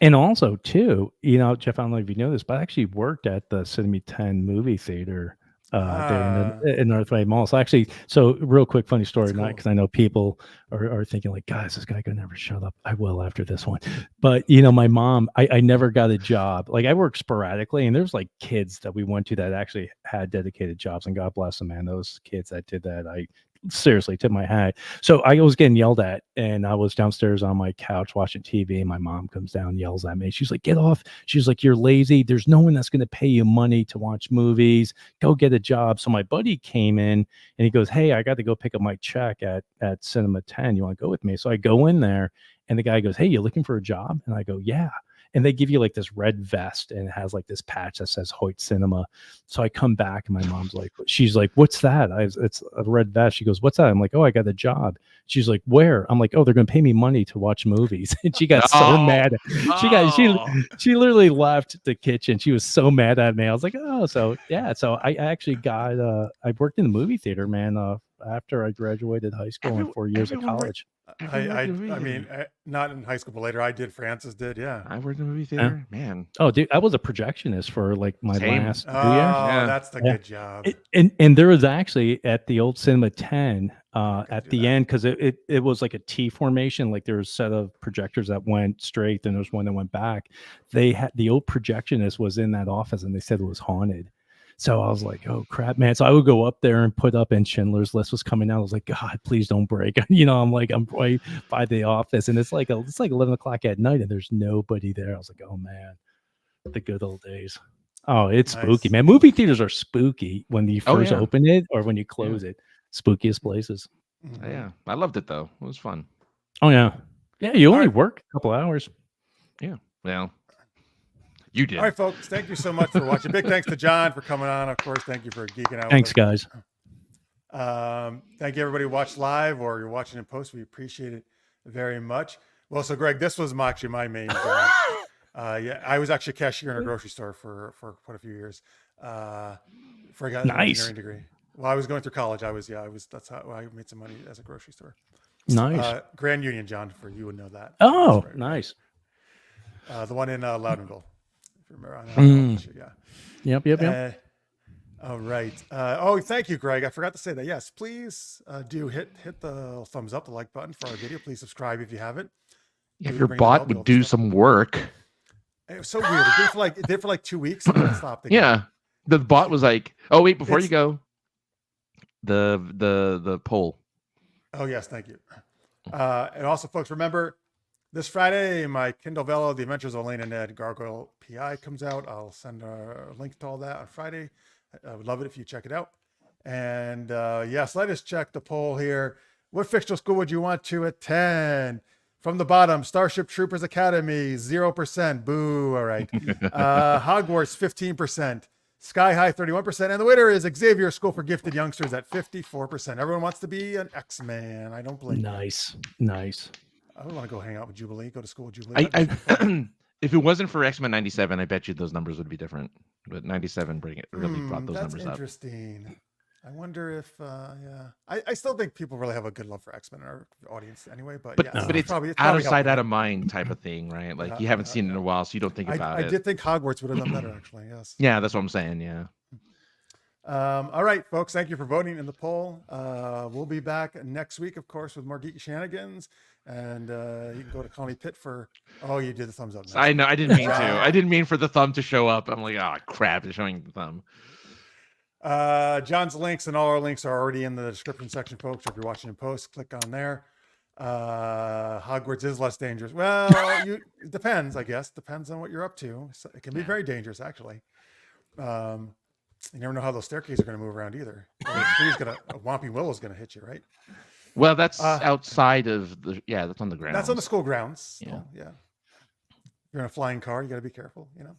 And also, too, Jeff, I don't know if you know this, but I actually worked at the Colonie 10 movie theater there in Northway Mall. So real quick, funny story, not because I know people are thinking like, guys, this guy could never shut up. I will after this one. But, my mom, I never got a job. Like I worked sporadically, and there's like kids that we went to that actually had dedicated jobs, and God bless them, man. Those kids that did that, I seriously tip my hat. So I was getting yelled at, and I was downstairs on my couch watching TV, and my mom comes down, yells at me. She's like, "Get off." She's like, "You're lazy. There's no one that's going to pay you money to watch movies. Go get a job." So my buddy came in, and he goes, "Hey, I got to go pick up my check at Cinema 10. You want to go with me?" So I go in there, and the guy goes, "Hey, you looking for a job?" And I go, "Yeah." And they give you like this red vest, and it has like this patch that says Hoyt Cinema. So I come back, and my mom's like, she's like, "What's that?" It's a red vest. She goes, "What's that?" I'm like, "Oh, I got a job." She's like, "Where?" I'm like, "Oh, they're going to pay me money to watch movies." And she got so mad. She literally left the kitchen. She was so mad at me. I was like, "Oh, so yeah." So I actually got, I worked in the movie theater, man, after I graduated high school and 4 years of college. I mean, not in high school, but later I did. Francis did, yeah. I worked in the movie theater, man. Oh, dude, I was a projectionist for like my last 2 years. Oh, that's the good job. And there was actually at the old Cinema 10 at the end, because it was like a T formation. Like there was a set of projectors that went straight, and there was one that went back. They had the old projectionist was in that office, and they said it was haunted. So I was like, "Oh crap, man!" So I would go up there and put up, and Schindler's List was coming out. I was like, "God, please don't break." I'm right by the office, and it's like 11 o'clock at night, and there's nobody there. I was like, "Oh man, the good old days." Oh, it's spooky, man. Movie theaters are spooky when you first open it or when you close it. Spookiest places. Yeah, I loved it though. It was fun. Oh yeah, you only work a couple hours. Yeah, well. You did. All right, folks. Thank you so much for watching. Big thanks to John for coming on. Of course, thank you for geeking out. Thanks, guys. Thank you, everybody who watched live or you're watching in post. We appreciate it very much. Well, so Greg, this was actually my main job. I was actually a cashier in a grocery store for quite a few years. For I got an engineering degree. While I was going through college, that's how I made some money as a grocery store. Nice. Grand Union, John, for you would know that. Oh, right, nice. The one in Loudonville. Remember, Yep. All right. Thank you, Greg. I forgot to say that. Yes, please do hit the thumbs up, the like button for our video. Please subscribe if you haven't. If your bot would do some work. It was so weird. It did for like 2 weeks and then stopped again. Yeah. The bot was like, "Oh wait, before you go, the poll." Oh yes, thank you. And also, folks, remember, this Friday, my Kindle Velo, The Adventures of Elaine and Ned Gargoyle PI comes out. I'll send a link to all that on Friday. I would love it if you check it out. And yes, let us check the poll here. What fictional school would you want to attend? From the bottom, Starship Troopers Academy, 0%. Boo. All right. Hogwarts, 15%. Sky High, 31%. And the winner is Xavier School for Gifted Youngsters at 54%. Everyone wants to be an X-Man. I don't blame you. Nice. I would want to go hang out with Jubilee, go to school with Jubilee. If it wasn't for X-Men 97, I bet you those numbers would be different. But 97 really brought those numbers up. That's interesting. I wonder if, I still think people really have a good love for X-Men in our audience anyway. But it's probably out of sight, out of mind type of thing, right? Like you haven't seen it in a while, so you don't think about it. I did think Hogwarts would have done better, actually. Yes. Yeah, that's what I'm saying. Yeah. All right, folks. Thank you for voting in the poll. We'll be back next week, of course, with more geeky shenanigans. And you can go to Colonie Pit for. Oh, you did the thumbs up. Nice. I know. I didn't mean to. I didn't mean for the thumb to show up. I'm like, oh crap! It's showing the thumb. John's links and all our links are already in the description section, folks. If you're watching in post, click on there. Hogwarts is less dangerous. Well, it depends, I guess. Depends on what you're up to. So it can be very dangerous, actually. You never know how those staircases are going to move around either. A Whomping Willow's going to hit you, right? Well, that's outside of the. Yeah, that's on the ground. That's on the school grounds. Yeah. So, yeah. If you're in a flying car, you got to be careful, you know.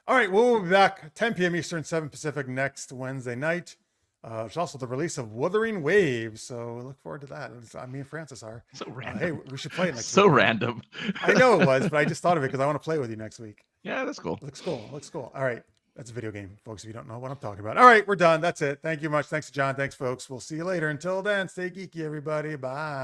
All right, we'll be back 10 p.m. Eastern, 7 Pacific next Wednesday night. It's also the release of Wuthering Waves, so look forward to that. Me and Francis are. So random. Hey, we should play it next so week. Random. I know it was, but I just thought of it because I want to play with you next week. Yeah, that's cool. Looks cool. All right. That's a video game, folks, if you don't know what I'm talking about. All right, we're done. That's it. Thank you much. Thanks, John. Thanks, folks. We'll see you later. Until then, stay geeky, everybody. Bye.